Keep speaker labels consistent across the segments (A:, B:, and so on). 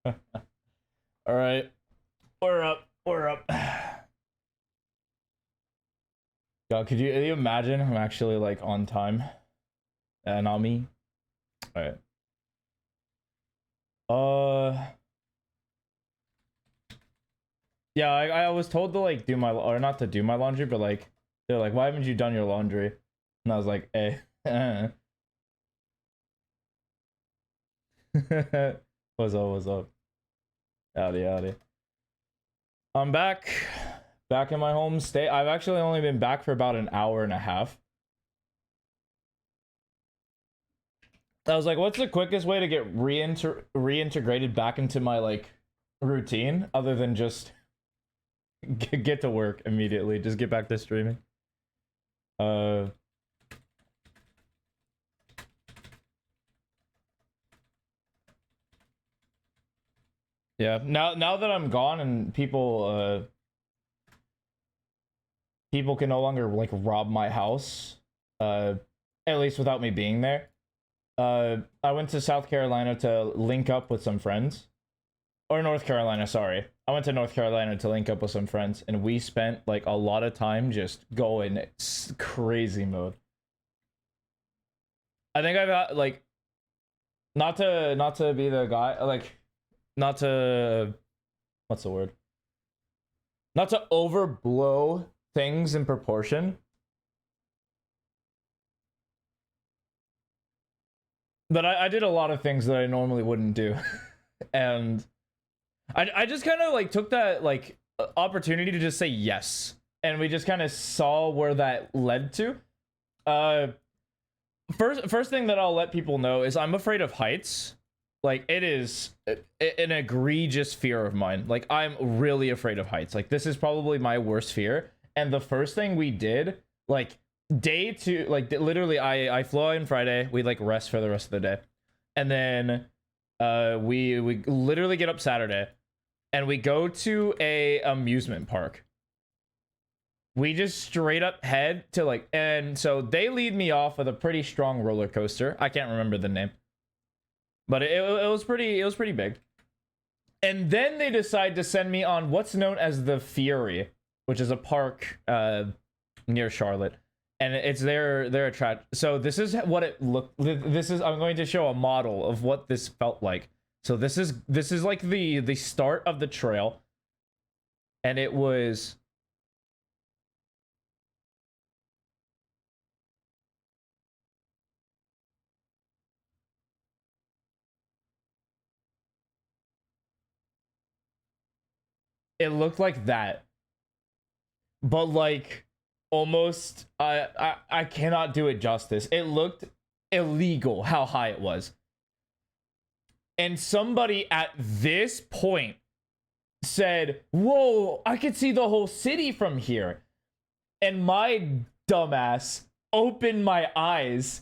A: All right, we're up. We're up. God, could you imagine? I'm actually like on time, and not me. All right. Yeah, I was told to like do my or not to do my laundry, but like they're like, why haven't you done your laundry? And I was like, eh. What's up? What's up? Howdy, howdy. I'm back in my home state. I've actually only been back for about an hour and a half. I was like, what's the quickest way to get reintegrated back into my like routine other than just get to work immediately, just get back to streaming. Uh yeah, now that I'm gone and people can no longer like rob my house, at least without me being there. I went to South Carolina to link up with some friends. Or North Carolina, sorry. I went to North Carolina to link up with some friends, and we spent like a lot of time just going crazy mode. I think I've got like not to be the guy like not to what's the word? Not to overblow things in proportion. But I did a lot of things that I normally wouldn't do. And I just kind of like took that like opportunity to just say yes. And we just kind of saw where that led to. First thing that I'll let people know is I'm afraid of heights. Like it is an egregious fear of mine. Like I'm really afraid of heights. Like this is probably my worst fear. And the first thing we did, like day two, like literally I flew in Friday. We like rest for the rest of the day. And then we literally get up Saturday and we go to a amusement park. We just straight up head to like, and so they lead me off with a pretty strong roller coaster. I can't remember the name, but it was pretty big. And then they decide to send me on what's known as the Fury, which is a park near Charlotte, and it's their attract. So this is what it looked. This is I'm going to show a model of what this felt like. So this is like the start of the trail, and it was. It looked like that, but like almost I cannot do it justice. It looked illegal how high it was. And somebody at this point said, "Whoa, I could see the whole city from here." And my dumbass opened my eyes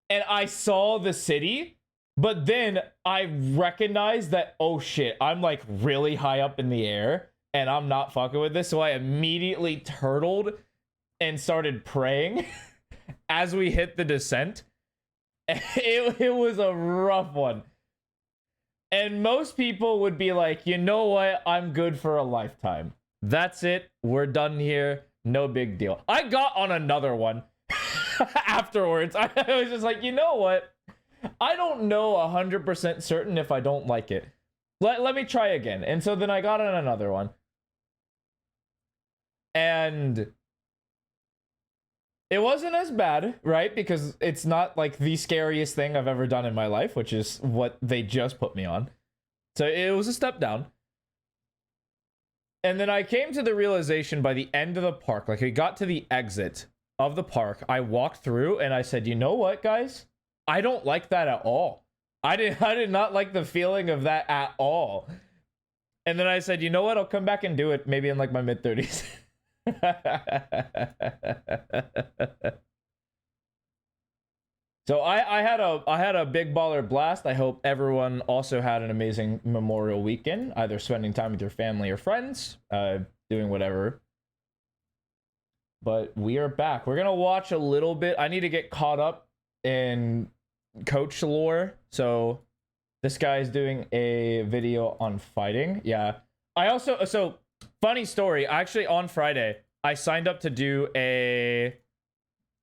A: and I saw the city, but then I recognized that, oh shit, I'm like really high up in the air and I'm not fucking with this. So I immediately turtled and started praying as we hit the descent. It was a rough one. And most people would be like, you know what? I'm good for a lifetime. That's it. We're done here. No big deal. I got on another one afterwards. I was just like, you know what? I don't know 100% certain if I don't like it. Let me try again. And so then I got on another one. And it wasn't as bad, right? Because it's not like the scariest thing I've ever done in my life, which is what they just put me on. So it was a step down. And then I came to the realization by the end of the park, like we got to the exit of the park, I walked through and I said, you know what, guys? I don't like that at all. I did not like the feeling of that at all. And then I said, you know what? I'll come back and do it maybe in like my mid-30s. So I had a big baller blast. I hope everyone also had an amazing Memorial weekend, either spending time with your family or friends, doing whatever. But we are back. We're gonna watch a little bit. I need to get caught up in coach lore. So This guy's doing a video on fighting. Yeah. I also, so funny story. Actually, on Friday, I signed up to do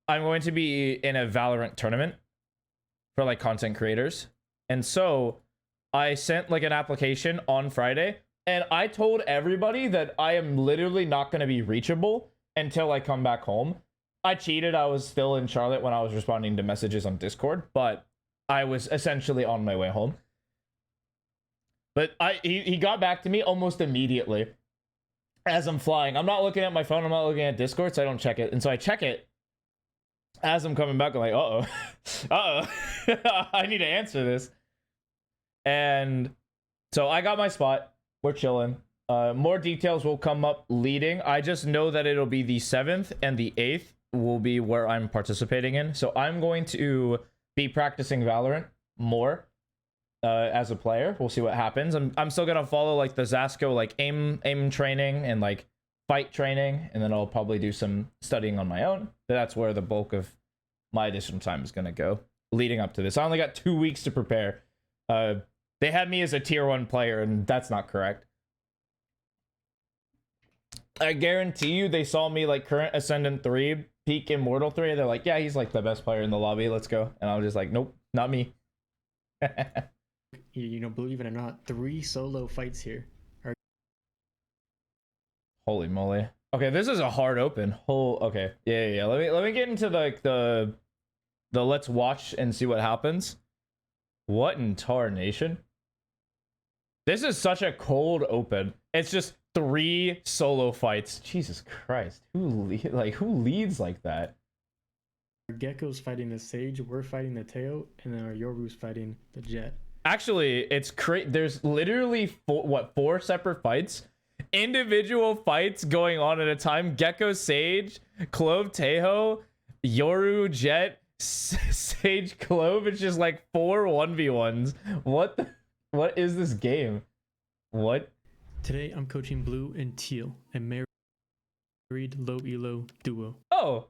A: I'm going to be in a Valorant tournament for like content creators. And so I sent like an application on Friday, and I told everybody that I am literally not going to be reachable until I come back home. I cheated. I was still in Charlotte when I was responding to messages on Discord, but I was essentially on my way home. But he got back to me almost immediately as I'm flying. I'm not looking at my phone. I'm not looking at Discord, so I don't check it. And so I check it as I'm coming back. I'm like, uh-oh. Uh-oh. I need to answer this. And so I got my spot. We're chilling. More details will come up leading. I just know that it'll be the 7th and the 8th will be where I'm participating in. So I'm going to be practicing Valorant more as a player. We'll see what happens. I'm still gonna follow like the Zasco like aim training and like fight training, and then I'll probably do some studying on my own. But that's where the bulk of my additional time is gonna go leading up to this. I only got 2 weeks to prepare. They had me as a tier 1 player, and that's not correct. I guarantee you they saw me like current Ascendant 3, peak Immortal 3. They're like, yeah, he's like the best player in the lobby. Let's go. And I was just like, nope, not me.
B: You know, believe it or not, 3 solo fights here.
A: Holy moly. Okay, this is a hard open. Okay. Yeah. Let me get into like the let's watch and see what happens. What in tarnation? This is such a cold open. It's just 3 solo fights. Jesus Christ. Who leads like that?
B: Our Gecko's fighting the Sage, we're fighting the Teo, and then our Yoru's fighting the Jet.
A: Actually, it's there's literally 4 separate fights, individual fights going on at a time. Gecko, Sage, Clove, Teho, Yoru, Jet, Sage, Clove. It's just like 4 1v1s. What is this game? What?
B: Today I'm coaching Blue and Teal, a married low elo duo.
A: Oh,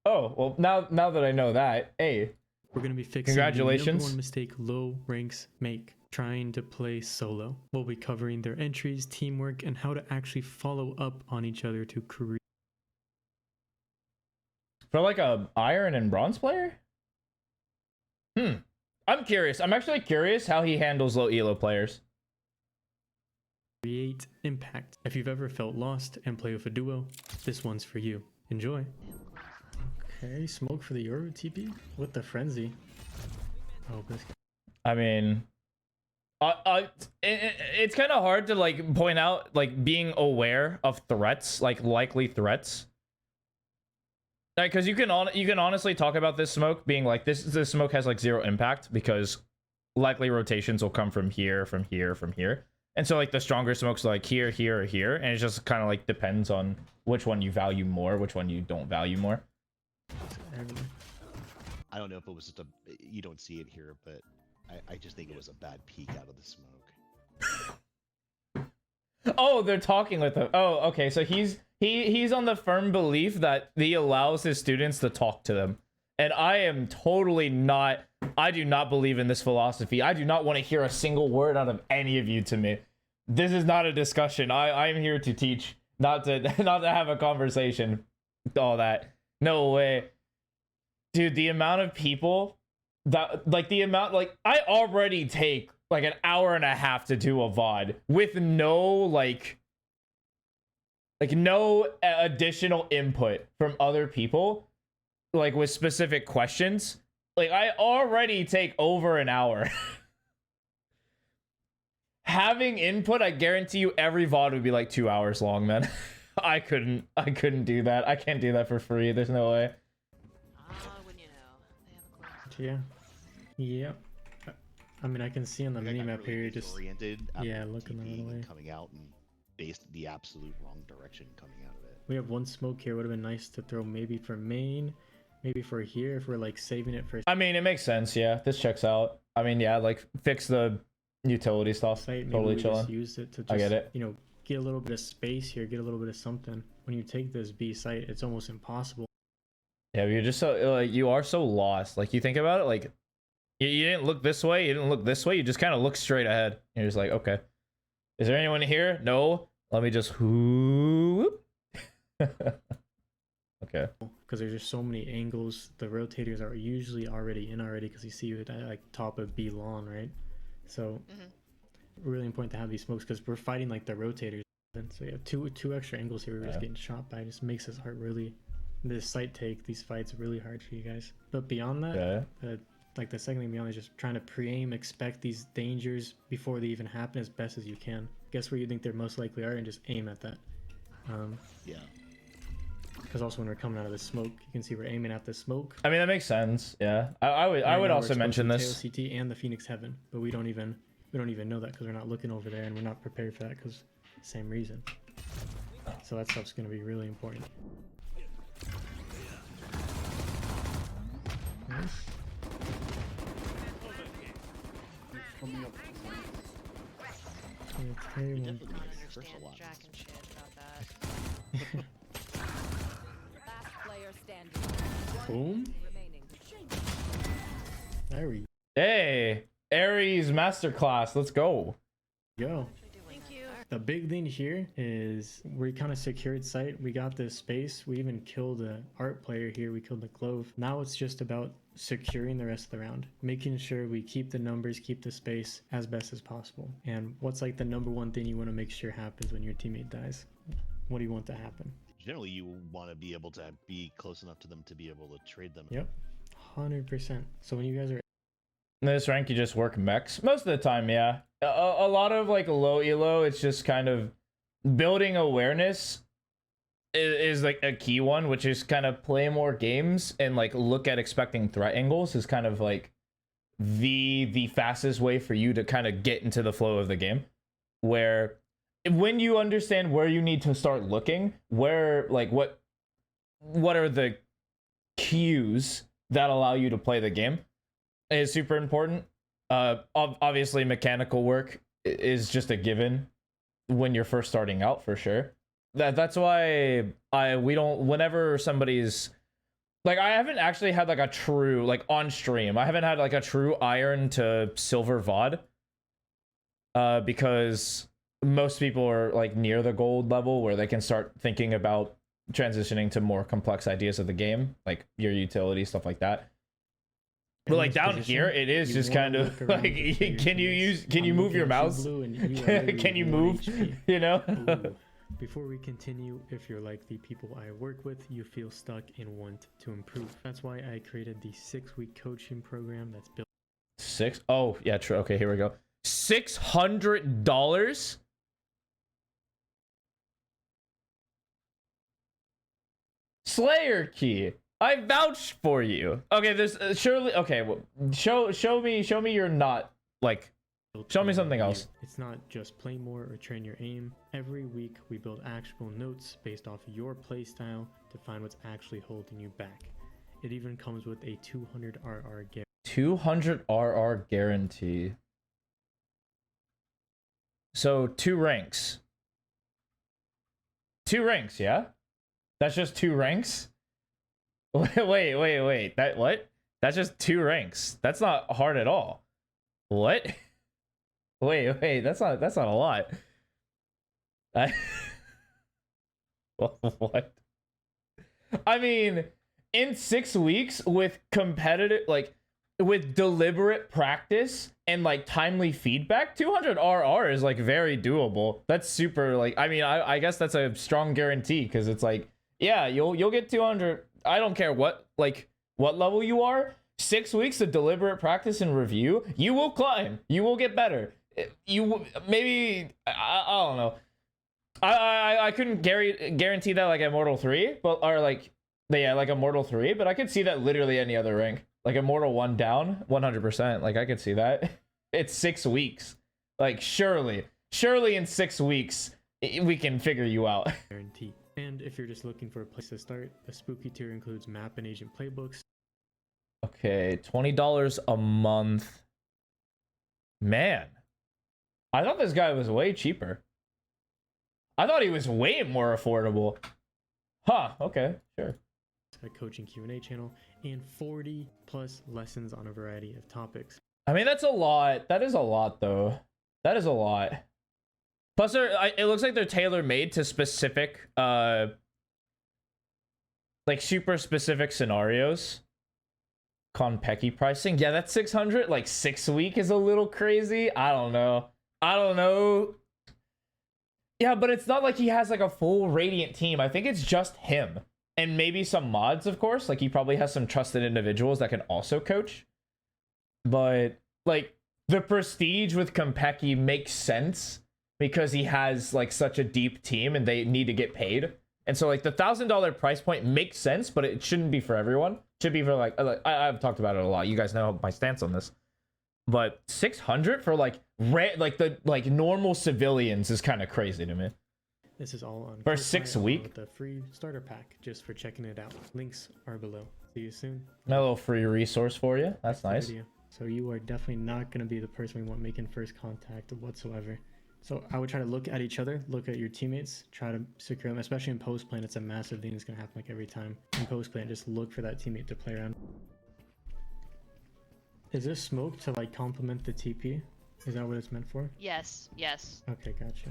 A: well, now that I know that, hey.
B: We're going to be fixing
A: Congratulations.
B: the number 1 mistake low ranks make, trying to play solo. We'll be covering their entries, teamwork, and how to actually follow up on each other to career.
A: For like a iron and bronze player? I'm curious. I'm actually curious how he handles low elo players.
B: Create impact. If you've ever felt lost and play with a duo, this one's for you. Enjoy. Okay, smoke for the Yoru TP with the frenzy. Oh, this guy.
A: I mean, it's kind of hard to like point out like being aware of threats, like likely threats. Like, because you can honestly talk about this smoke being like this smoke has like 0 impact because likely rotations will come from here, from here, from here. And so like the stronger smokes are like here, here, or here, and it just kind of like depends on which one you value more, which one you don't value more.
C: I don't know if it was just you don't see it here, but I just think it was a bad peek out of the smoke.
A: Oh, they're talking with him. Oh, okay. So he's on the firm belief that he allows his students to talk to them. And I am totally not. I do not believe in this philosophy. I do not want to hear a single word out of any of you to me. This is not a discussion. I'm here to teach, not to have a conversation. All that. No way. Dude, the amount of people that like I already take like an hour and a half to do a VOD with no like no additional input from other people, like with specific questions. Like I already take over an hour. Having input, I guarantee you every VOD would be like 2 hours long, man. I couldn't do that. I can't do that for free. There's no way.
B: Yeah. Yep. I mean, I can see on the minimap
C: really
B: here, just
C: oriented.
B: yeah, looking the other way.
C: Coming out and based the absolute wrong direction coming out of it.
B: We have 1 smoke here. Would have been nice to throw maybe for main, maybe for here if we're like saving it for.
A: I mean, it makes sense. Yeah, this checks out. I mean, yeah, like fix the utility stuff.
B: Site,
A: totally
B: we
A: chilling.
B: just use it to just,
A: I get it.
B: You know, get a little bit of space here, get a little bit of something. When you take this B site, it's almost impossible.
A: Yeah, you're just so like you are so lost. Like you think about it, like You didn't look this way. You didn't look this way. You just kind of look straight ahead. You're just like, okay. Is there anyone here? No. Let me just whoop. Okay.
B: Because there's just so many angles. The rotators are usually already in already because you see it at like top of B lawn, right? So really important to have these smokes because we're fighting like the rotators. And so you have two extra angles here. We're just getting shot by. It just makes this hard really. This site take these fights really hard for you guys. But beyond that, like the second thing beyond is just trying to pre-aim, expect these dangers before they even happen as best as you can. Guess where you think they're most likely are and just aim at that.
C: Yeah.
B: Because also when we're coming out of the smoke, you can see we're aiming at the smoke.
A: I mean, that makes sense. Yeah. I would also mention this.
B: CT and the Phoenix Heaven, but we don't even know that because we're not looking over there and we're not prepared for that because same reason. So that stuff's going to be really important. Nice. Okay,
C: We
B: one.
C: definitely
D: Not
C: made first a
D: understand
C: lot.
D: jack and shit about that.
E: Last player standing.
B: Boom.
E: Remaining.
B: There we
A: Hey, Ares Masterclass. Let's go.
B: go.
D: Thank you.
B: The big thing here is we kind of secured site. We got this space. We even killed a art player here. We killed the Clove. Now it's just about securing the rest of the round, making sure we keep the numbers, keep the space as best as possible. And what's like the number one thing you want to make sure happens when your teammate dies? What do you want to happen?
C: Generally, you want to be able to be close enough to them to be able to trade them.
B: Yep, 100%. So when you guys are
A: In this rank, you just work mechs most of the time. Yeah, a lot of like low elo. It's just kind of building awareness is like a key one, which is kind of play more games and like look at expecting threat angles is kind of like the fastest way for you to kind of get into the flow of the game. Where when you understand where you need to start looking, where like what are the cues that allow you to play the game is super important. Obviously mechanical work is just a given when you're first starting out for sure. That's why whenever somebody's like, I haven't actually had like a true like on stream, I haven't had like a true iron to silver VOD because most people are like near the gold level where they can start thinking about transitioning to more complex ideas of the game, like your utility, stuff like that. But like down here, it is just kind of like, can you move your mouse? Can you move? You know?
B: Ooh. Before we continue, if you're like the people I work with, you feel stuck and want to improve. That's why I created the 6-week coaching program that's built.
A: Oh yeah, true. Okay, here we go. $600. Slayer key. I vouch for you. Okay, there's surely okay. Well, show me you're not like. Show me something else.
B: It's not just play more or train your aim. Every week we build actionable notes based off your play style to find what's actually holding you back. It even comes with a 200 RR guarantee.
A: 200 RR guarantee. So 2 ranks. 2 ranks, yeah? That's just 2 ranks? Wait. That what? That's just 2 ranks. That's not hard at all. What? Wait, that's not a lot. What? I mean, in 6 weeks with competitive, like with deliberate practice and like timely feedback, 200 RR is like very doable. That's super like, I mean, I guess that's a strong guarantee because it's like, yeah, you'll get 200. I don't care what level you are. 6 weeks of deliberate practice and review, you will climb. You will get better. You maybe I don't know. I couldn't guarantee that like Immortal 3, but or like like Immortal 3, but I could see that literally any other rank. Like Immortal 1 down, 100%. Like I could see that. It's 6 weeks. Like surely in 6 weeks we can figure you out.
B: Guarantee. And if you're just looking for a place to start, the spooky tier includes map and agent playbooks.
A: Okay, $20 a month. Man, I thought this guy was way cheaper. I thought he was way more affordable. Huh, okay, sure.
B: a coaching Q&A channel, and 40 plus lessons on a variety of topics.
A: I mean, that's a lot. That is a lot, though. That is a lot. Plus, it looks like they're tailor-made to specific, like super specific scenarios. Konpeki pricing. Yeah, that's 600. Like 6-week is a little crazy. I don't know. Yeah, but it's not like he has like a full Radiant team. I think it's just him. And maybe some mods, of course. Like he probably has some trusted individuals that can also coach. But like the prestige with Konpeki makes sense because he has like such a deep team and they need to get paid. And so like the $1,000 price point makes sense, but it shouldn't be for everyone. It should be for like I've talked about it a lot. You guys know my stance on this. But 600 for like normal civilians is kind of crazy to me.
B: This is all on
A: for 6 week
B: with the free starter pack just for checking it out. Links are below. See you soon.
A: A little free resource for you. That's nice.
B: So you are definitely not going to be the person we want making first contact whatsoever. So I would try to look at each other, look at your teammates, try to secure them, especially in post play. It's a massive thing that's going to happen like every time in post play, and just look for that teammate to play around. Is this smoke to like complement the TP? Is that what it's meant for?
D: Yes, yes.
B: Okay, gotcha.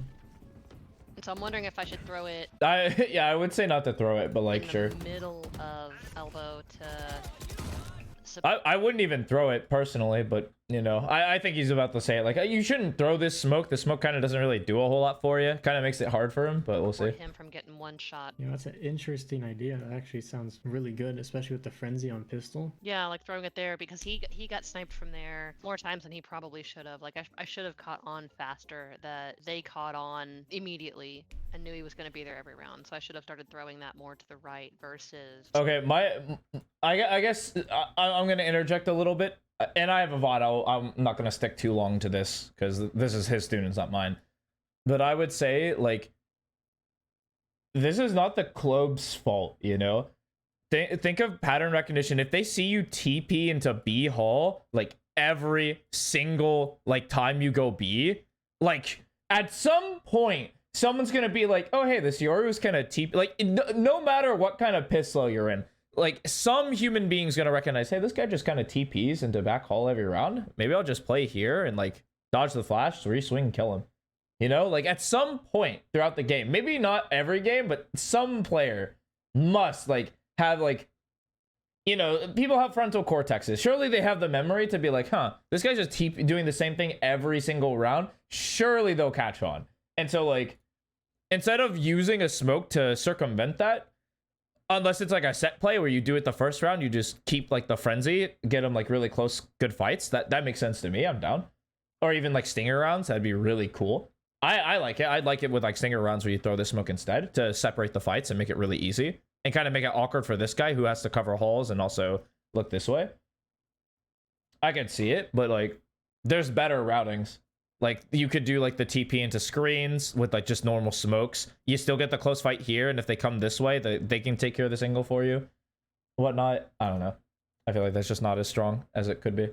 D: So I'm wondering if I should throw it
A: yeah, I would say not to throw it, but like
D: in
A: sure.
D: the middle of elbow to
A: I wouldn't even throw it personally, but you know, I think he's about to say it. Like, you shouldn't throw this smoke. The smoke kind of doesn't really do a whole lot for you. Kind of makes it hard for him, but we'll see.
D: him from getting one shot.
B: Yeah, that's an interesting idea. It actually sounds really good, especially with the frenzy on pistol.
D: Yeah, like throwing it there because he got sniped from there more times than he probably should have. Like I should have caught on faster. That they caught on immediately and knew he was going to be there every round. So I should have started throwing that more to the right versus.
A: Okay, I guess I'm gonna interject a little bit, and I have a VOD. I'm not gonna stick too long to this because this is his students, not mine. But I would say like this is not the club's fault, you know. Think of pattern recognition. If they see you TP into B hall like every single like time you go B, like at some point someone's gonna be like, oh hey, this Yoru's kind of TP. Like no matter what kind of pistol you're in. Like some human being's gonna recognize, hey, this guy just kind of TPs into back hall every round. Maybe I'll just play here and like dodge the flash, 3 swing, kill him. You know, like at some point throughout the game, maybe not every game, but some player must like have like, you know, people have frontal cortexes. Surely they have the memory to be like, huh, this guy's just doing the same thing every single round. Surely they'll catch on. And so like, instead of using a smoke to circumvent that, unless it's like a set play where you do it the first round, you just keep like the frenzy, get them like really close, good fights. That makes sense to me. I'm down. Or even like stinger rounds. That'd be really cool. I like it. I'd like it with like stinger rounds where you throw the smoke instead to separate the fights and make it really easy and kind of make it awkward for this guy who has to cover holes and also look this way. I can see it, but like there's better routings. Like you could do like the TP into screens with like just normal smokes. You still get the close fight here, and if they come this way, they can take care of this angle for you. Whatnot. I don't know. I feel like that's just not as strong as it could be.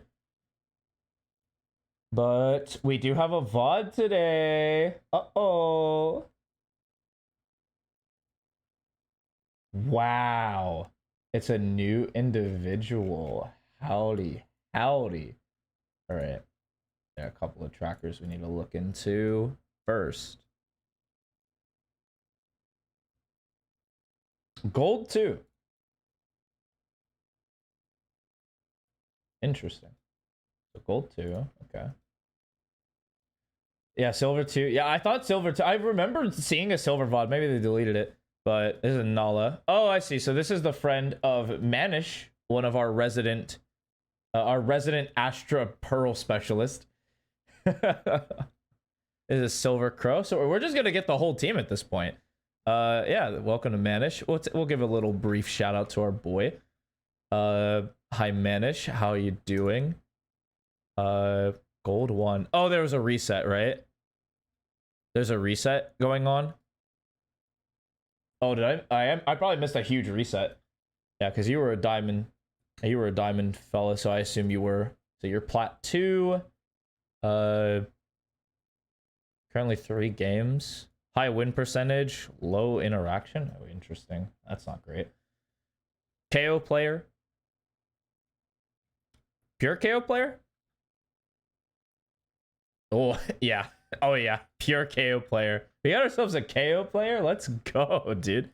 A: But we do have a VOD today. Uh-oh. Wow. It's a new individual. Howdy. Howdy. All right. There are a couple of trackers we need to look into first. Gold 2. Interesting. So gold 2. Okay. Yeah, silver 2. Yeah, I thought silver 2. I remember seeing a silver VOD. Maybe they deleted it. But this is Nala. Oh, I see. So this is the friend of Manish, one of our resident Astra Pearl specialist. This is Silver Crow. So we're just gonna get the whole team at this point. Yeah, welcome to Manish. We'll give a little brief shout out to our boy. Hi Manish, how are you doing? Gold 1. Oh, there was a reset, right? There's a reset going on. Oh, did I probably missed a huge reset. Yeah, because you were a diamond. You were a diamond fella, so I assume you were. So you're plat 2. Currently 3 games. High win percentage, low interaction. Oh, interesting. That's not great. KO player. Pure KO player? Oh, yeah. Oh, yeah. Pure KO player. We got ourselves a KO player? Let's go, dude.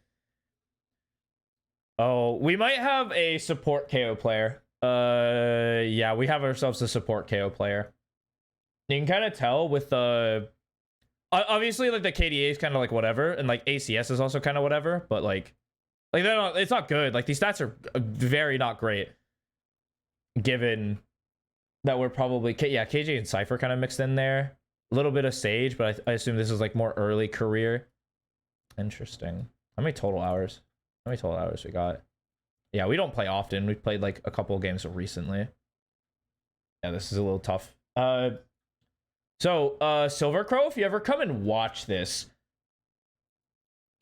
A: Oh, we might have a support KO player. Yeah, we have ourselves a support KO player. You can kind of tell with the... obviously, like, the KDA is kind of like whatever, and, like, ACS is also kind of whatever, but, like they're not, it's not good. Like, these stats are very not great, given that we're probably... yeah, KJ and Cypher kind of mixed in there. A little bit of Sage, but I assume this is, like, more early career. Interesting. How many total hours? How many total hours we got? Yeah, we don't play often. We played, like, a couple of games recently. Yeah, this is a little tough. So, Silver Crow, if you ever come and watch this,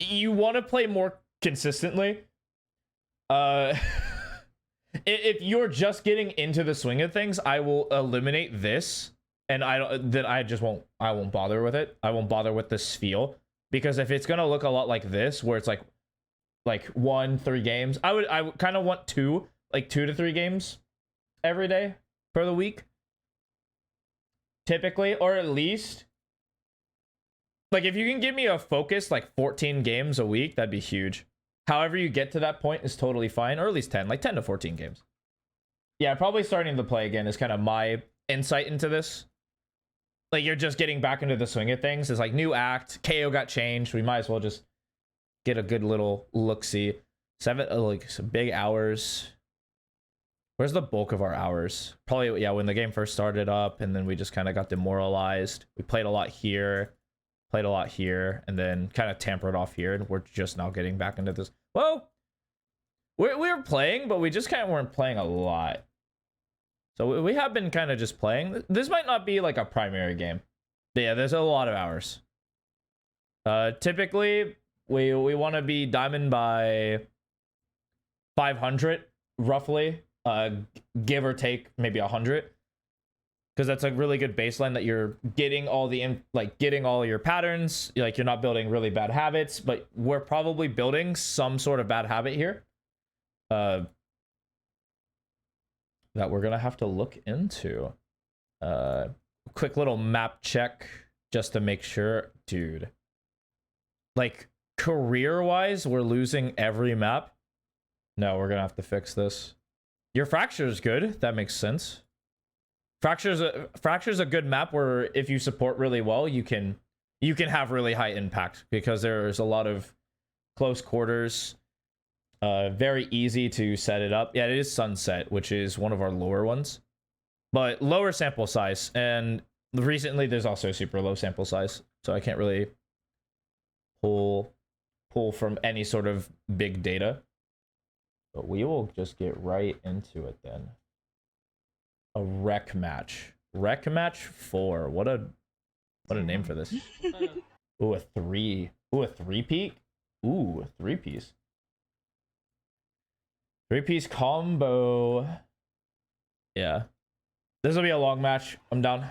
A: you want to play more consistently. If you're just getting into the swing of things, I will eliminate this, and I won't bother with it. I won't bother with this feel, because if it's gonna look a lot like this, where it's like 1-3 games, I would kind of want 2 to 3 games every day for the week. Typically, or at least, like, if you can give me a focus, like 14 games a week, that'd be huge. However you get to that point is totally fine, or at least 10, like 10 to 14 games. Yeah, probably starting to play again is kind of my insight into this. Like, you're just getting back into the swing of things. It's like new act, KO got changed. We might as well just get a good little look-see. 7, like, some big hours. Where's the bulk of our hours? Probably, yeah, when the game first started up, and then we just kind of got demoralized. We played a lot here, and then kind of tampered off here, and we're just now getting back into this. Well, we were playing, but we just kind of weren't playing a lot. So we have been kind of just playing. This might not be like a primary game. But yeah, there's a lot of hours. Typically, we want to be diamond by 500, roughly. Give or take maybe 100, because that's a really good baseline that you're getting all the getting all your patterns. Like, you're not building really bad habits, but we're probably building some sort of bad habit here that we're gonna have to look into. Quick little map check just to make sure, dude. Like, career wise, we're losing every map. No, we're gonna have to fix this. Your Fracture is good. That makes sense. Fracture's a good map where if you support really well, you can have really high impact, because there's a lot of close quarters. Very easy to set it up. Yeah, it is Sunset, which is one of our lower ones, but lower sample size. And recently, there's also super low sample size, so I can't really pull from any sort of big data. But we will just get right into it then. A rec match. Rec match 4. What a name for this. Ooh, a 3. Ooh, a 3-peat. Ooh, a 3-piece. 3-piece combo. Yeah. This will be a long match. I'm down.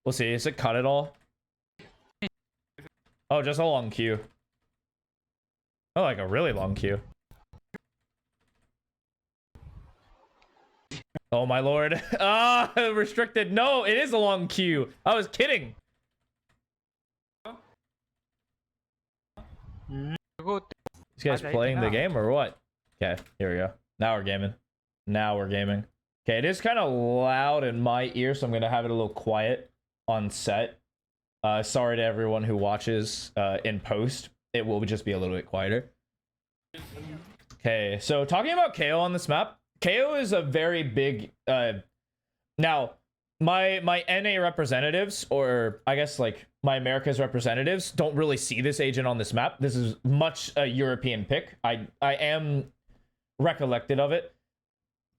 A: We'll see. Is it cut at all? Oh, just a long queue. Oh, like a really long queue. Oh my lord. Ah, restricted. No, it is a long queue. I was kidding. These guys playing the game or what? Okay, here we go. Now we're gaming. Okay, it is kind of loud in my ear, so I'm gonna have it a little quiet on set. Sorry to everyone who watches in post. It will just be a little bit quieter. Okay, so talking about KO on this map. KO is a very big now my NA representatives, or I guess like my America's representatives, don't really see this agent on this map. This is much a European pick. I am recollected of it.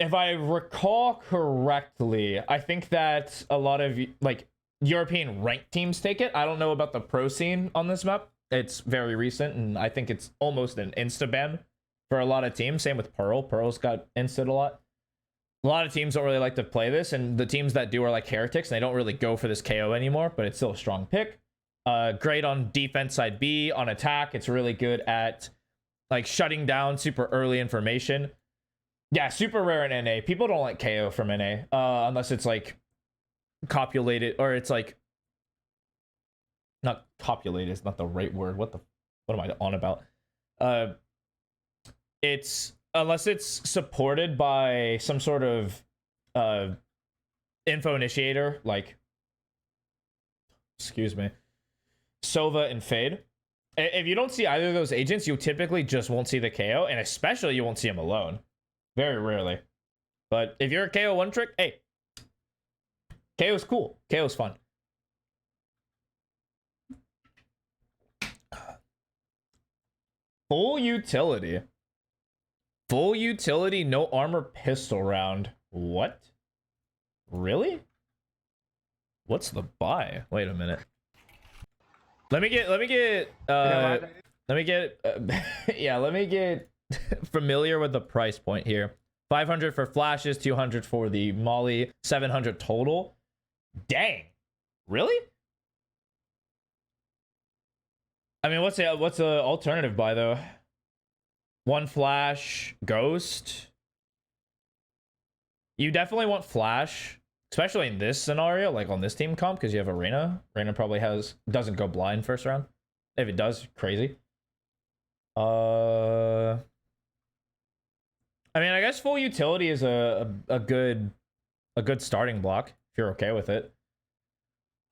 A: If I recall correctly, I think that a lot of like European ranked teams take it. I don't know about the pro scene on this map. It's very recent, and I think it's almost an insta ban for a lot of teams. Same with Pearl. Pearl's got instant a lot. A lot of teams don't really like to play this, and the teams that do are like heretics, and they don't really go for this KO anymore, but it's still a strong pick. Great on defense side B. On attack, it's really good at like shutting down super early information. Yeah, super rare in NA. People don't like KO from NA unless it's like copulated, or it's like not copulated. It's not the right word. What am I on about? It's unless it's supported by some sort of info initiator, like, excuse me, Sova and Fade. If you don't see either of those agents, you typically just won't see the KO, and especially you won't see him alone. Very rarely. But if you're a KO one trick, hey, KO's cool. KO's fun. Full utility. Full utility, no armor pistol round. What? Really? What's the buy? Wait a minute. Let me get yeah, let me get familiar with the price point here. 500 for flashes, 200 for the molly, 700 total. Dang. Really? I mean, what's the alternative buy though? One flash, ghost. You definitely want flash, especially in this scenario, like on this team comp, because you have Arena. Arena probably doesn't go blind first round. If it does, crazy. I mean, I guess full utility is a good starting block if you're okay with it.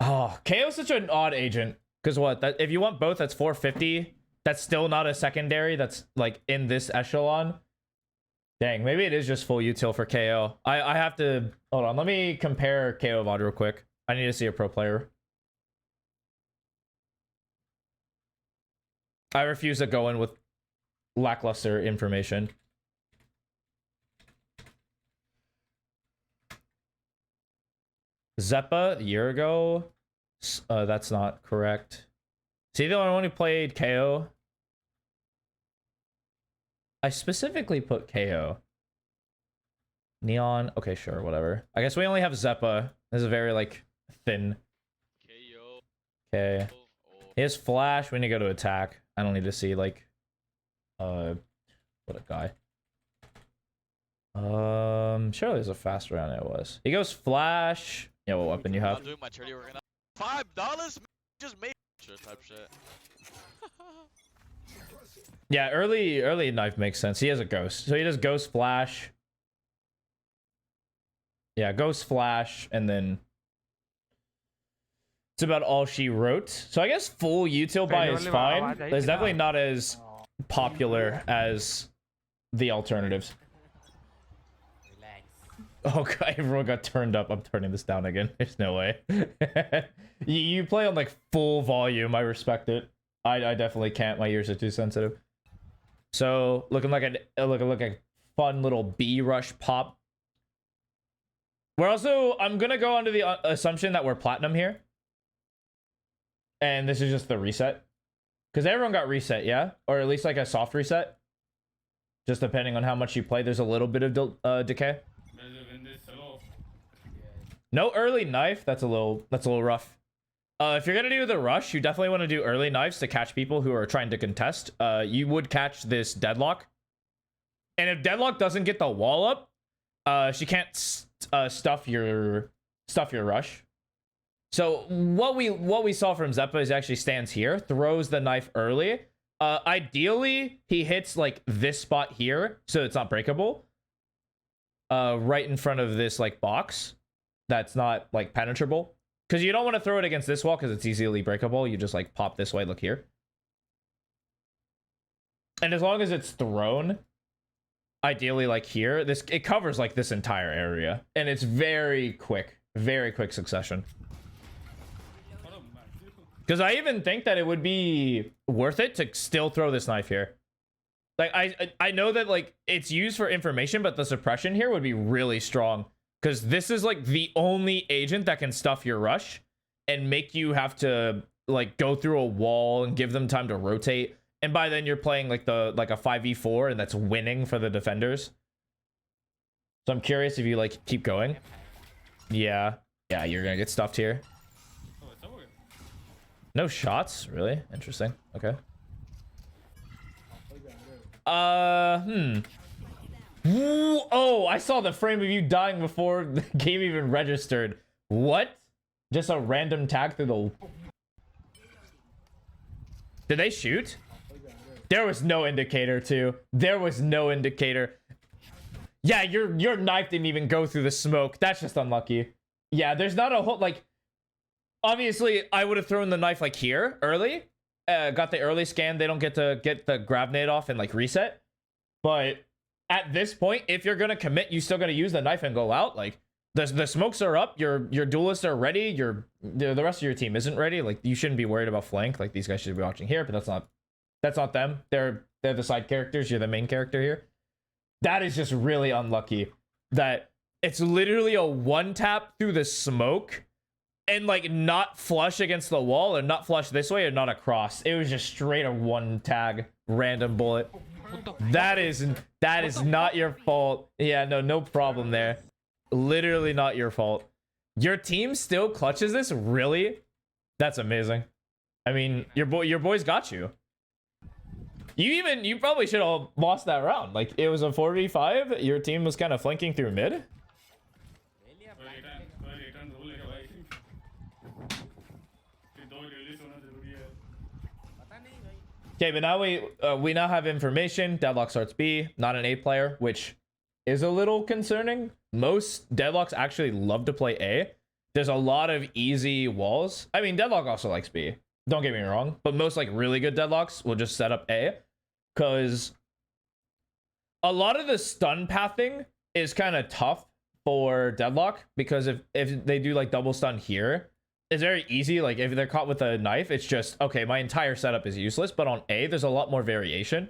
A: Oh, KO is such an odd agent. Because what? That if you want both, that's 450. That's still not a secondary. That's like in this echelon. Dang, maybe it is just full util for KO. I have to hold on. Let me compare KO VOD real quick. I need to see a pro player. I refuse to go in with lackluster information. Zeppa a year ago. That's not correct. See, the only one who played KO. I specifically put KO. Neon. Okay, sure, whatever. I guess we only have Zeppa. This is very like thin.
F: KO.
A: Okay. He has flash. We need to go to attack. I don't need to see like what a guy. Surely there's a fast round. It was. He goes flash. Yeah, what weapon you have?
F: I'm doing my charity work now. $5? Just made type shit.
A: Yeah, early knife makes sense. He has a ghost. So he does ghost flash. Yeah, ghost flash, and then it's about all she wrote. So I guess full util buy is fine. It's definitely not as popular as the alternatives. Oh god, everyone got turned up. I'm turning this down again. There's no way. you play on like full volume. I respect it. I definitely can't. My ears are too sensitive. So looking like a fun little B rush pop. I'm gonna go under the assumption that we're platinum here, and this is just the reset, because everyone got reset, yeah, or at least like a soft reset. Just depending on how much you play, there's a little bit of decay. No early knife. That's a little rough. If you're gonna do the rush, you definitely want to do early knives to catch people who are trying to contest. You would catch this deadlock, and if deadlock doesn't get the wall up, she can't stuff your rush. So what we saw from Zeppa is actually stands here, throws the knife early. Ideally, he hits like this spot here, so it's not breakable. Right in front of this like box that's not like penetrable, because you don't want to throw it against this wall because it's easily breakable. You just like pop this way. Look here, and as long as it's thrown, ideally like here, it covers like this entire area, and it's very quick succession. Because I even think that it would be worth it to still throw this knife here. Like I know that like it's used for information, but the suppression here would be really strong, because this is like the only agent that can stuff your rush and make you have to like go through a wall and give them time to rotate. And by then you're playing like a 5v4, and that's winning for the defenders. So I'm curious if you like keep going. Yeah, you're gonna get stuffed here. No shots, really? Interesting. Okay. Ooh, oh, I saw the frame of you dying before the game even registered. What? Just a random tag through the... Did they shoot? There was no indicator, too. There was no indicator. Yeah, your knife didn't even go through the smoke. That's just unlucky. Yeah, there's not a whole... Like, obviously, I would have thrown the knife, like, here, early. Got the early scan. They don't get to get the grab nade off and, like, reset. But at this point, if you're going to commit, you still got to use the knife and go out. Like, the smokes are up. Your duelists are ready. The rest of your team isn't ready. Like, you shouldn't be worried about flank. Like, these guys should be watching here, but that's not them. They're the side characters. You're the main character here. That is just really unlucky that it's literally a one tap through the smoke and like not flush against the wall, or not flush this way, or not across. It was just straight a one tag random bullet. That is not your fault. Yeah, no problem there. Literally not your fault. Your team still clutches this? Really? That's amazing. I mean, your boys got you. You probably should have lost that round. Like, it was a 4v5. Your team was kind of flanking through mid. Okay, but now we now have information. Deadlock starts B, not an A player, which is a little concerning. Most Deadlocks actually love to play A. There's a lot of easy walls. I mean, Deadlock also likes B. Don't get me wrong, but most like really good Deadlocks will just set up A, because a lot of the stun pathing is kind of tough for Deadlock, because if they do like double stun here, it's very easy. Like, if they're caught with a knife, it's just, okay, my entire setup is useless. But on A, there's a lot more variation.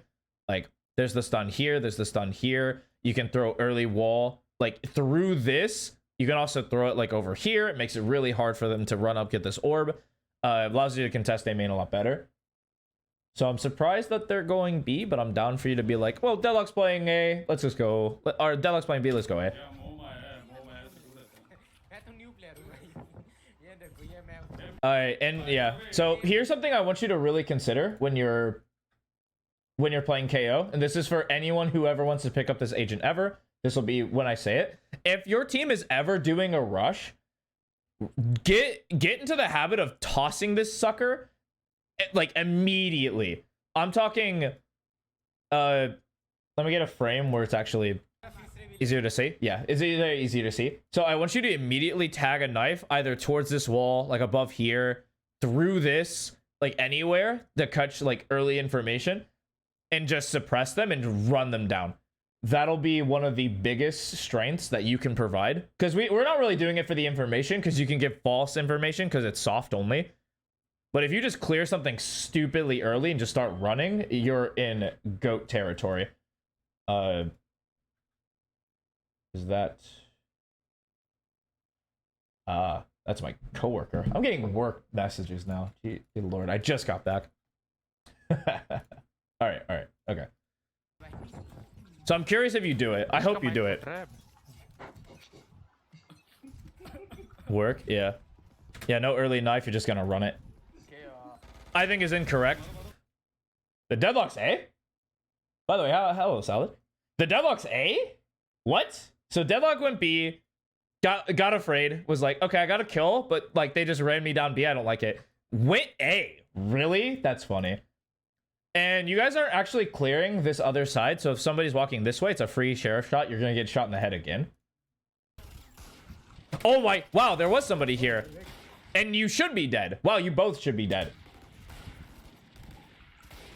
A: Like, there's the stun here, there's the stun here. You can throw early wall like through this. You can also throw it like over here. It makes it really hard for them to run up, get this orb. It allows you to contest A main a lot better. So I'm surprised that they're going B, but I'm down for you to be like, well, Deadlock's playing A, let's just go. Or Deadlock's playing B, let's go A. Alright, and yeah, so here's something I want you to really consider when you're playing KO, and this is for anyone who ever wants to pick up this agent ever. This will be when I say it. If your team is ever doing a rush, get into the habit of tossing this sucker like immediately. I'm talking let me get a frame where it's actually easier to see. Yeah, it's easier to see. So I want you to immediately tag a knife either towards this wall, like above here, through this, like anywhere to catch like early information, and just suppress them and run them down. That'll be one of the biggest strengths that you can provide, because we're not really doing it for the information, because you can give false information because it's soft only. But if you just clear something stupidly early and just start running, you're in GOAT territory. Is that... that's my coworker. I'm getting work messages now. Good lord, I just got back. Alright, okay. So I'm curious if you do it. I hope you do it. Work? Yeah. Yeah, no early knife, you're just gonna run it. I think is incorrect. The Deadlock's A? By the way, hello, Salad. The Deadlock's A? What? So Deadlock went B, got afraid, was like, okay, I got to kill, but like they just ran me down B, I don't like it. Went A. Really? That's funny. And you guys are actually clearing this other side, so if somebody's walking this way, it's a free sheriff shot. You're gonna get shot in the head again. Oh my, wow, there was somebody here. And you should be dead. Wow, you both should be dead.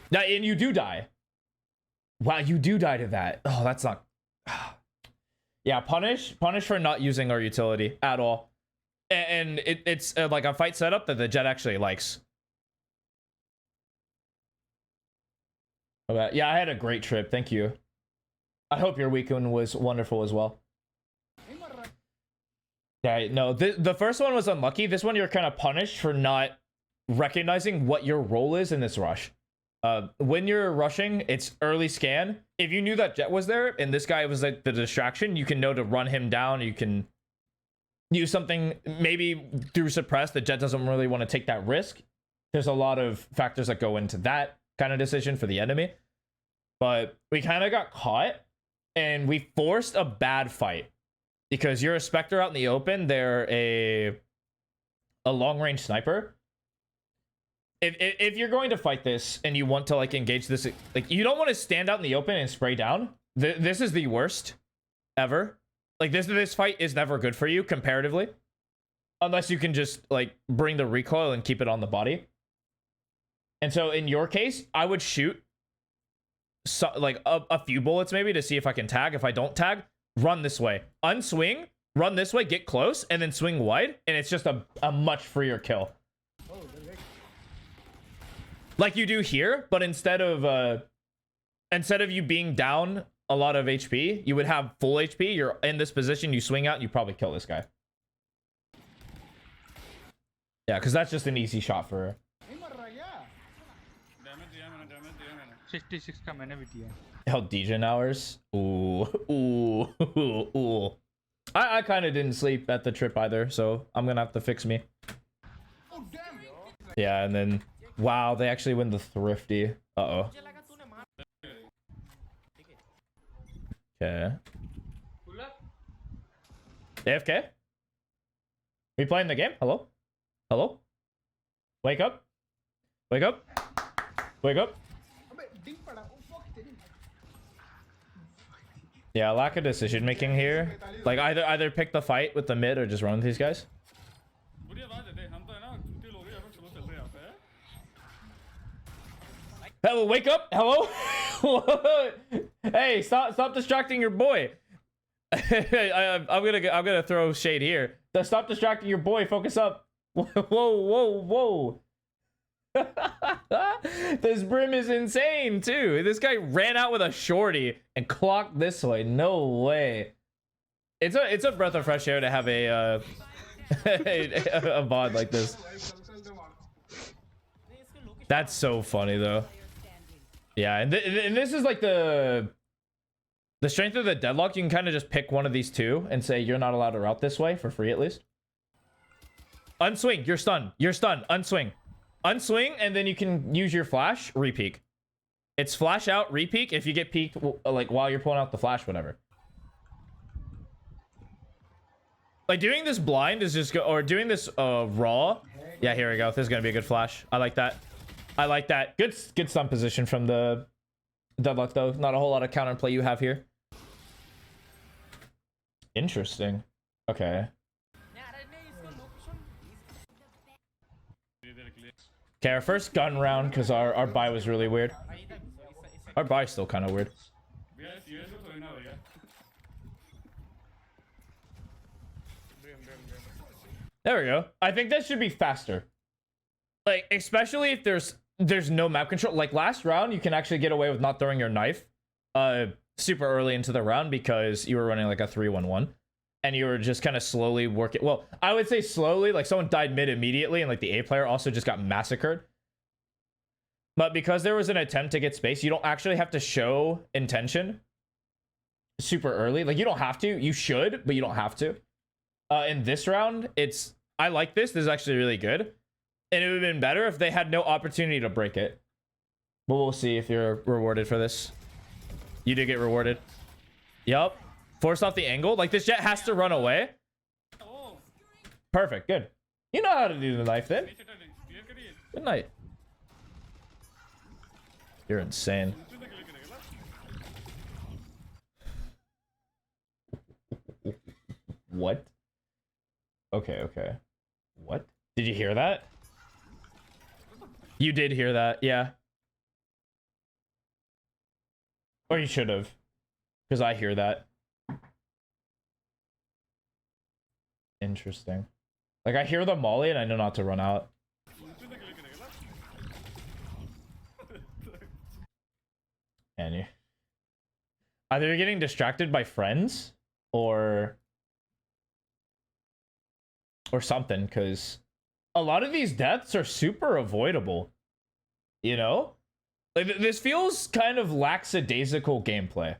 A: Now, and you do die. Wow, you do die to that. Oh, that's not... Yeah, punish for not using our utility at all. And it's like a fight setup that the Jet actually likes. Okay. Yeah, I had a great trip. Thank you. I hope your weekend was wonderful as well. Yeah, no, the first one was unlucky. This one you're kind of punished for not recognizing what your role is in this rush. When you're rushing, it's early scan. If you knew that Jet was there and this guy was like the distraction, you can know to run him down. You can use something maybe through suppress. The Jet doesn't really want to take that risk. There's a lot of factors that go into that kind of decision for the enemy. But we kind of got caught and we forced a bad fight because you're a Spectre out in the open. They're a long range sniper. If you're going to fight this and you want to like engage this, like you don't want to stand out in the open and spray down. This is the worst ever. Like this fight is never good for you comparatively, unless you can just like bring the recoil and keep it on the body. And so in your case, I would shoot like a few bullets maybe to see if I can tag. If I don't tag, run this way, unswing, run this way, get close, and then swing wide, and it's just a much freer kill. Like you do here, but instead of you being down a lot of HP, you would have full HP. You're in this position, you swing out, and you probably kill this guy. Yeah, because that's just an easy shot for her.
G: 66 का मैंने भी दिया.
A: Hell, Degen hours. Ooh. I kind of didn't sleep at the trip either, so I'm gonna have to fix me. Yeah, and then wow, they actually win the thrifty. Uh-oh. Okay. AFK? We playing the game? Hello? Hello? Wake up. Wake up. Wake up. Yeah, lack of decision making here. Like either pick the fight with the mid or just run with these guys. Hello, wake up. Hello. Hey, stop distracting your boy. I'm gonna throw shade here. Stop distracting your boy. Focus up. Whoa. This brim is insane too. This guy ran out with a shorty and clocked this way. No way. It's a breath of fresh air to have a VOD like this. That's so funny though. Yeah, and this is like the strength of the deadlock. You can kind of just pick one of these two and say you're not allowed to route this way for free at least. Unswing. You're stunned. You're stunned. Unswing. Unswing, and then you can use your flash, repeak. It's flash out, repeak. If you get peeked, like while you're pulling out the flash, whatever. Like doing this blind is just or doing this raw. Yeah, here we go. This is gonna be a good flash. I like that. I like that. Good stun position from the deadlock though. Not a whole lot of counterplay you have here. Interesting. Okay. Okay, our first gun round, because our buy was really weird. Our buy's still kind of weird. There we go. I think that should be faster. Like, especially if there's no map control. Like last round, you can actually get away with not throwing your knife super early into the round because you were running like a 3-1-1. And you were just kind of slowly working. Well, I would say slowly. Like someone died mid immediately, and like the A player also just got massacred. But because there was an attempt to get space, you don't actually have to show intention super early. Like you don't have to. You should, but you don't have to. In this round, I like this. This is actually really good. And it would have been better if they had no opportunity to break it. But we'll see if you're rewarded for this. You did get rewarded. Yup. Force off the angle. Like this jet has to run away. Perfect. Good. You know how to do the knife then. Good night. You're insane. What? Okay. What? Did you hear that? You did hear that, yeah. Or you should have. Because I hear that. Interesting. Like I hear the molly and I know not to run out. And you either you're getting distracted by friends or something, because a lot of these deaths are super avoidable. You know? Like this feels kind of lackadaisical gameplay.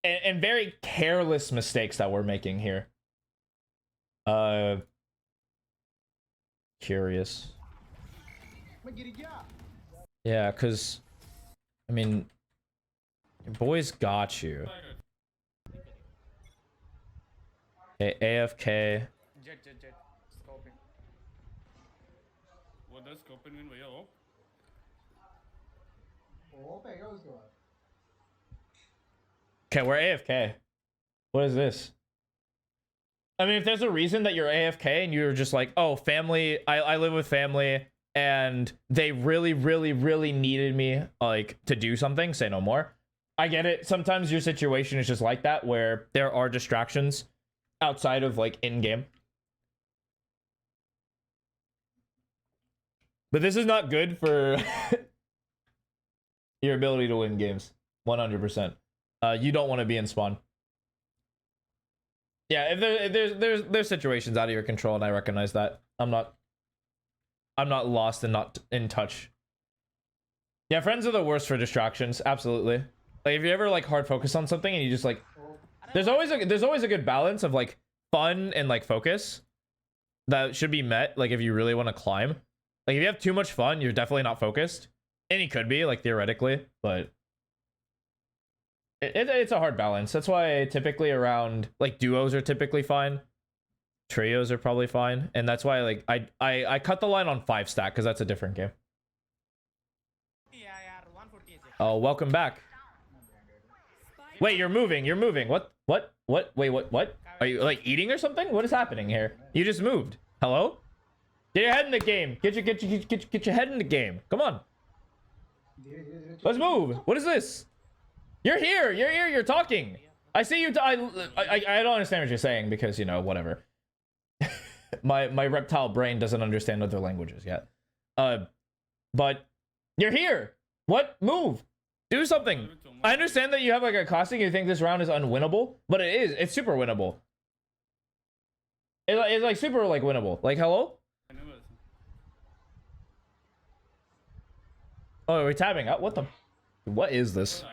A: And very careless mistakes that we're making here. Curious. Yeah, because I mean, Your boys got you. Okay, AFK.
G: Jet. Scoping. What does scoping mean, भैया?
A: Okay, we're AFK. What is this? I mean, if there's a reason that you're AFK and you're just like, oh, family, I live with family and they really needed me like to do something, say no more. I get it. Sometimes your situation is just like that where there are distractions outside of like in-game. But this is not good for your ability to win games. 100%. You don't want to be in spawn. Yeah, if there's situations out of your control, and I recognize that. I'm not lost and not in touch. Yeah, friends are the worst for distractions. Absolutely. Like if you ever like hard focus on something and you just like, there's always a good balance of like fun and like focus that should be met. Like if you really want to climb, like if you have too much fun, you're definitely not focused, and you could be like theoretically, but. It's a hard balance. That's why typically around like duos are typically fine, trios are probably fine, and that's why like I cut the line on 5 stack because that's a different game. Oh, welcome back. Wait, you're moving. What? Wait, what? Are you like eating or something? What is happening here? You just moved. Hello? Get your head in the game. Get your head in the game. Come on. Let's move. What is this? You're here. You're talking. I see you. I don't understand what you're saying because, you know, whatever. my reptile brain doesn't understand other languages yet. But you're here. What? Move. Do something. I understand that you have like a classic. You think this round is unwinnable, but it is. It's super winnable. It's like super like winnable. Like hello. Oh, we're tabbing out. What the? What is this?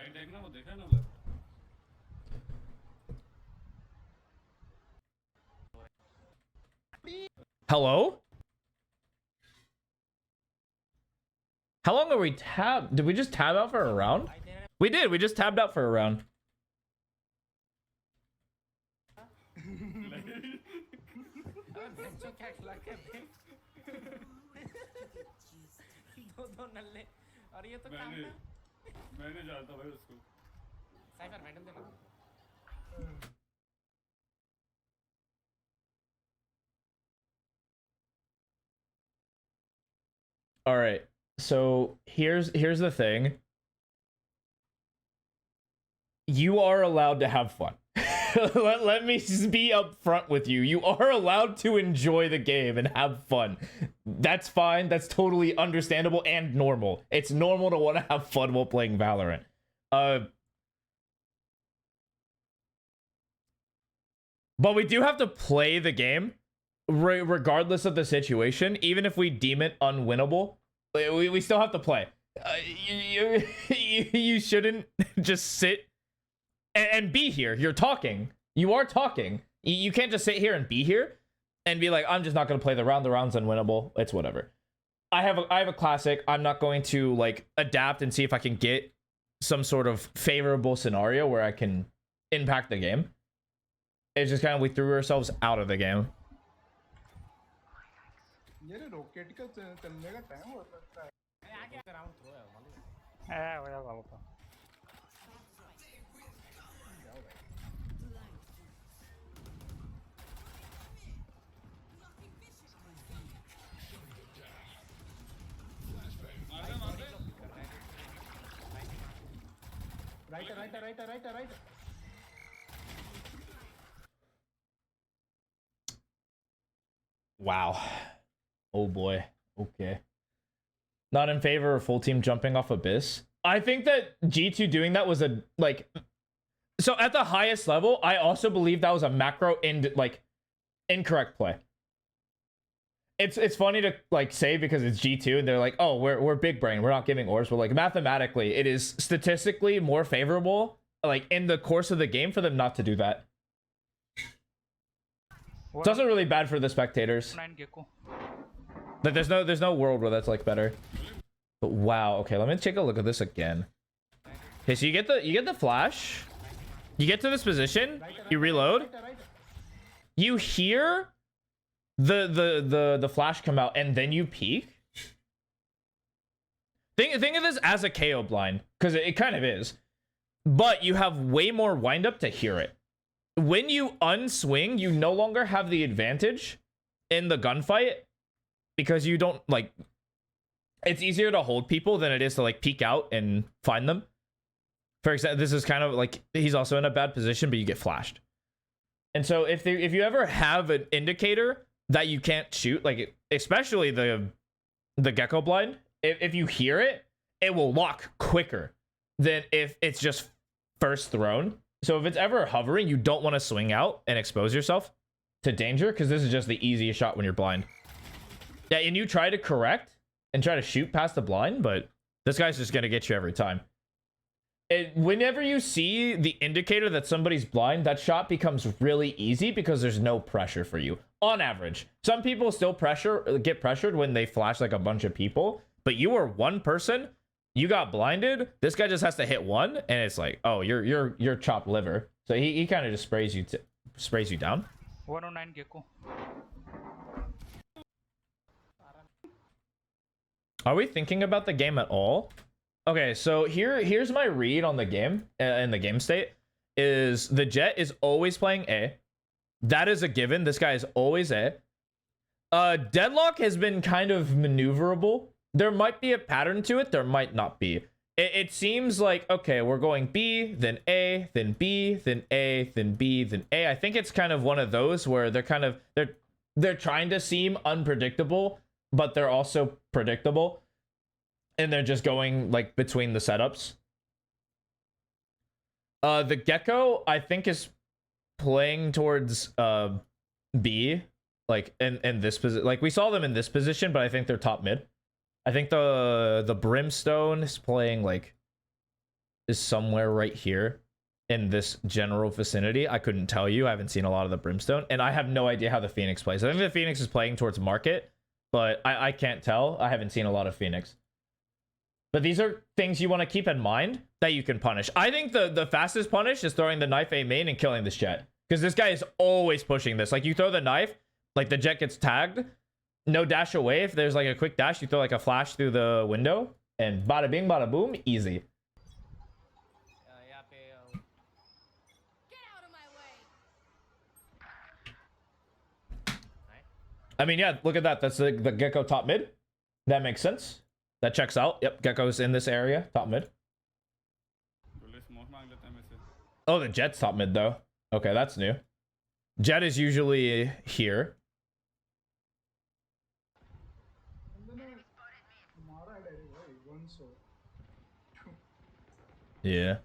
A: Hello? How long are we tabbed? Did we just tab out for a round? We did. We just tabbed out for a round. All right. So here's the thing. You are allowed to have fun. let me just be upfront with you. You are allowed to enjoy the game and have fun. That's fine. That's totally understandable and normal. It's normal to want to have fun while playing Valorant. But we do have to play the game regardless of the situation. Even if we deem it unwinnable, we still have to play. You shouldn't just sit and be here. You're talking. You are talking. You can't just sit here and be here and be like, I'm just not going to play the round. The round's unwinnable. It's whatever. I have a classic. I'm not going to like adapt and see if I can get some sort of favorable scenario where I can impact the game. It's just kind of we threw ourselves out of the game. Right. Wow. Oh boy. Okay. Not in favor of full team jumping off Abyss. I think that G2 doing that was a like. So at the highest level, I also believe that was a macro incorrect play. It's funny to like say because it's G2 and they're like, oh, we're big brain, we're not giving orbs, but like mathematically, it is statistically more favorable like in the course of the game for them not to do that. It's also really bad for the spectators. Like there's no world where that's like better. But wow, okay, let me take a look at this again. Okay, so you get the flash. You get to this position. You reload. You hear the flash come out, and then you peek. Think of this as a KO blind, because it kind of is. But you have way more wind up to hear it. When you unswing, you no longer have the advantage in the gunfight because you don't like. It's easier to hold people than it is to like peek out and find them. For example, this is kind of like he's also in a bad position, but you get flashed. And so if you ever have an indicator that you can't shoot, like especially the gecko blind, if you hear it, it will lock quicker than if it's just first thrown. So if it's ever hovering, you don't want to swing out and expose yourself to danger because this is just the easiest shot when you're blind. Yeah, and you try to correct and try to shoot past the blind, but this guy's just gonna get you every time. Whenever you see the indicator that somebody's blind, that shot becomes really easy because there's no pressure for you. On average, some people still get pressured when they flash like a bunch of people, but you are one person. You got blinded. This guy just has to hit one, and it's like, oh, you're chopped liver. So he kind of just sprays you down.
G: 109 gecko.
A: Are we thinking about the game at all? Okay, so here's my read on the game in the game state is the Jet is always playing A. That is a given. This guy is always A. Deadlock has been kind of maneuverable. There might be a pattern to it. There might not be. It seems like, okay, we're going B, then A, then B, then A, then B, then A. I think it's kind of one of those where they're trying to seem unpredictable, but they're also predictable. And they're just going like between the setups. The Gecko, I think, is playing towards B, like in this position. Like we saw them in this position, but I think they're top mid. I think the Brimstone is playing like is somewhere right here in this general vicinity. I couldn't tell you. I haven't seen a lot of the Brimstone, and I have no idea how the Phoenix plays. I think the Phoenix is playing towards market, but I can't tell. I haven't seen a lot of Phoenix. But these are things you want to keep in mind that you can punish. I think the fastest punish is throwing the knife A main and killing this Jet. Because this guy is always pushing this. Like, you throw the knife, like, the Jet gets tagged. No dash away. If there's, like, a quick dash, you throw, like, a flash through the window. And bada bing, bada boom, easy.
E: Get out of my way.
A: I mean, yeah, look at that. That's the Gecko top mid. That makes sense. That checks out. Yep, Gecko's in this area. Top mid. Oh, the Jet's top mid, though. Okay, that's new. Jet is usually here. Yeah.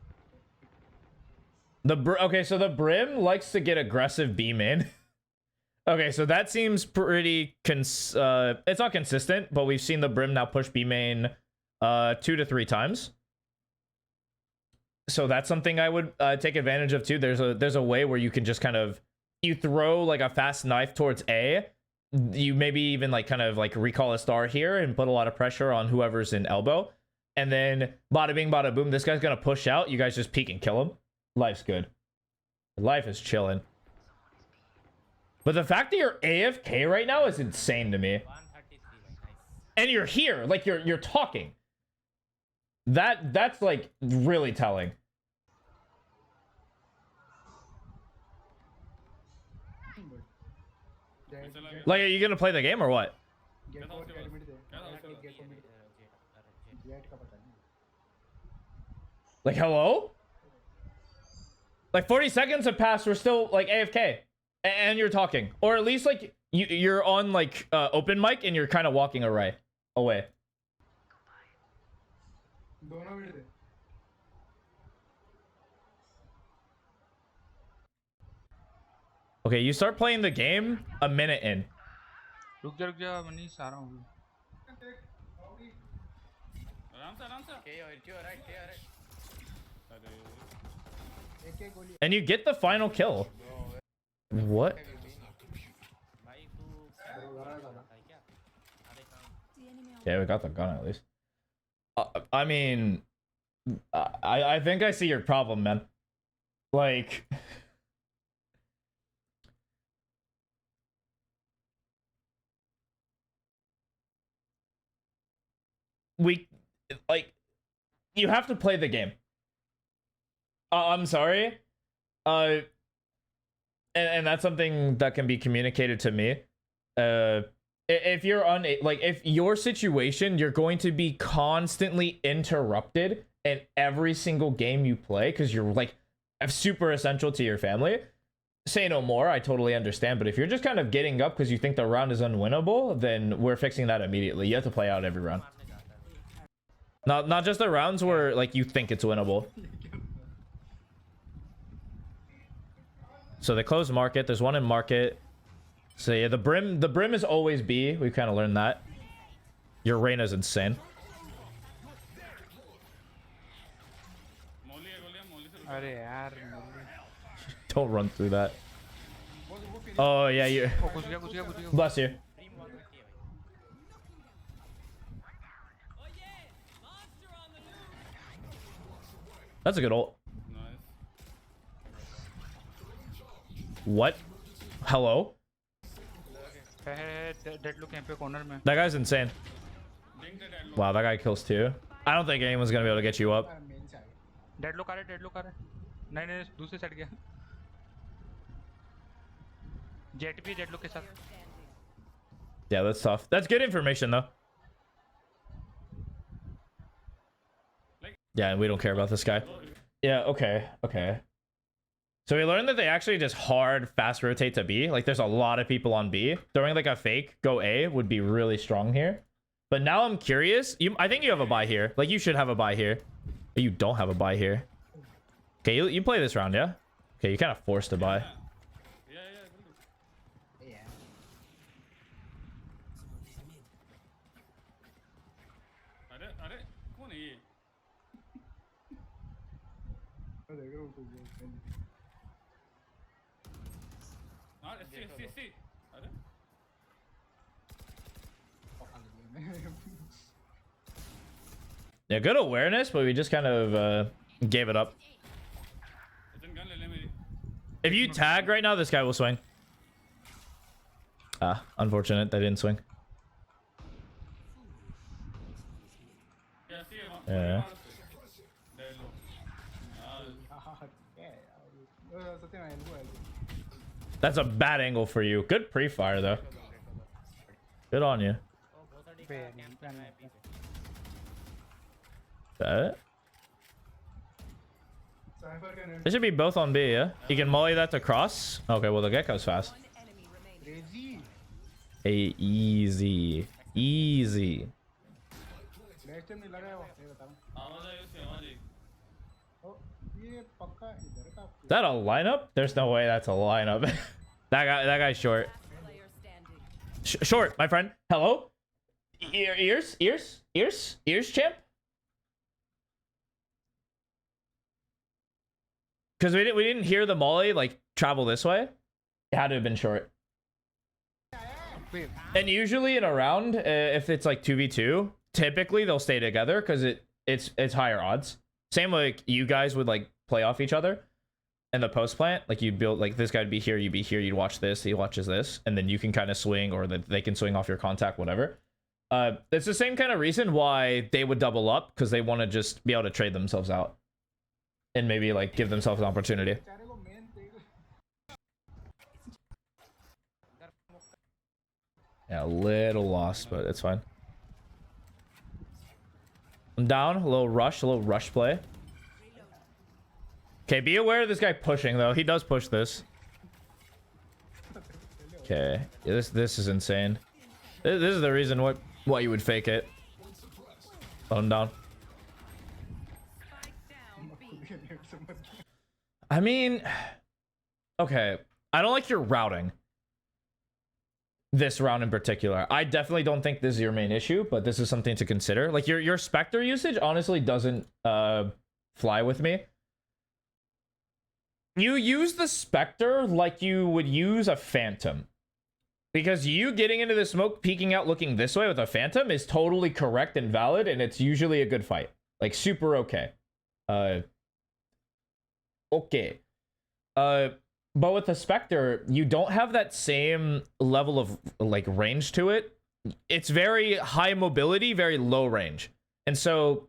A: Okay, so the Brim likes to get aggressive B main. Okay, so that seems pretty it's not consistent, but we've seen the Brim now push B main 2 to 3 times. So that's something I would take advantage of too. There's a way where you can just kind of you throw like a fast knife towards A. You maybe even like kind of like recall a star here and put a lot of pressure on whoever's in elbow. And then bada bing, bada boom. This guy's gonna push out. You guys just peek and kill him. Life's good. Life is chilling. But the fact that you're AFK right now is insane to me. And you're here, like you're talking. That's like really telling. Like, are you gonna play the game or what? Like, hello? Like 40 seconds have passed, we're still like AFK. And you're talking. Or at least like you're on like open mic and you're kind of walking away. Okay, you start playing the game a minute in.
G: रुक जा मनीष आ रहा हूँ आराम से
A: And you get the final kill. What? Yeah, we got the gun at least. I mean, I think I see your problem, man. Like, we like you have to play the game. I'm sorry. And that's something that can be communicated to me. If you're on like if your situation, you're going to be constantly interrupted in every single game you play because you're like super essential to your family. Say no more. I totally understand. But if you're just kind of getting up because you think the round is unwinnable, then we're fixing that immediately. You have to play out every round. Not just the rounds where like you think it's winnable. So they closed market. There's one in market. So yeah, the brim is always B. We've kind of learned that. Your Reyna's insane.
G: अरे यार मोली
A: Don't run through that. Oh yeah, you.
G: ओ घुस गया
A: Bless you. That's a good ult. What? Hello?
G: Dead look यहाँ पे corner में
A: That guy's insane. Wow, that guy kills two. I don't think anyone's gonna be able to get you up.
G: Dead look आ रहा है नहीं नहीं दूसरी side गया जेट भी डेड लुक के साथ
A: Yeah, that's tough. That's good information though. Yeah, and we don't care about this guy. Yeah, okay. So we learned that they actually just hard fast rotate to B. Like there's a lot of people on B. Throwing like a fake go A would be really strong here. But now I'm curious. I think you have a buy here. Like you should have a buy here. But you don't have a buy here. Okay, you play this round, yeah? Okay, you kind of forced a buy. Yeah, good awareness, but we just kind of gave it up. If you tag right now, this guy will swing. Ah, unfortunate. They didn't swing. Yeah. That's a bad angle for you. Good pre-fire, though. Good on you. That? They should be both on B, yeah? You can molly that to cross? Okay, well, the Gecko's fast. Hey, easy. Easy. Is that a lineup? There's no way that's a lineup. that guy's short. Short, my friend. Hello? Ears, champ? Because we didn't hear the molly like travel this way. It had to have been short. And usually in a round, if it's like 2v2, typically they'll stay together because it's higher odds. Same like you guys would like play off each other. And the post plant, like you'd build like this guy'd be here, you'd be here, you'd watch this, he watches this, and then you can kind of swing, or that they can swing off your contact, whatever. It's the same kind of reason why they would double up, because they want to just be able to trade themselves out and maybe like give themselves an opportunity. Yeah, a little lost, but it's fine. I'm down, a little rush play. Okay, be aware of this guy pushing though. He does push this. Okay, yeah, this is insane. This is the reason why you would fake it. Let him down. I mean, okay. I don't like your routing. This round in particular. I definitely don't think this is your main issue, but this is something to consider. Like your Spectre usage honestly doesn't fly with me. You use the Spectre like you would use a Phantom. Because you getting into the smoke, peeking out, looking this way with a Phantom is totally correct and valid, and it's usually a good fight. Like, super okay. Okay. But with the Spectre, you don't have that same level of like range to it. It's very high mobility, very low range. And so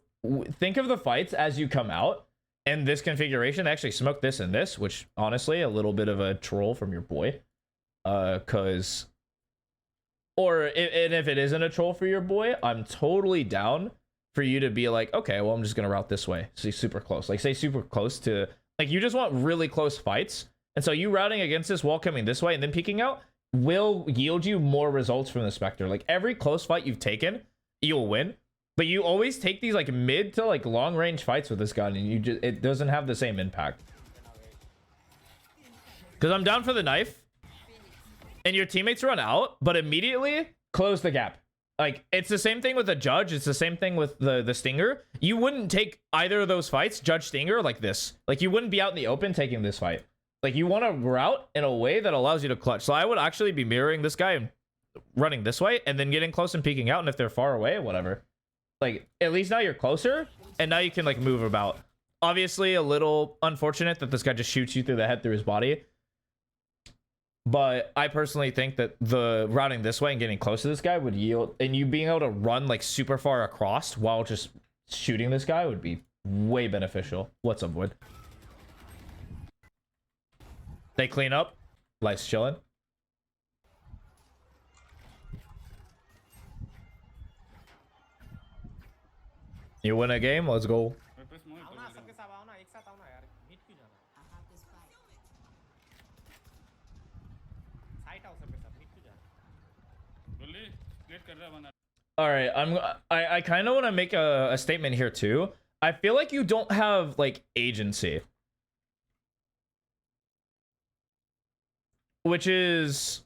A: think of the fights as you come out. And this configuration, actually smoke this and this, which honestly, a little bit of a troll from your boy. And if it isn't a troll for your boy, I'm totally down for you to be like, okay, well, I'm just gonna route this way. See, super close. Like, say super close to, like, you just want really close fights. And so you routing against this wall coming this way and then peeking out will yield you more results from the Spectre. Like, every close fight you've taken, you'll win. But you always take these like mid to like long range fights with this gun, and it doesn't have the same impact. Because I'm down for the knife, and your teammates run out, but immediately close the gap. Like, it's the same thing with the Judge. It's the same thing with the Stinger. You wouldn't take either of those fights, Judge, Stinger, like this. Like, you wouldn't be out in the open taking this fight. Like, you want to route in a way that allows you to clutch. So I would actually be mirroring this guy and running this way, and then getting close and peeking out. And if they're far away, whatever. Like, at least now you're closer, and now you can, like, move about. Obviously, a little unfortunate that this guy just shoots you through the head through his body. But I personally think that the routing this way and getting close to this guy would yield, and you being able to run, like, super far across while just shooting this guy would be way beneficial. What's up, Wood? They clean up. Life's chilling. You win a game, let's go. All right, I kind of want to make a statement here too. I feel like you don't have like agency, which is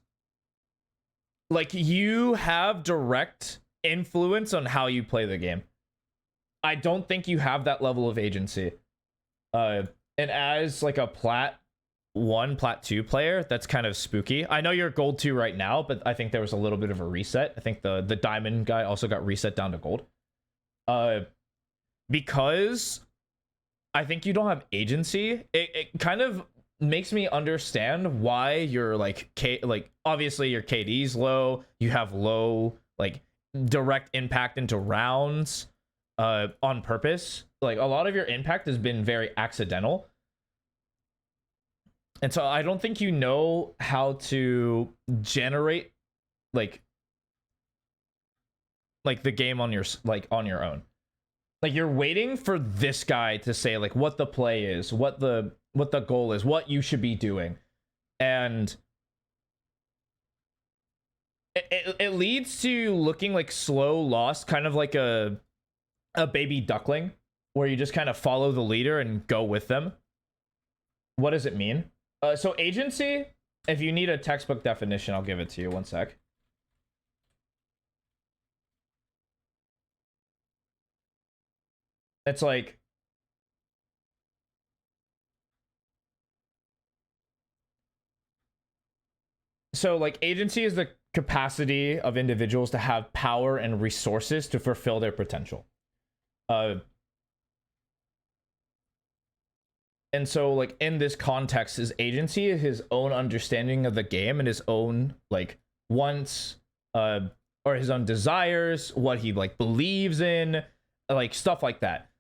A: like you have direct influence on how you play the game. I don't think you have that level of agency. And as like a Plat 1, Plat 2 player, that's kind of spooky. I know you're Gold 2 right now, but I think there was a little bit of a reset. I think the Diamond guy also got reset down to Gold. Because I think you don't have agency, it kind of makes me understand why you're like, obviously your KD's low, you have low, like, direct impact into rounds. On purpose. Like, a lot of your impact has been very accidental, and so I don't think you know how to generate like the game on your own. Like, you're waiting for this guy to say like what the play is, what the goal is, what you should be doing, and it leads to looking like slow lost, kind of like a baby duckling, where you just kind of follow the leader and go with them. What does it mean? So agency, if you need a textbook definition, I'll give it to you. One sec. It's like, so like agency is the capacity of individuals to have power and resources to fulfill their potential. And so like in this context, his agency is his own understanding of the game and his own like wants, or his own desires, what he like believes in, like stuff like that.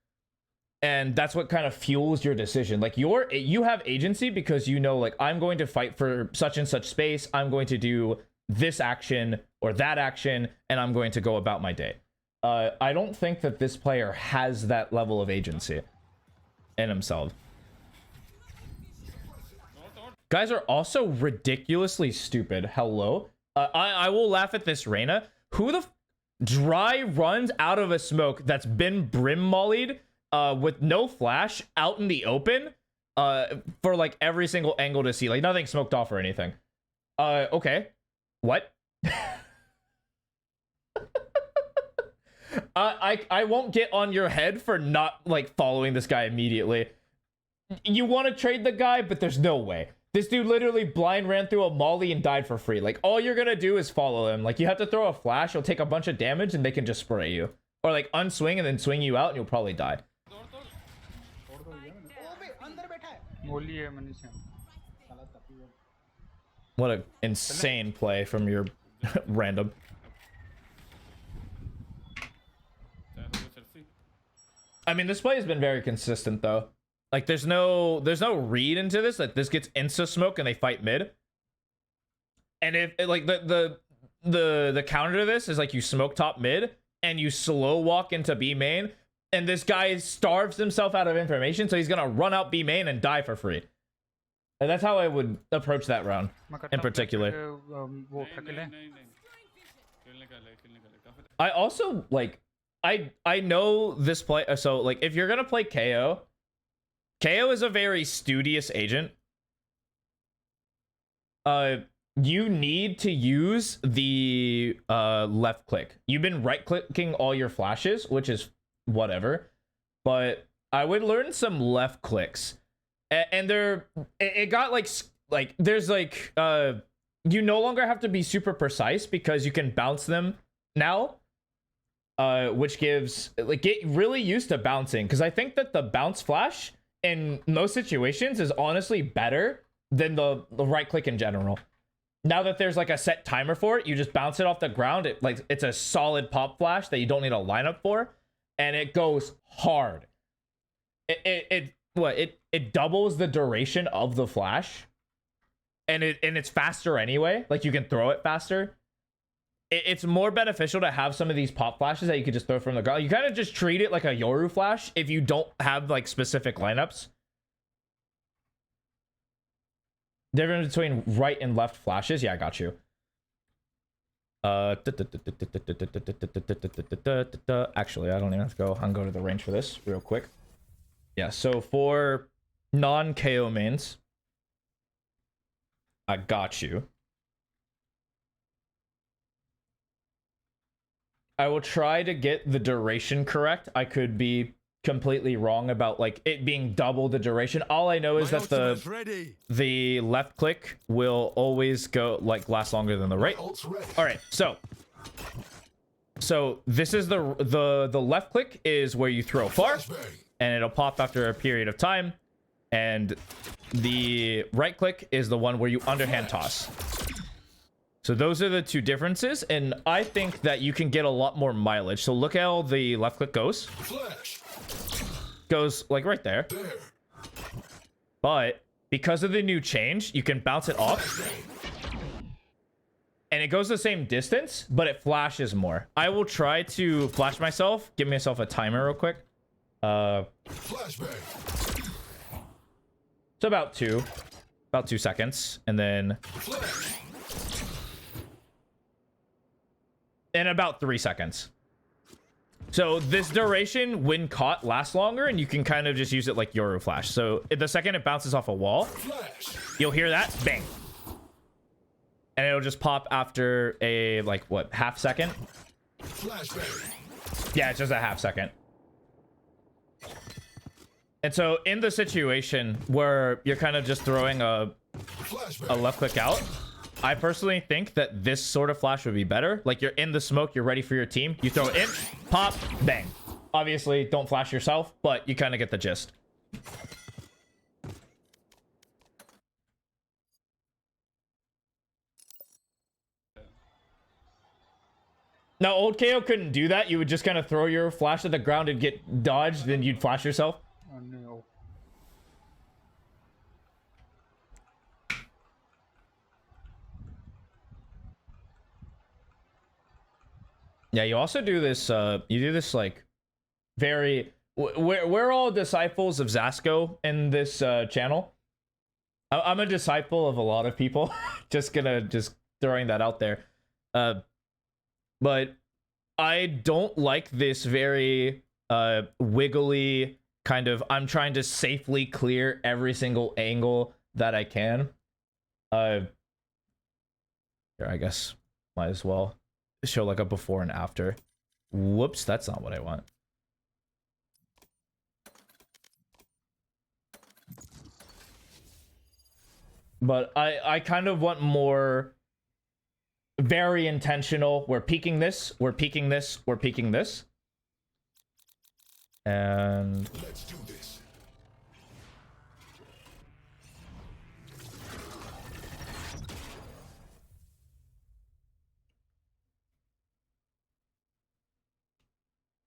A: And that's what kind of fuels your decision. Like you have agency because you know, like, I'm going to fight for such and such space, I'm going to do this action or that action, and I'm going to go about my day. I don't think that this player has that level of agency in himself. Guys are also ridiculously stupid. Hello? I will laugh at this, Reyna. Who the dry runs out of a smoke that's been brim mollied with no flash out in the open for like every single angle to see? Like, nothing smoked off or anything. Okay. What? I won't get on your head for not like following this guy immediately. You want to trade the guy, but there's no way. This dude literally blind ran through a molly and died for free. Like, all you're gonna do is follow him. Like, you have to throw a flash, he'll take a bunch of damage, and they can just spray you. Or like unswing and then swing you out, and you'll probably die.
G: Holi है मनीष यहाँ.
A: What an insane play from your random. I mean, this play has been very consistent though. Like there's no read into this. Like this gets insta smoke and they fight mid. And if like the counter to this is like you smoke top mid and you slow walk into B main, and this guy starves himself out of information, so he's gonna run out B main and die for free. And that's how I would approach that round in particular. I also like I know this play, so like if you're gonna play KO is a very studious agent. You need to use the left click. You've been right clicking all your flashes, which is whatever, but I would learn some left clicks. And it got like there's like you no longer have to be super precise because you can bounce them now, which gives like get really used to bouncing, because I think that the bounce flash in most situations is honestly better than the right click in general. Now that there's like a set timer for it, you just bounce it off the ground. It's a solid pop flash that you don't need a lineup for, and it goes hard. It doubles the duration of the flash, and it's faster anyway. Like you can throw it faster. It's more beneficial to have some of these pop flashes that you could just throw from the ground. You kind of just treat it like a Yoru flash if you don't have like specific lineups. Difference between right and left flashes. Yeah, I got you. Actually, I don't even have to go. I'll go to the range for this real quick. Yeah, so for non-KO mains, I got you. I will try to get the duration correct. I could be completely wrong about like it being double the duration. All I know is that the left click will always go like last longer than the right. All right, so this is the left click is where you throw far, and it'll pop after a period of time, and the right click is the one where you underhand toss. So those are the two differences, and I think that you can get a lot more mileage. So look how the left click goes. Goes like right there. But because of the new change, you can bounce it off. And it goes the same distance, but it flashes more. I will try to flash myself. Give myself a timer real quick. It's about 2 seconds, and then in about 3 seconds. So this duration, when caught, lasts longer, and you can kind of just use it like Yoru flash. So the second it bounces off a wall, you'll hear that bang, and it'll just pop after a like what, half second? Yeah, it's just a half second. And so in the situation where you're kind of just throwing a left click out, I personally think that this sort of flash would be better. Like you're in the smoke, you're ready for your team, you throw it in, pop, bang. Obviously, don't flash yourself, but you kind of get the gist. Now, old KO couldn't do that. You would just kind of throw your flash at the ground and get dodged, then you'd flash yourself.
G: Oh no.
A: Yeah, you also do this, you do this like very, we're all disciples of Zasco in this channel. I'm a disciple of a lot of people. just throwing that out there. But I don't like this very wiggly kind of, I'm trying to safely clear every single angle that I can. Here, I guess might as well show like a before and after. Whoops, that's not what I want. But I kind of want more very intentional. We're peeking this, we're peeking this, we're peeking this. And let's do this.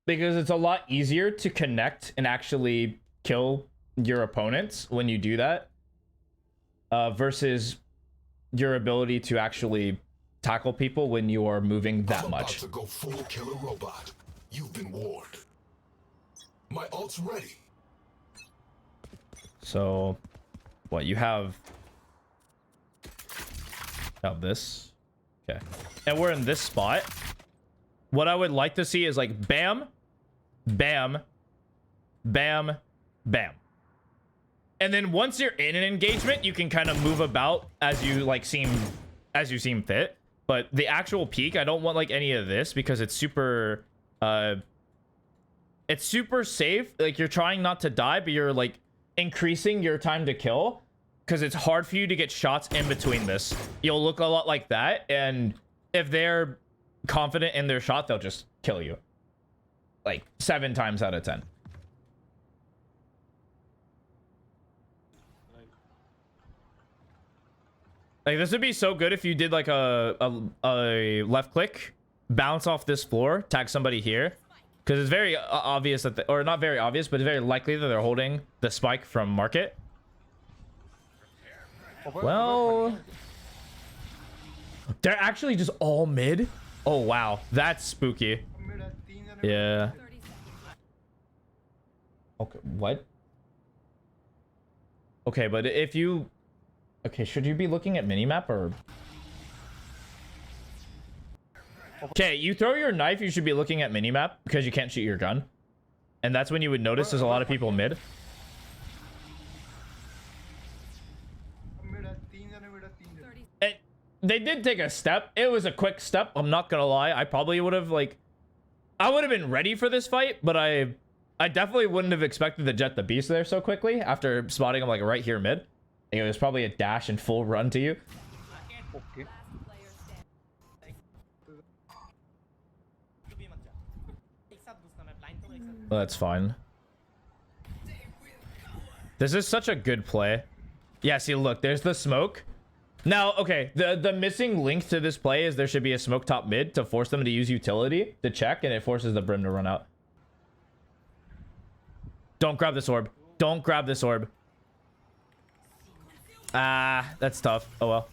A: because it's a lot easier to connect and actually kill your opponents when you do that, versus your ability to actually tackle people when you are moving that much.
H: I'm about to go full killer robot. You've been warned. My ult's ready.
A: So, what you have this, okay, and we're in this spot. What I would like to see is like bam, bam, bam, bam, and then once you're in an engagement, you can kind of move about as you seem fit. But the actual peak, I don't want like any of this because it's super safe. Like you're trying not to die, but you're like increasing your time to kill because it's hard for you to get shots in between this. You'll look a lot like that, and if they're confident in their shot, they'll just kill you like 7 times out of 10. Like this would be so good if you did like a left click, bounce off this floor, tag somebody here, because it's very obvious that or not very obvious, but it's very likely that they're holding the spike from market. Well, they're actually just all mid. Oh wow, that's spooky. Yeah. Okay, what? Okay, but if you... Okay, should you be looking at minimap or... Okay, you throw your knife, you should be looking at minimap because you can't shoot your gun. And that's when you would notice there's a lot of people mid. And they did take a step. It was a quick step, I'm not gonna lie. I probably would have like... I would have been ready for this fight, but I definitely wouldn't have expected to jet the beast there so quickly after spotting him like right here mid. It was probably a dash and full run to you.
G: Okay.
A: Well, that's fine. This is such a good play. Yeah, see, look, there's the smoke. Now, okay, the missing link to this play is there should be a smoke top mid to force them to use utility to check, and it forces the brim to run out. Don't grab this orb. Don't grab this orb. Ah, that's tough. Oh well.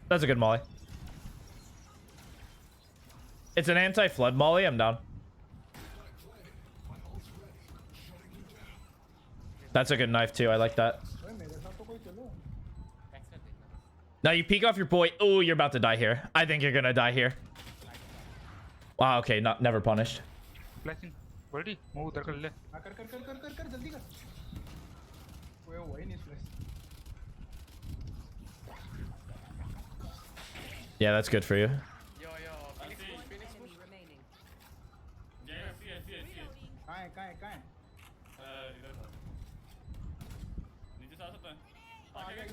A: That's a good molly. It's an anti-flood molly. I'm down. That's a good knife too. I like that. Now you peek off your boy. Oh, you're about to die here. I think you're gonna die here. Wow. Okay. Never punished.
G: Flashing. Ready? Move उधर कर ले.
I: कर जल्दी कर. वो ही नहीं flash.
A: Yeah, that's good for you.
I: कहाँ है?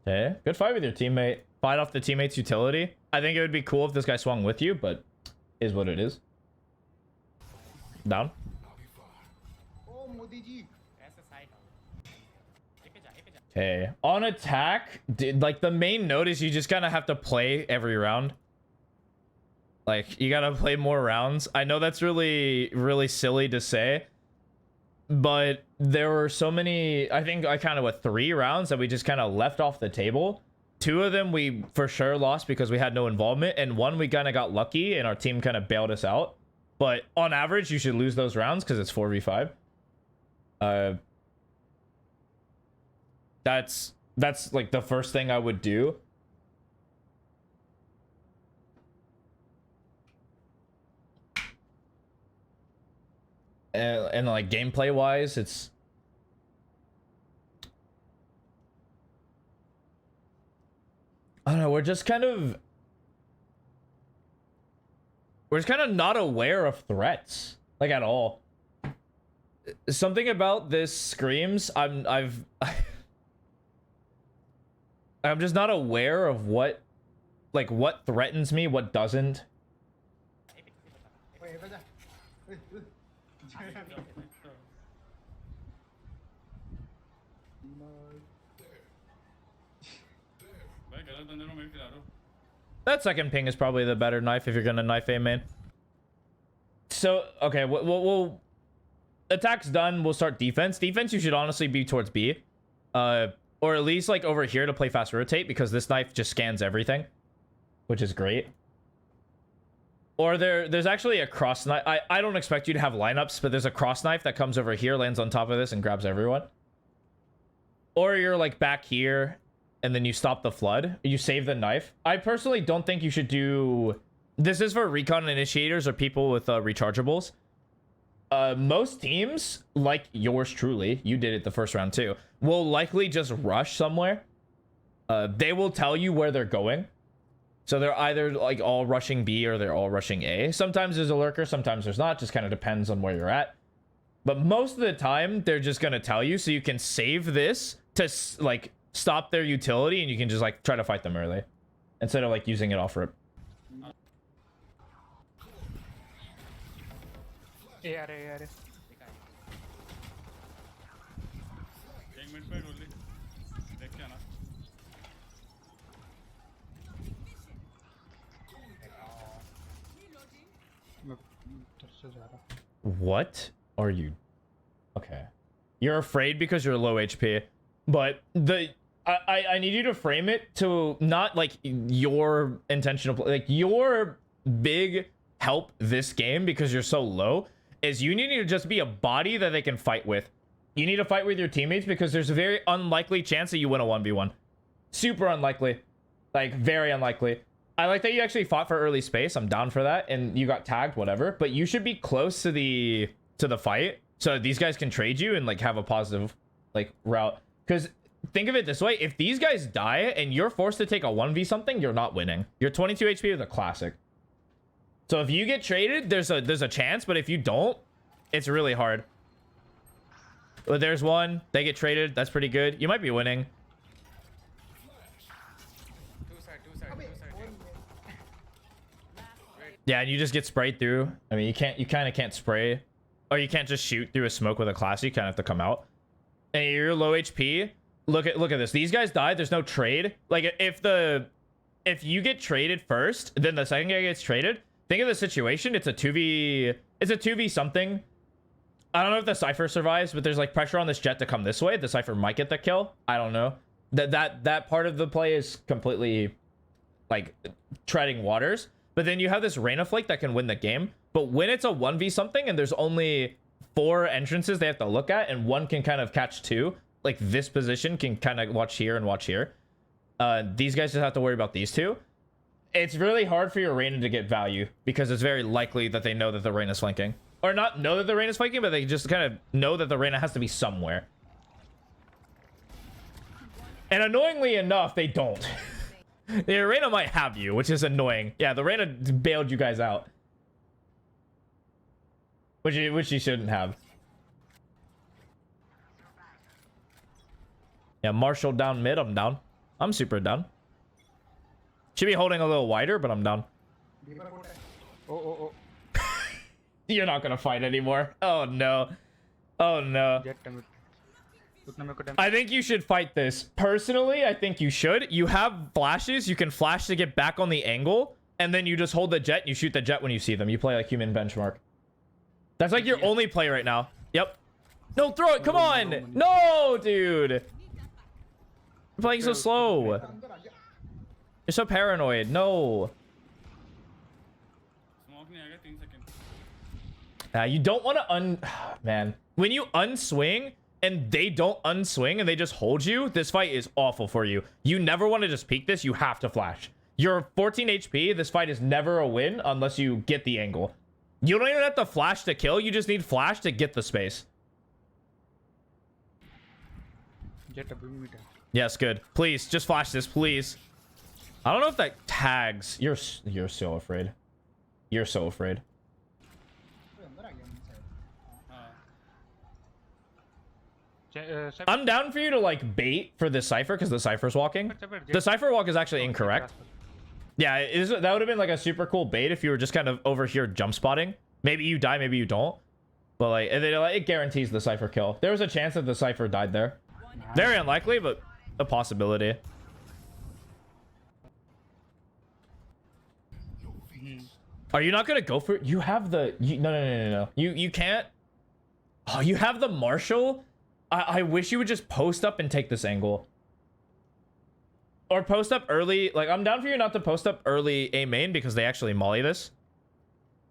A: Okay, good fight with your teammate. Fight off the teammate's utility. I think it would be cool if this guy swung with you, but is what it is. Down. Okay, on attack, like the main note is you just kind of have to play every round. Like you gotta play more rounds. I know that's really silly to say, but there were so many, I think I counted with 3 rounds that we just kind of left off the table. 2 of them we for sure lost because we had no involvement, and 1 we kind of got lucky and our team kind of bailed us out. But on average, you should lose those rounds because it's 4v5. That's like the first thing I would do. And like gameplay wise, it's I don't know, we're just kind of not aware of threats, like at all. Something about this screams I'm just not aware of what threatens me, what doesn't. That second ping is probably the better knife if you're gonna knife A main. So, okay, we'll attack's done. We'll start defense. Defense, you should honestly be towards B. Or at least like over here to play fast rotate, because this knife just scans everything, which is great. Or there's actually a cross knife. I don't expect you to have lineups, but there's a cross knife that comes over here, lands on top of this, and grabs everyone. Or you're like back here, and then you stop the flood. You save the knife. I personally don't think you should do... This is for recon initiators or people with rechargeables. Most teams, like yours truly, you did it the first round too, will likely just rush somewhere. They will tell you where they're going. So they're either like all rushing B or they're all rushing A. Sometimes there's a lurker, sometimes there's not. Just kind of depends on where you're at. But most of the time, they're just going to tell you, so you can save this to like stop their utility, and you can just like try to fight them early instead of like using it off rip. What are you? Okay, you're afraid because you're low HP, but I need you to frame it to not like your intentional play. Like your big help this game, because you're so low, is you need to just be a body that they can fight with. You need to fight with your teammates, because there's a very unlikely chance that you win a 1v1. Super unlikely, like very unlikely. I like that you actually fought for early space. I'm down for that, and you got tagged, whatever. But you should be close to the fight, so these guys can trade you and like have a positive like route. Because think of it this way: if these guys die and you're forced to take a 1v something, you're not winning. You're 22 HP with a classic. So if you get traded, there's a chance, but if you don't, it's really hard. But there's one. They get traded. That's pretty good. You might be winning. Yeah, and you just get sprayed through. I mean, you kind of can't spray, or you can't just shoot through a smoke with a class. You kind of have to come out. And you're low HP. Look at this. These guys died. There's no trade. Like if you get traded first, then the second guy gets traded. Think of the situation. It's a 2v something. I don't know if the Cypher survives, but there's like pressure on this Jet to come this way. The Cypher might get the kill. I don't know. That part of the play is completely like treading waters. But then you have this Reyna Flake that can win the game. But when it's a 1v something and there's only 4 entrances they have to look at, and one can kind of catch 2, like this position can kind of watch here and watch here. These guys just have to worry about these 2. It's really hard for your Reyna to get value, because it's very likely that they know that the Reyna's flanking. Or not know that the Reyna's flanking, but they just kind of know that the Reyna has to be somewhere. And annoyingly enough, they don't. The Reyna might have you, which is annoying. Yeah, the Reyna bailed you guys out. Which you shouldn't have. Yeah, Marshall down mid. I'm down. I'm super down. Should be holding a little wider, but I'm down. You're not gonna fight anymore. Oh no. Oh no. I think you should fight this. Personally, I think you should. You have flashes. You can flash to get back on the angle, and then you just hold the Jet and you shoot the Jet when you see them. You play like human benchmark. That's like your only play right now. Yep. No, throw it. Come on. No, dude. You're playing so slow. You're so paranoid. No. You don't want to man. When you unswing and they don't unswing and they just hold you, this fight is awful for you. You never want to just peek this. You have to flash. You're 14 HP. This fight is never a win unless you get the angle. You don't even have to flash to kill. You just need flash to get the space. Yes, good. Please, just flash this, please. I don't know if that tags. You're so afraid. You're so afraid. I'm down for you to like bait for the Cypher, because the Cypher's walking. The Cypher walk is actually incorrect. Yeah, that would have been like a super cool bait if you were just kind of over here jump spotting. Maybe you die, maybe you don't. But like, it guarantees the Cypher kill. There was a chance that the Cypher died there. Very unlikely, but a possibility. Are you not gonna go for it? You have the no. You can't. Oh, you have the Marshall. I wish you would just post up and take this angle. Or post up early. Like, I'm down for you not to post up early A main because they actually molly this.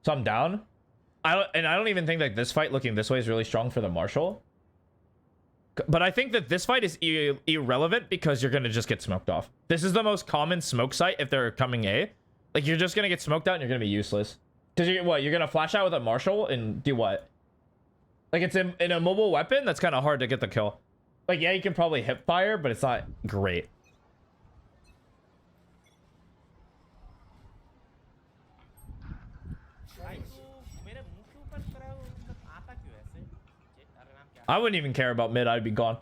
A: So I'm down. I don't even think that this fight looking this way is really strong for the Marshall. But I think that this fight is irrelevant because you're going to just get smoked off. This is the most common smoke site if they're coming A. Like, you're just going to get smoked out and you're going to be useless. Because you're going to flash out with a Marshall and do what? Like, it's in a mobile weapon, that's kind of hard to get the kill. Like, yeah, you can probably hip fire, but it's not great. I wouldn't even care about mid. I'd be gone.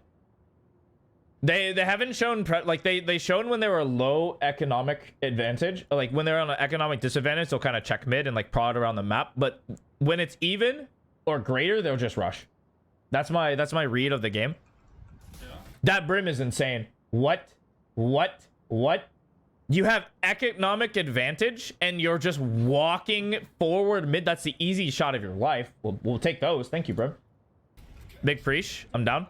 A: They haven't shown like they shown when they were low economic advantage, like when they're on an economic disadvantage, they'll kind of check mid and like prod around the map. But when it's even or greater, they'll just rush. That's my read of the game. Yeah. That brim is insane. What? You have economic advantage and you're just walking forward mid. That's the easy shot of your life. We'll take those. Thank you, bro. Big preach. I'm down.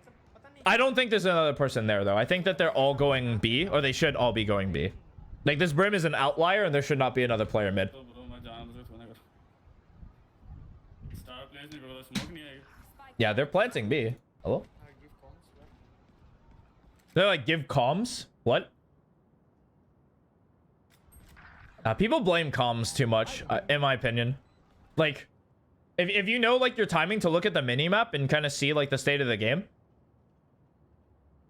A: I don't think there's another person there, though. I think that they're all going B, or they should all be going B. Like, this brim is an outlier, and there should not be another player mid. Yeah, they're planting B. Hello? They're like, give comms? What? People blame comms too much, in my opinion. Like... If you know, like, your timing to look at the minimap and kind of see, like, the state of the game.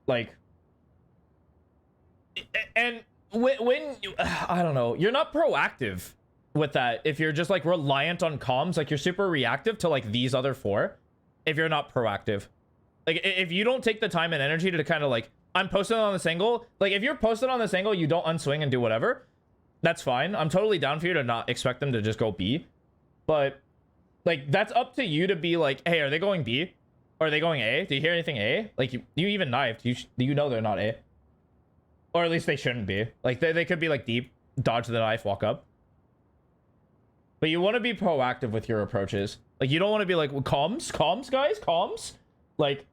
A: Like... And when you... I don't know. You're not proactive with that. If you're just, like, reliant on comms, like, you're super reactive to, like, these other four. If you're not proactive. Like, if you don't take the time and energy to kind of, like... I'm posted on this angle. Like, if you're posted on this angle, you don't unswing and do whatever. That's fine. I'm totally down for you to not expect them to just go B. But... like, that's up to you to be like, hey, are they going B? Or are they going A? Do you hear anything A? Like, you even knifed. You know they're not A. Or at least they shouldn't be. Like, they could be, like, deep, dodge the knife, walk up. But you want to be proactive with your approaches. Like, you don't want to be like, well, comms, guys, comms. Like,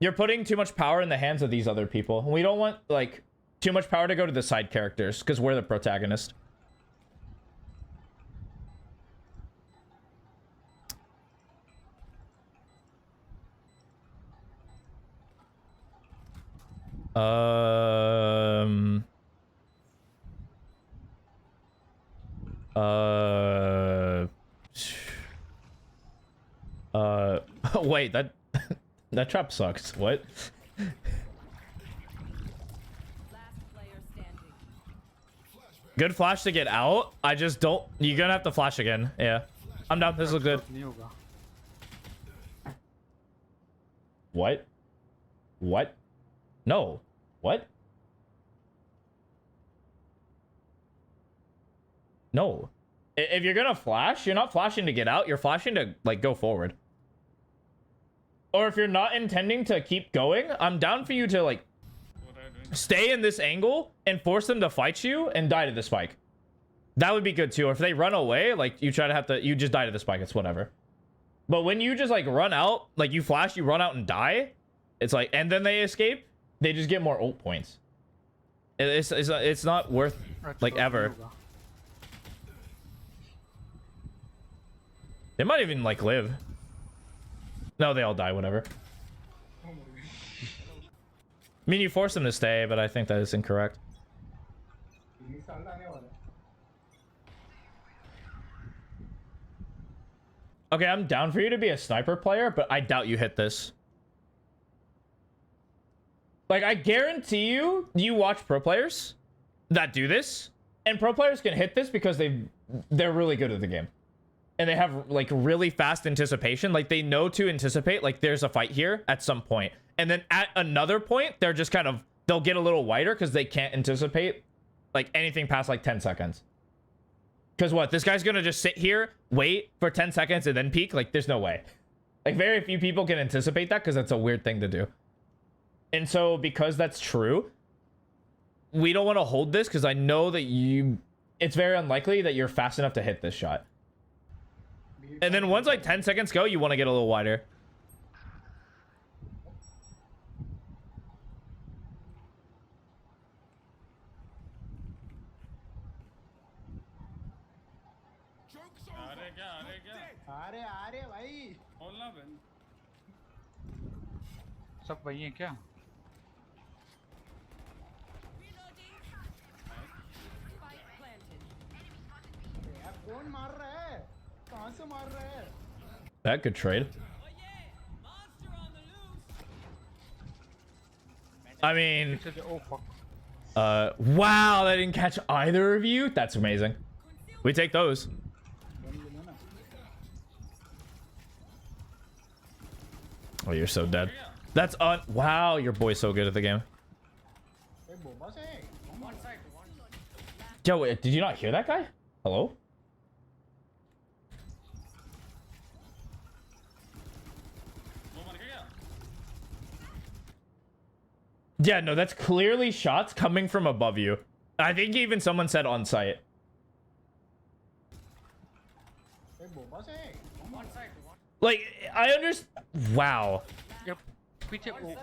A: you're putting too much power in the hands of these other people. We don't want, like, too much power to go to the side characters, because we're the protagonist. Wait, that trap sucks. What? Good flash to get out. I just don't. You're gonna have to flash again. Yeah, I'm down. This looks good. What? What? No. What? No. If you're gonna flash, you're not flashing to get out. You're flashing to, like, go forward. Or if you're not intending to keep going, I'm down for you to, like, stay in this angle and force them to fight you and die to the spike. That would be good too. Or if they run away, like, you just die to the spike. It's whatever. But when you just, like, run out, like, you flash, you run out and die, it's like, and then they escape, they just get more ult points. It's not worth, like, ever. They might even, like, live. No, they all die, whatever. I mean, you force them to stay, but I think that is incorrect. Okay, I'm down for you to be a sniper player, but I doubt you hit this. Like, I guarantee you, you watch pro players that do this, and pro players can hit this because they're really good at the game. And they have, like, really fast anticipation. Like, they know to anticipate, like, there's a fight here at some point. And then at another point, they're just kind of, they'll get a little wider because they can't anticipate, like, anything past, like, 10 seconds. Because what? This guy's going to just sit here, wait for 10 seconds, and then peek? Like, there's no way. Like, very few people can anticipate that because that's a weird thing to do. And so, because that's true, we don't want to hold this because I know that you it's very unlikely that you're fast enough to hit this shot. And then once like 10 seconds go, you want to get a little wider.
H: Joke's over.
I: अरे अरे भाई
G: सब वही है क्या?
E: Spike planted.
I: यार कौन मार रहा है कहाँ से मार रहा है
A: That good trade. I mean,
G: Oh fuck.
A: wow, that didn't catch either of you. That's amazing. We take those. Oh, you're so dead. That's on. Wow, your boy's so good at the game.
I: A Boba से
A: Yo, wait, did you not hear that guy? Hello? Yeah, no, that's clearly shots coming from above you. I think even someone said on site.
I: A Boba से
A: Like, I understand. Wow.
G: Yep. पीछे oh.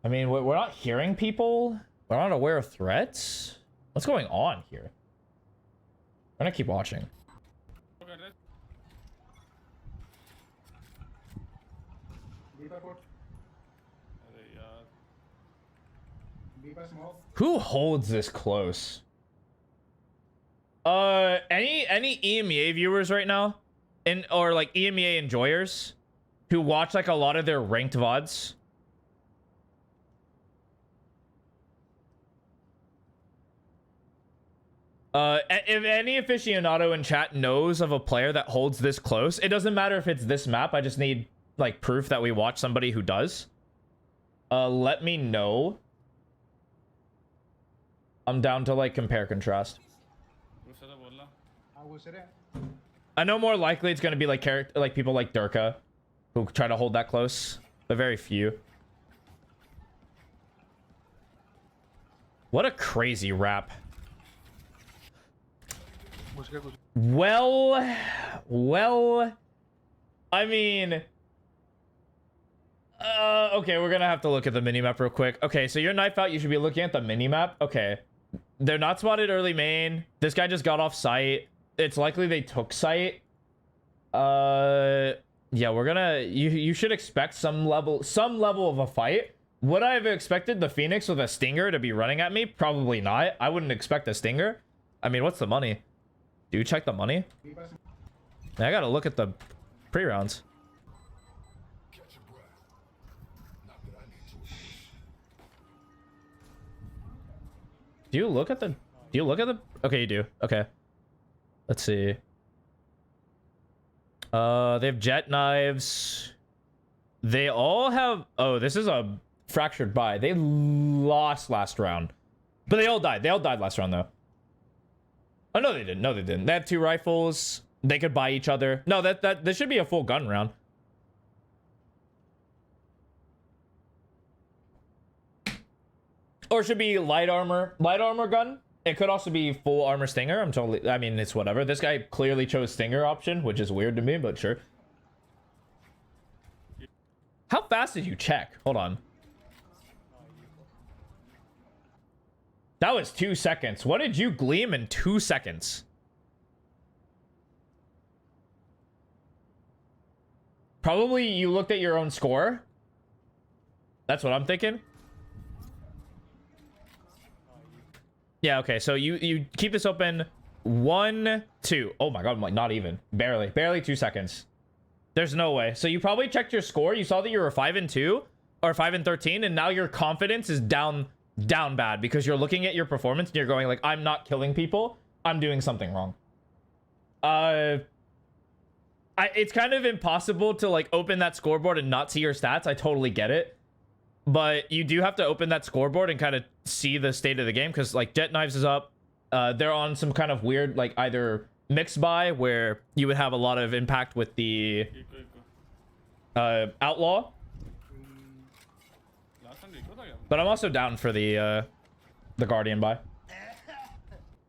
A: I mean, we're not hearing people. We're not aware of threats. What's going on here? I'm gonna keep watching. Who holds this close? Any EMEA viewers right now, or like EMEA enjoyers, who watch like a lot of their ranked VODs? If any aficionado in chat knows of a player that holds this close, it doesn't matter if it's this map. I just need like proof that we watch somebody who does. Let me know. I'm down to like compare contrast.
I: हाँ घुस रहे हैं
A: I know more likely it's gonna be like people like Durka who try to hold that close, but very few. What a crazy rap. Well, I mean, okay, we're gonna have to look at the minimap real quick. Okay, so your knife out, you should be looking at the minimap. Okay, they're not spotted early main. This guy just got off site. It's likely they took site. Yeah, we're gonna, you should expect some level of a fight. Would I have expected the Phoenix with a stinger to be running at me? Probably not. I wouldn't expect a stinger. I mean, what's the money? Do you check the money? I gotta look at the pre-rounds.
H: Catch your breath. Not that I need to wish.
A: Do you look at the... Okay, you do. Okay. Let's see. They have jet knives. They all have... Oh, this is a fractured buy. They lost last round. But they all died. They all died last round, though. Oh, no, they didn't. No, they didn't. They have 2 rifles. They could buy each other. No, this should be a full gun round. Or it should be light armor gun. It could also be full armor stinger. I mean, it's whatever. This guy clearly chose stinger option, which is weird to me, but sure. How fast did you check? Hold on. That was 2 seconds. What did you gleam in 2 seconds? Probably you looked at your own score. That's what I'm thinking. Yeah, okay. So you keep this open. 1, 2. Oh my god, I'm like not even. Barely 2 seconds. There's no way. So you probably checked your score. You saw that you were 5 and 2 or 5 and 13, and now your confidence is down bad because you're looking at your performance and you're going like, I'm not killing people. I'm doing something wrong. It's kind of impossible to like open that scoreboard and not see your stats. I totally get it. But you do have to open that scoreboard and kind of see the state of the game because like Jet Knives is up. They're on some kind of weird like either mixed buy where you would have a lot of impact with the outlaw. But I'm also down for the Guardian buy.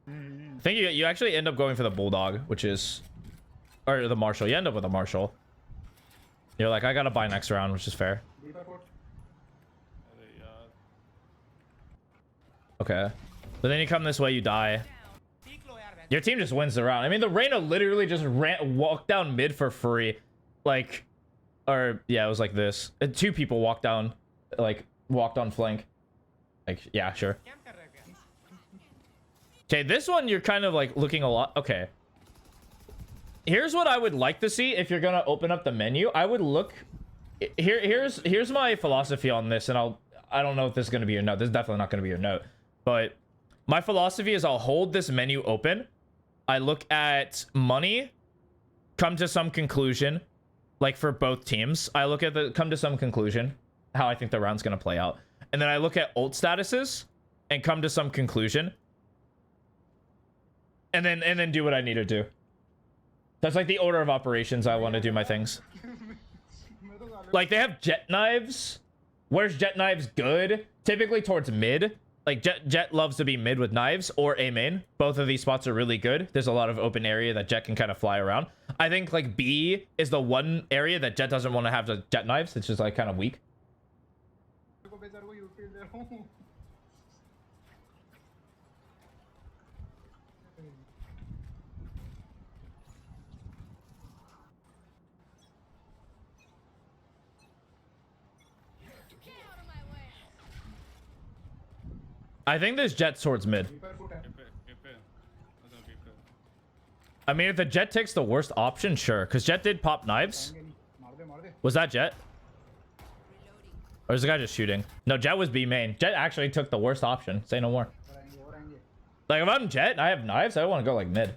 A: I think you actually end up going for the Bulldog, which is, or the Marshall. You end up with a Marshall. You're like, I gotta buy next round, which is fair. Okay. But then you come this way, you die. Your team just wins the round. I mean, the Reyna literally just walked down mid for free. Like, or yeah, it was like this. And 2 people walked down, like, walked on flank. Like, yeah, sure. Okay, this one you're kind of like looking a lot. Okay. Here's what I would like to see if you're gonna open up the menu. I would look. Here's my philosophy on this, and I don't know if this is gonna be your note. This is definitely not gonna be your note. But my philosophy is I'll hold this menu open. I look at money, come to some conclusion, like for both teams. I look at come to some conclusion, how I think the round's gonna play out. And then I look at ult statuses and come to some conclusion. And then do what I need to do. That's like the order of operations I want to do my things. Like they have jet knives. Where's jet knives good? Typically towards mid. Like Jet loves to be mid with knives or A main. Both of these spots are really good. There's a lot of open area that Jet can kind of fly around. I think like B is the one area that Jet doesn't want to have the jet knives. It's just like kind of weak. I think this Jet towards mid. I mean, if the Jet takes the worst option, sure. Because Jet did pop knives. Was that Jet? Or is the guy just shooting? No, Jet was B main. Jet actually took the worst option. Say no more. Like, if I'm Jet and I have knives, I want to go, like, mid.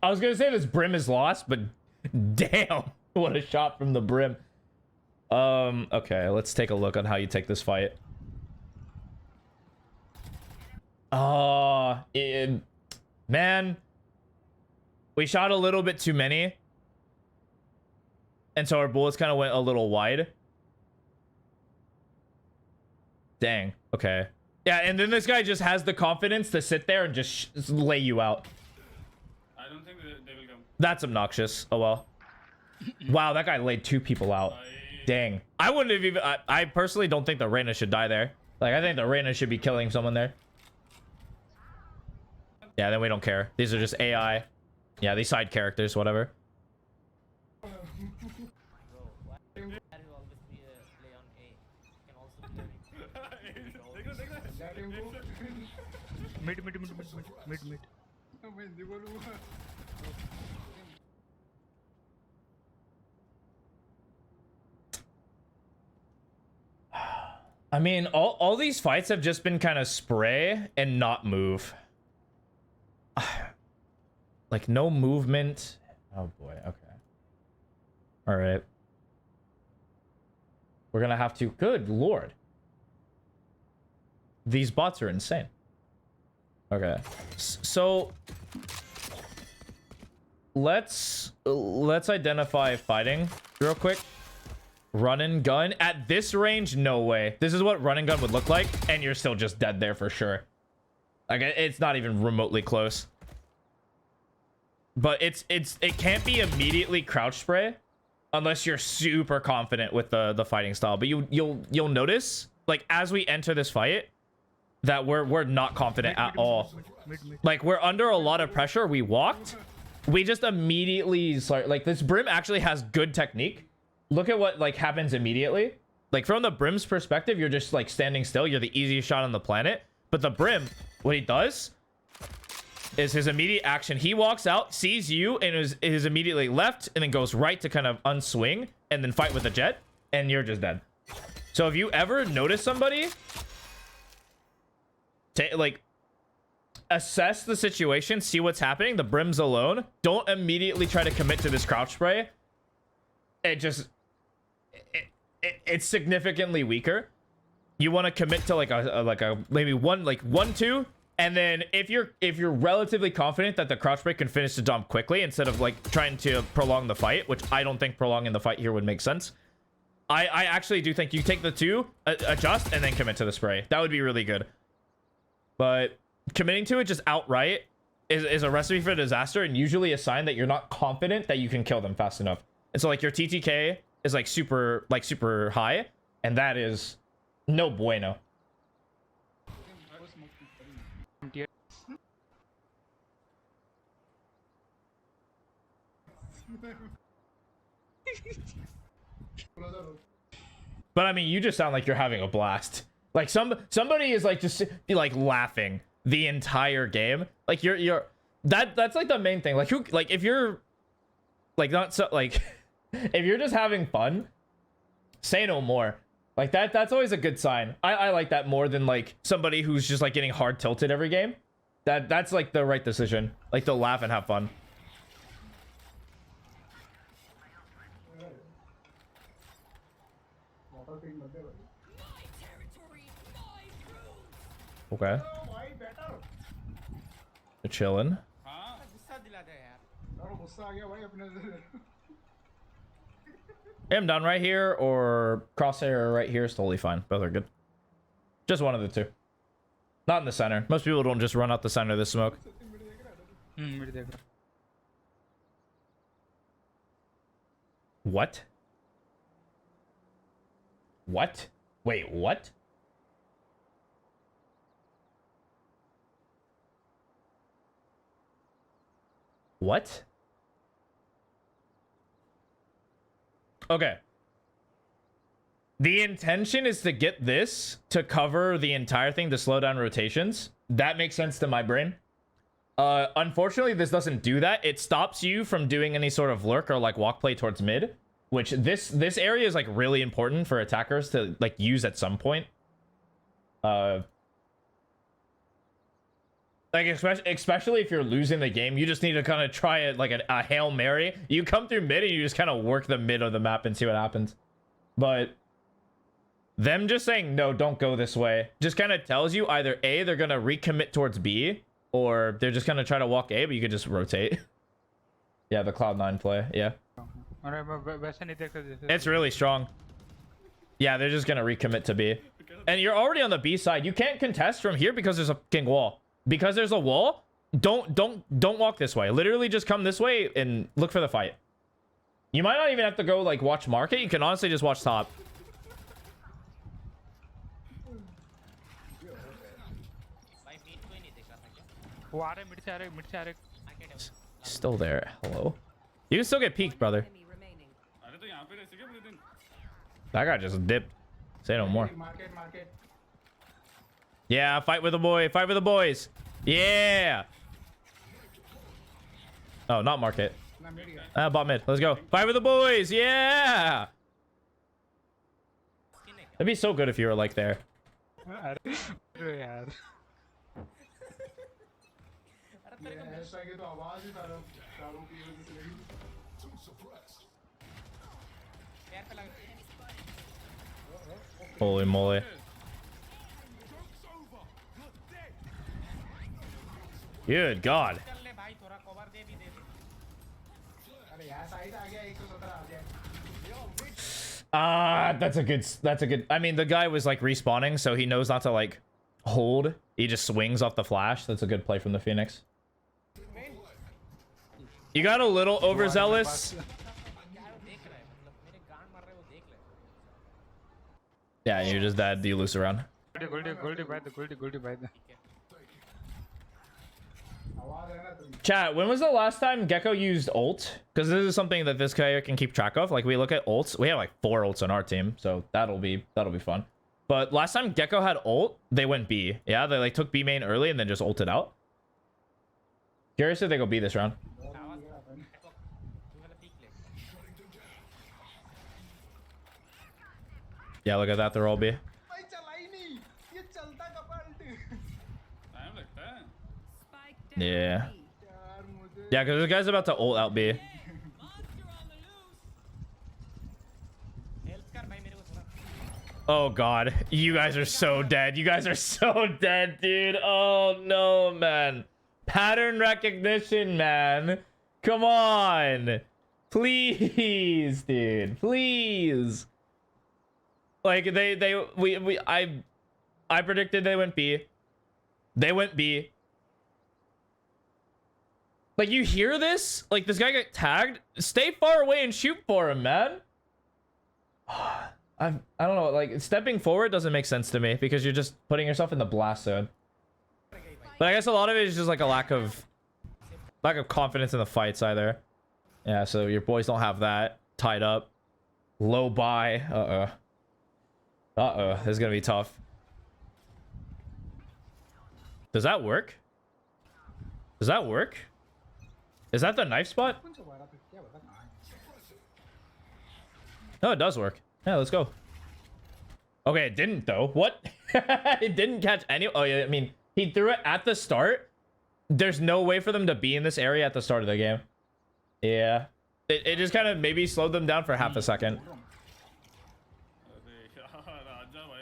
A: I was going to say this Brim is lost, but damn. What a shot from the Brim. Okay, let's take a look on how you take this fight. Man, we shot a little bit too many, and so our bullets kind of went a little wide. Dang. Okay. Yeah, and then this guy just has the confidence to sit there and just lay you out.
G: I don't think they will come.
A: That's obnoxious. Oh well. Wow, that guy laid 2 people out. Dang. I wouldn't have even... I personally don't think the Reyna should die there. Like, I think the Reyna should be killing someone there. Yeah, then we don't care. These are just AI. Yeah, these side characters, whatever.
G: Mid.
A: I mean, all these fights have just been kind of spray and not move. Like, no movement. Oh, boy. Okay. All right. We're going to have to... Good Lord. These bots are insane. Okay. So... Let's identify fighting real quick. Run and gun. At this range, no way. This is what run and gun would look like, and you're still just dead there for sure. Like, it's not even remotely close. But it can't be immediately crouch spray unless you're super confident with the fighting style. But you'll notice, like, as we enter this fight, that we're not confident at all. Like, we're under a lot of pressure. We walked. We just immediately start, like, this Brim actually has good technique. Look at what, like, happens immediately. Like, from the Brim's perspective, you're just, like, standing still. You're the easiest shot on the planet. But the Brim, what he does is his immediate action. He walks out, sees you, and is immediately left, and then goes right to kind of unswing, and then fight with the Jet, and you're just dead. So if you ever notice somebody, like, assess the situation, see what's happening. The Brim's alone. Don't immediately try to commit to this crouch spray. It's significantly weaker. You want to commit to like a maybe 1-2 And then if you're relatively confident that the crouch break can finish the jump quickly instead of like trying to prolong the fight, which I don't think prolonging the fight here would make sense. I actually do think you take the 2, adjust, and then commit to the spray. That would be really good. But committing to it just outright is a recipe for disaster, and usually a sign that you're not confident that you can kill them fast enough. And so like your TTK is like super high, and that is no bueno. But I mean, you just sound like you're having a blast. Like somebody is like just like laughing the entire game. Like you're that's like the main thing. Like who, like if you're like not so like if you're just having fun, say no more. Like that's always a good sign. I like that more than like somebody who's just like getting hard tilted every game. That's like the right decision. Like to laugh and have fun. Okay. They're chilling. I'm done right here, or crosshair right here is totally fine. Both are good. Just one of the two. Not in the center. Most people don't just run out the center of the smoke. What? What? Wait, what? What? Okay. The intention is to get this to cover the entire thing to slow down rotations. That makes sense to my brain. Unfortunately, this doesn't do that. It stops you from doing any sort of lurk or like walk play towards mid, which this area is like really important for attackers to like use at some point. Like especially if you're losing the game, you just need to kind of try it like a Hail Mary. You come through mid and you just kind of work the mid of the map and see what happens. But them just saying no, don't go this way, just kind of tells you either A, they're gonna recommit towards B, or they're just gonna try to walk A, but you could just rotate. Yeah, the Cloud9 play. Yeah. It's really strong. Yeah, they're just gonna recommit to B. And you're already on the B side. You can't contest from here because there's a fucking wall. Because there's a wall, don't walk this way. Literally just come this way and look for the fight. You might not even have to go like watch market. You can honestly just watch top. Still there. Hello. You can still get peeked, brother. That guy just dipped. Say no more. Yeah, fight with the boy. Fight with the boys. Yeah. Oh, not market. Bot mid. Let's go. Fight with the boys. Yeah. It'd be so good if you were like there. Holy moly. Good God. That's a good, I mean, the guy was like respawning, so he knows not to like hold. He just swings off the flash. That's a good play from the Phoenix. You got a little overzealous. Yeah, you're just dead. You loose around. Chat, when was the last time Gecko used ult? Because this is something that this guy can keep track of. Like, we look at ults. We have like 4 ults on our team, so that'll be fun. But last time Gecko had ult, they went B. Yeah, they like took B main early and then just ulted out. Curious if they go B this round. Yeah, look at that. They're all B. Yeah. Yeah, because the guy's about to ult out B. Oh god, you guys are so dead. You guys are so dead, dude. Oh no, man. Pattern recognition, man. Come on. Please, dude. Please. Like I predicted they went B. They went B. Like, you hear this? Like, this guy got tagged? Stay far away and shoot for him, man. I don't know, like, stepping forward doesn't make sense to me because you're just putting yourself in the blast zone. But I guess a lot of it is just like a lack of confidence in the fights either. Yeah, so your boys don't have that tied up. Low buy. This is gonna be tough. Does that work? Does that work? Is that the knife spot? No, it does work. Yeah, let's go. Okay, it didn't though. What? It didn't catch any. Oh yeah, I mean, he threw it at the start. There's no way for them to be in this area at the start of the game. Yeah. It just kind of maybe slowed them down for half a second.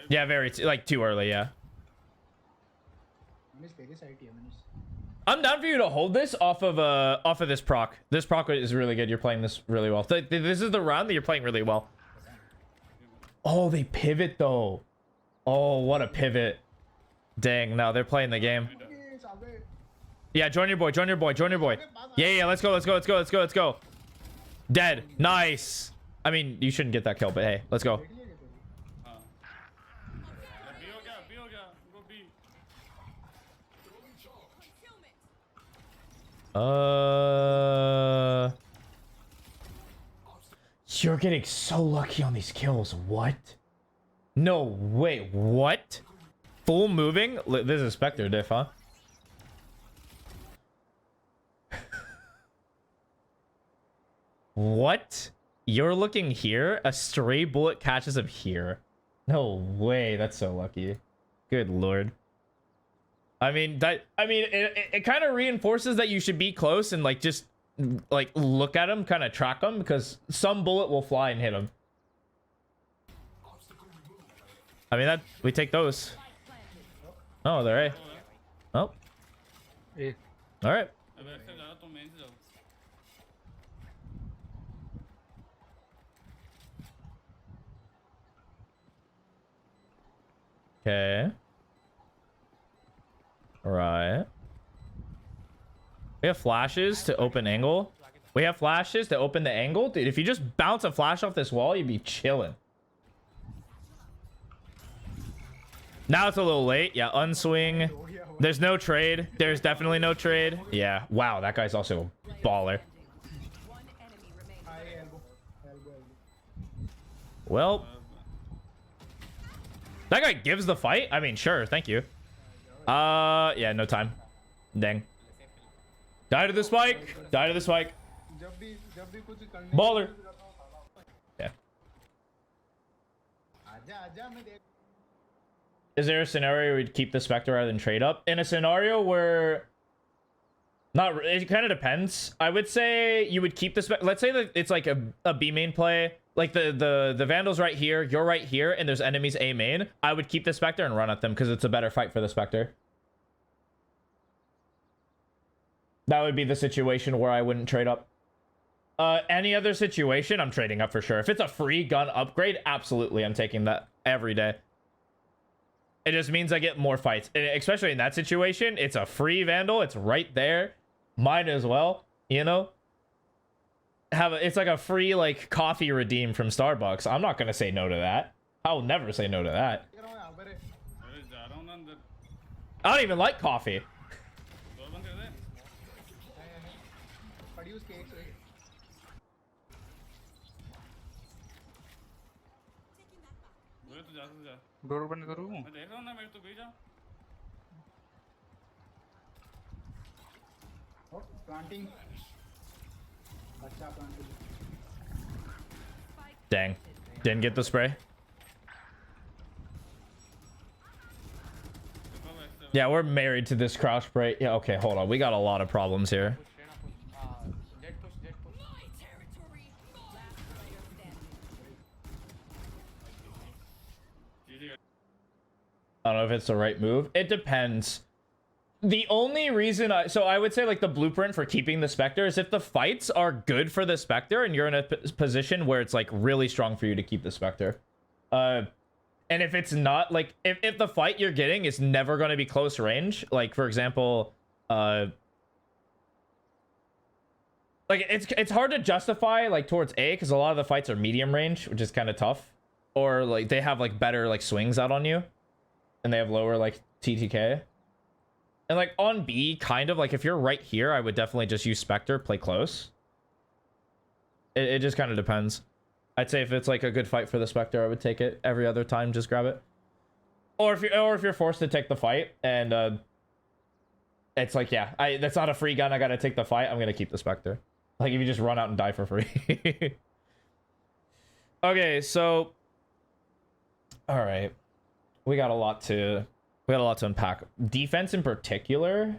A: Yeah, very like too early, yeah. I'm down for you to hold this off of this proc. This proc is really good. You're playing this really well. This is the round that you're playing really well. Oh, they pivot though. Oh, what a pivot. Dang, no, they're playing the game. Yeah, join your boy, join your boy, join your boy. Yeah, let's go, let's go, let's go, let's go, let's go. Dead. Nice. I mean, you shouldn't get that kill, but hey, let's go. You're getting so lucky on these kills. What? No, wait, what? Full moving? This is Spectre diff, huh? What? You're looking here? A stray bullet catches him here. No way, that's so lucky. Good lord. I mean, it kind of reinforces that you should be close and like just like look at him, kind of track him, because some bullet will fly and hit him. I mean, that we take those. Oh, they're A. Oh. All right. Okay. All right. We have flashes to open angle. We have flashes to open the angle. Dude, if you just bounce a flash off this wall, you'd be chilling. Now it's a little late. Yeah, unswing. There's no trade. There's definitely no trade. Yeah. Wow, that guy's also a baller. Well, that guy gives the fight. I mean, sure. Thank you. Yeah, no time. Dang. Die to the spike. Die to the spike. Baller. Yeah. Is there a scenario where we'd keep the Spectre rather than trade up? In a scenario where... Not... It kind of depends. I would say you would keep the Spectre... Let's say that it's like a B main play. Like the Vandal's right here, you're right here, and there's enemies A main. I would keep the Spectre and run at them because it's a better fight for the Spectre. That would be the situation where I wouldn't trade up. Any other situation, I'm trading up for sure. If it's a free gun upgrade, absolutely, I'm taking that every day. It just means I get more fights. And especially in that situation, it's a free Vandal. It's right there. Might as well, you know? It's like a free like coffee redeem from Starbucks. I'm not going to say no to that. I'll never say no to that. I don't even like coffee.
G: Door बंद करूं मैं देख रहा हूं ना मेरे तो भेजा
I: planting.
A: Dang. Didn't get the spray. Yeah, we're married to this crouch spray. Yeah, okay, hold on. We got a lot of problems here. I don't know if it's the right move. It depends. The only reason I would say like the blueprint for keeping the Spectre is if the fights are good for the Spectre and you're in a position where it's like really strong for you to keep the Spectre. And if it's not, like if the fight you're getting is never going to be close range, like for example, like it's hard to justify like towards A because a lot of the fights are medium range, which is kind of tough, or like they have like better like swings out on you and they have lower like TTK. And like on B, kind of like if you're right here, I would definitely just use Spectre, play close. It just kind of depends. I'd say if it's like a good fight for the Spectre, I would take it. Every other time, just grab it. Or if you're forced to take the fight and it's like, yeah, that's not a free gun, I gotta take the fight, I'm gonna keep the Spectre. Like if you just run out and die for free. Okay, so all right, we got a lot to unpack. Defense in particular.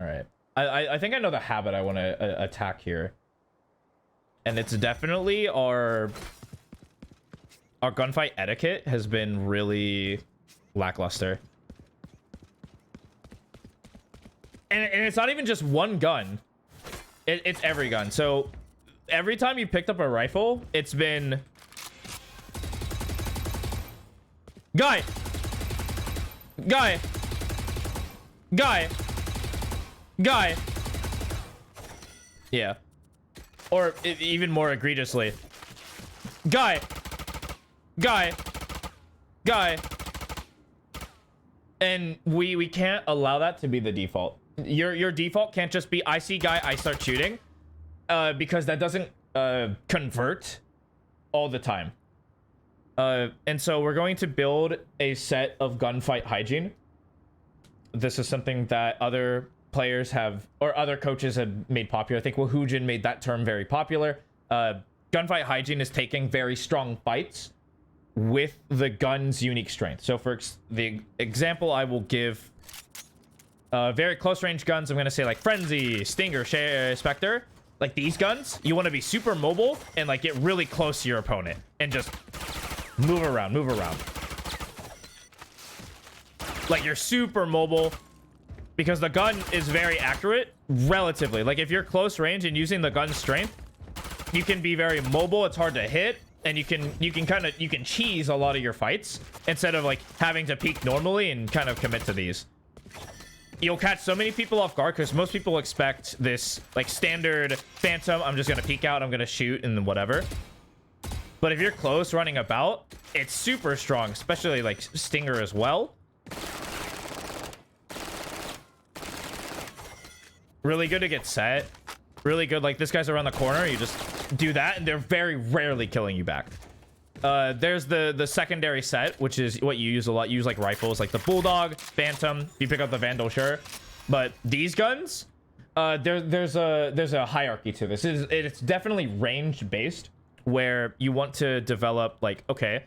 A: All right, I think I know the habit I want to attack here, and it's definitely our gunfight etiquette has been really lackluster. And it's not even just one gun. It's every gun. So every time you picked up a rifle, it's been... Guy! Guy! Guy! Guy! Yeah. Or even more egregiously. Guy! Guy! Guy! And we can't allow that to be the default. Your default can't just be I see guy, I start shooting, because that doesn't convert all the time. And so we're going to build a set of gunfight hygiene. This is something that other players have, or other coaches have made popular. I think Wahujin made that term very popular. Gunfight hygiene is taking very strong fights with the gun's unique strength. So for the example I will give, very close range guns, I'm going to say like Frenzy, Stinger, Spectre. Like these guns, you want to be super mobile and like get really close to your opponent and just move around. Like you're super mobile because the gun is very accurate relatively. Like if you're close range and using the gun's strength, you can be very mobile. It's hard to hit. And you can cheese a lot of your fights instead of like having to peek normally and kind of commit to these. You'll catch so many people off guard because most people expect this like standard phantom. I'm just gonna peek out, I'm gonna shoot and whatever. But if you're close running about, it's super strong, especially like Stinger as well. Really good to get set. Really good, like this guy's around the corner, you just do that and they're very rarely killing you back. There's the secondary set, which is what you use a lot. You use like rifles like the Bulldog, Phantom. If you pick up the Vandal, sure. But these guns, there's a hierarchy to this. It's definitely range based, where you want to develop like, okay,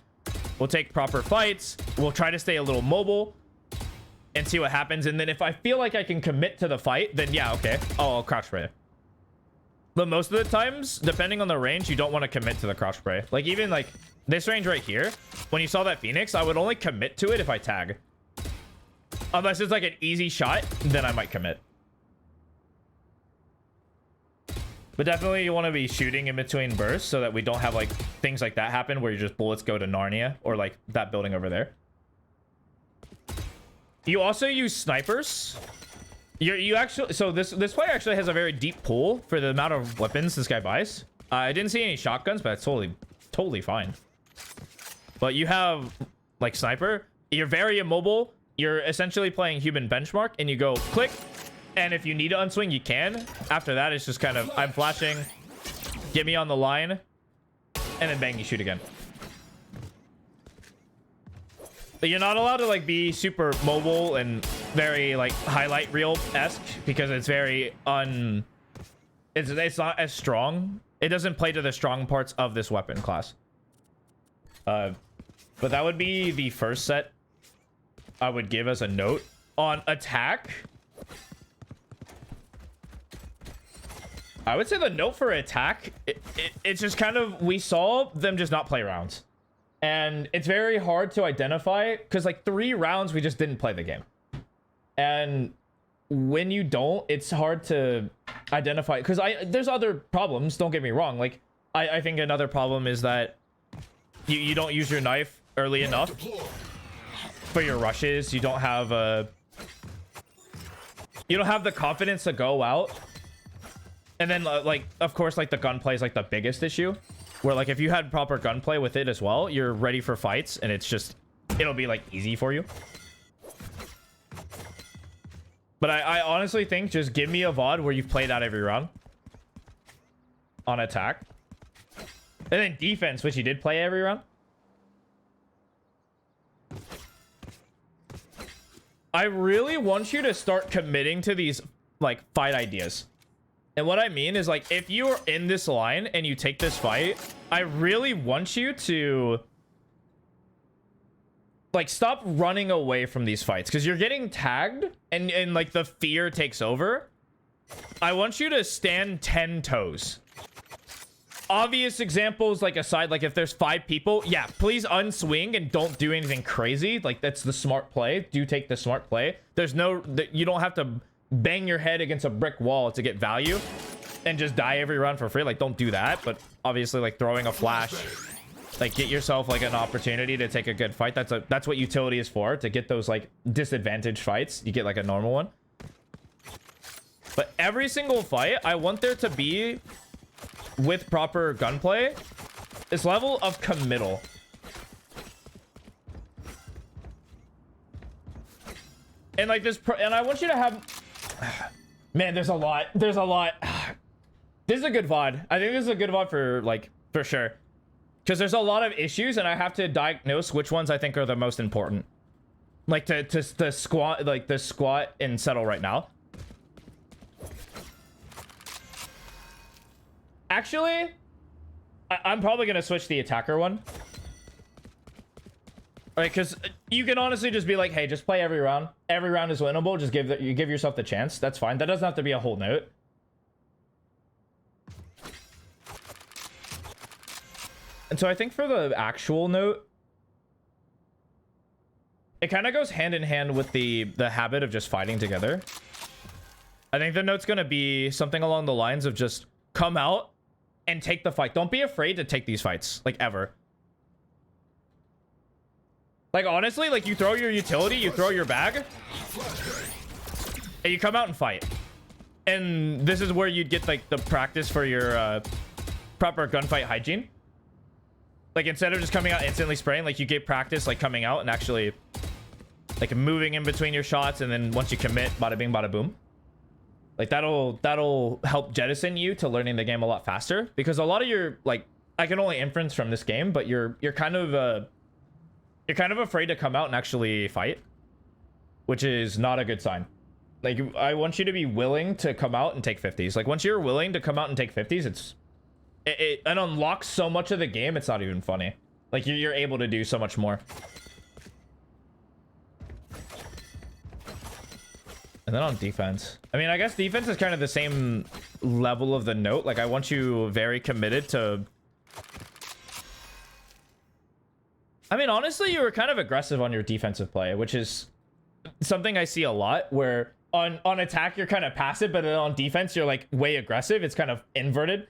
A: we'll take proper fights, we'll try to stay a little mobile and see what happens. And then if I feel like I can commit to the fight, then yeah, okay, I'll crouch spray. But most of the times, depending on the range, you don't want to commit to the crouch spray. Like even like this range right here, when you saw that Phoenix, I would only commit to it if I tag. Unless it's like an easy shot, then I might commit. But definitely you want to be shooting in between bursts so that we don't have like things like that happen where your just bullets go to Narnia or like that building over there. You also use snipers. You actually, so this player actually has a very deep pool for the amount of weapons this guy buys. I didn't see any shotguns, but that's totally fine. But you have like sniper, you're very immobile, you're essentially playing human benchmark, and you go click, and if you need to unswing you can. After that it's just kind of I'm flashing, get me on the line, and then bang, you shoot again. But you're not allowed to like be super mobile and very like highlight reel-esque because it's very it's not as strong. It doesn't play to the strong parts of this weapon class. But that would be the first set I would give as a note. On attack, I would say the note for attack, it's just kind of, we saw them just not play rounds. And it's very hard to identify because like 3 rounds we just didn't play the game. And when you don't, it's hard to identify because there's other problems, don't get me wrong. Like I think another problem is that you don't use your knife early enough for your rushes. You don't have the confidence to go out. And then like of course like the gunplay is like the biggest issue. Where like if you had proper gunplay with it as well, you're ready for fights and it'll be like easy for you. But I honestly think just give me a VOD where you've played out every round on attack. And then defense, which you did play every round. I really want you to start committing to these like fight ideas. And what I mean is like if you're in this line and you take this fight, I really want you to like stop running away from these fights because you're getting tagged and like the fear takes over. I want you to stand 10 toes. Obvious examples like aside, like if there's 5 people, yeah, please unswing and don't do anything crazy. Like that's the smart play. Do take the smart play. You don't have to bang your head against a brick wall to get value and just die every round for free. Like don't do that. But obviously like throwing a flash, like get yourself like an opportunity to take a good fight. That's what utility is for, to get those like disadvantaged fights. You get like a normal one. But every single fight, I want there to be, with proper gunplay, this level of committal. And like this, and I want you to have, man, there's a lot. This is a good VOD. I think this is a good VOD for sure. Because there's a lot of issues and I have to diagnose which ones I think are the most important. Like to squat, like the squat and settle right now. Actually, I'm probably going to switch the attacker one. Alright, because you can honestly just be like, hey, just play every round. Every round is winnable. Just give yourself the chance. That's fine. That doesn't have to be a whole note. And so I think for the actual note, it kind of goes hand in hand with the habit of just fighting together. I think the note's going to be something along the lines of just come out and take the fight. Don't be afraid to take these fights, like ever. Like honestly, like you throw your utility, you throw your bag, and you come out and fight. And this is where you'd get like the practice for your proper gunfight hygiene. Like instead of just coming out instantly spraying, like you get practice like coming out and actually like moving in between your shots, and then once you commit, bada bing bada boom. Like that'll help jettison you to learning the game a lot faster, because a lot of your, like, I can only inference from this game, but you're kind of afraid to come out and actually fight, which is not a good sign. Like I want you to be willing to come out and take 50s. Like once you're willing to come out and take 50s, it unlocks so much of the game, it's not even funny. Like you're able to do so much more. And then on defense, I mean, I guess defense is kind of the same level of the note. Like I want you very committed to, I mean, honestly, you were kind of aggressive on your defensive play, which is something I see a lot, where on attack you're kind of passive, but then on defense you're like way aggressive. It's kind of inverted.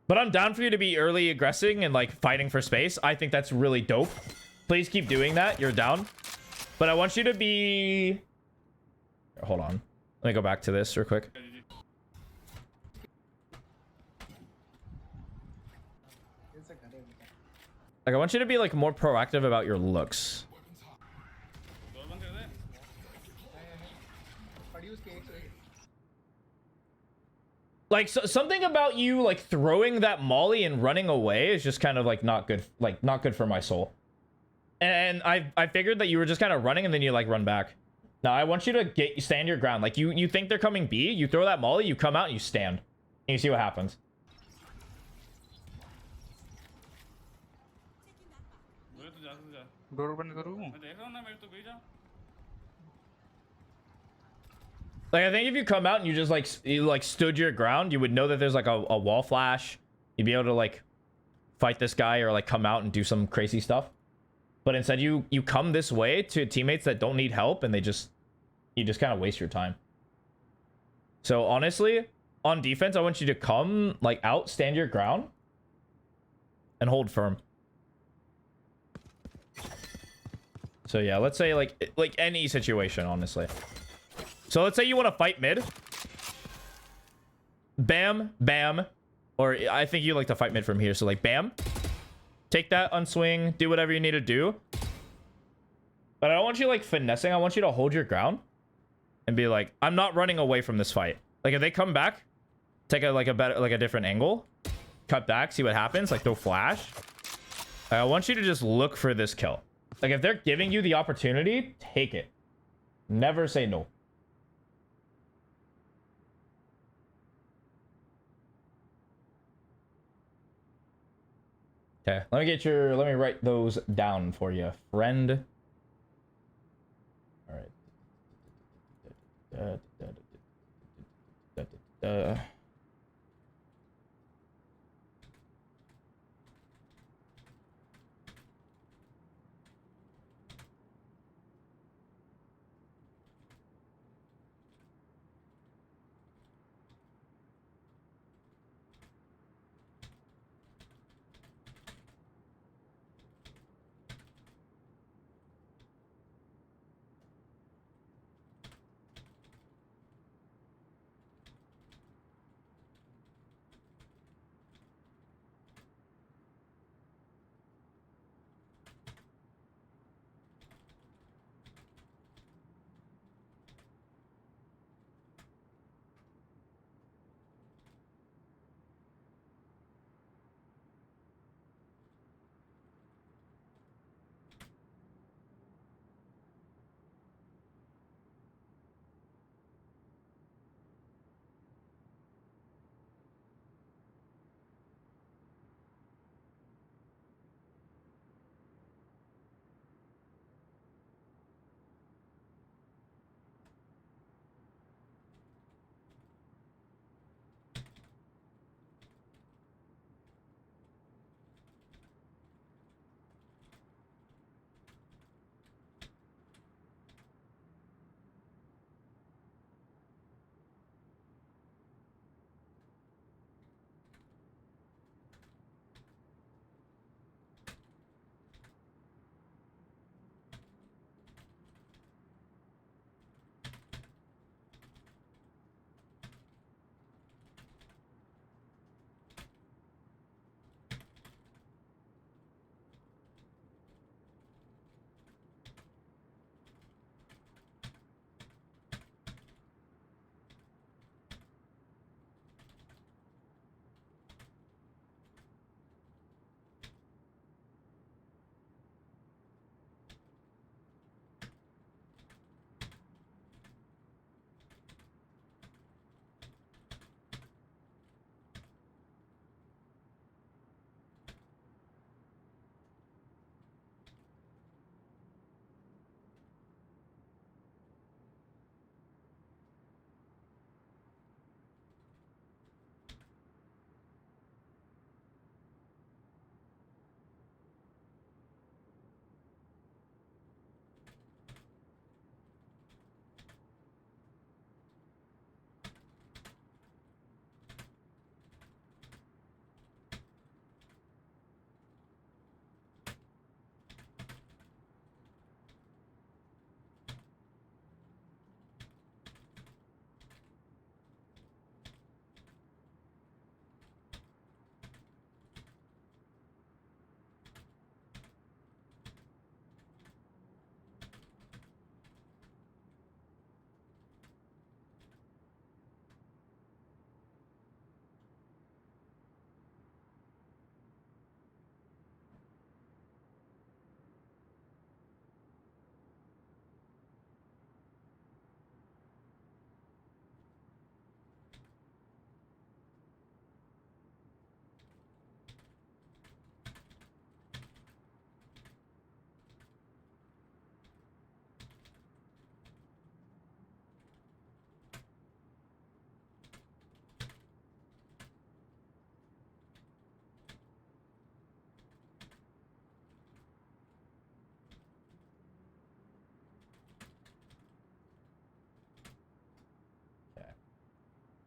A: But I'm down for you to be early aggressing and like fighting for space. I think that's really dope. Please keep doing that. You're down. But I want you to be... Hold on. Let me go back to this real quick. Like I want you to be like more proactive about your looks. Like something about you like throwing that molly and running away is just kind of like not good, like not good for my soul. And I figured that you were just kind of running and then you like run back. Now I want you to stand your ground. Like you think they're coming B, you throw that molly, you come out and you stand. And you see what happens. Like I think if you come out and you just like stood your ground, you would know that there's like a wall flash. You'd be able to like fight this guy or like come out and do some crazy stuff. But instead you come this way to teammates that don't need help, and you just kind of waste your time. So honestly, on defense, I want you to come like out, stand your ground, and hold firm. So yeah, let's say like any situation, honestly. So let's say you want to fight mid. Bam, bam. Or I think you like to fight mid from here. So like bam. Take that, unswing, do whatever you need to do. But I don't want you like finessing. I want you to hold your ground and be like, I'm not running away from this fight. Like if they come back, take a different angle, cut back, see what happens, like throw flash. I want you to just look for this kill. Like if they're giving you the opportunity, take it. Never say no. Okay, let me write those down for you, friend. All right.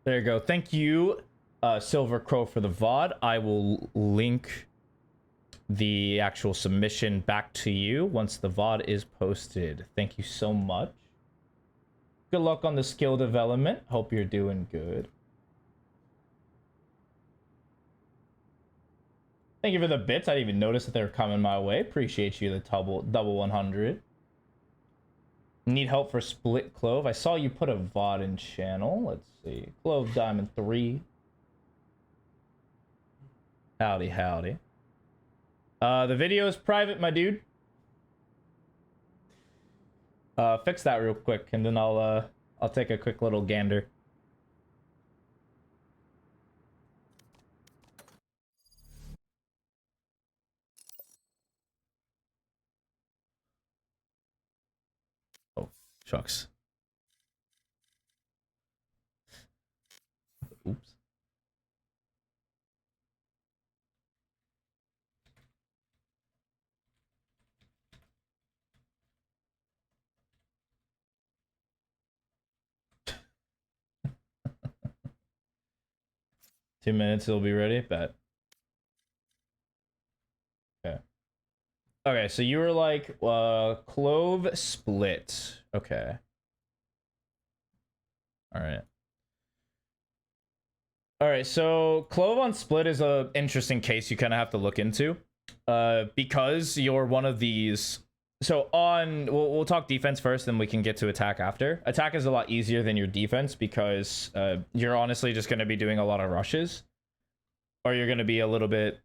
A: There you go. Thank you, Silver Crow, for the VOD. I will link the actual submission back to you once the VOD is posted. Thank you so much. Good luck on the skill development. Hope you're doing good. Thank you for the bits. I didn't even notice that they were coming my way. Appreciate you, the double 100. Need help for split clove. I saw you put a VOD in channel. Let's see. Clove diamond 3. Howdy, howdy. The video is private, my dude. Fix that real quick, and then I'll take a quick little gander. Oh, shucks. Oops. Two minutes, it'll be ready. Bet. Okay. Okay, so you were like clove split. Okay. All right. All right, so clove on split is a interesting case you kind of have to look into, because you're one of these. So on, we'll talk defense first, then we can get to attack after. Attack is a lot easier than your defense because you're honestly just going to be doing a lot of rushes, or you're going to be a little bit.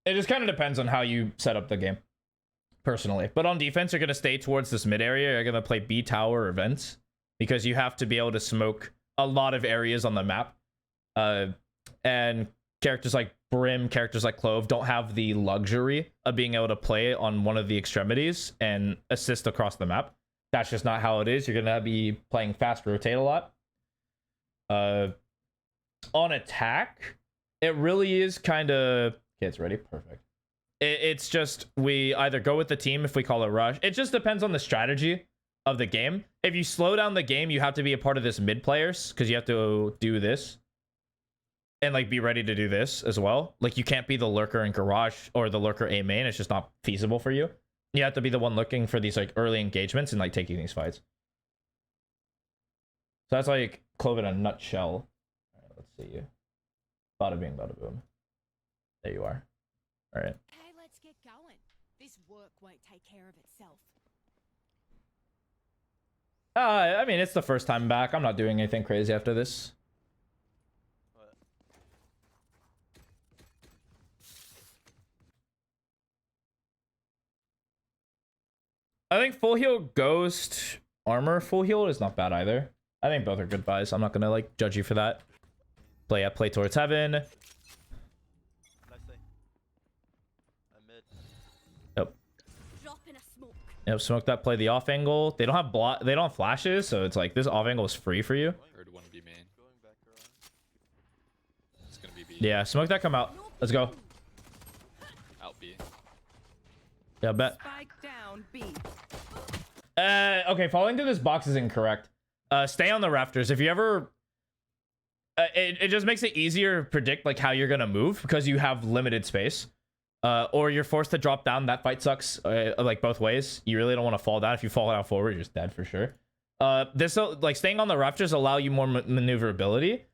A: It just kind of depends on how you set up the game, personally. But on defense, you're going to stay towards this mid area. You're going to play B tower or vents because you have to be able to smoke a lot of areas on the map. And characters like Brim, characters like Clove don't have the luxury of being able to play on one of the extremities and assist across the map. That's just not how it is. You're going to be playing fast rotate a lot. On attack, it really is kind of... Okay, it's ready. Perfect. It's just we either go with the team if we call it rush. It just depends on the strategy of the game. If you slow down the game, you have to be a part of this mid players because you have to do this. And like be ready to do this as well. Like you can't be the lurker in garage or the lurker A main. It's just not feasible for you. You have to be the one looking for these like early engagements and like taking these fights. So that's like Clove in a nutshell. All right, let's see. Bada bing, bada boom. There you are. All right.
E: Hey, let's get going. This work won't take care of itself.
A: I mean, it's the first time back. I'm not doing anything crazy after this. I think full heal ghost armor full heal is not bad either. I think both are good buys. I'm not gonna like judge you for that. Play towards heaven. Yep. Yep, smoke that, play the off angle. They don't have they don't have flashes, so it's like this off angle is free for you.
J: Heard one B main. It's gonna be B.
A: Yeah, smoke that, come out. Let's go.
J: Out B.
A: Yeah, bet.
E: Spike down B.
A: Okay, falling through this box is incorrect. Stay on the rafters. If you ever... it just makes it easier to predict like how you're gonna move because you have limited space. Or you're forced to drop down. That fight sucks like both ways. You really don't want to fall down. If you fall down forward, you're just dead for sure. This like staying on the rafters allow you more maneuverability.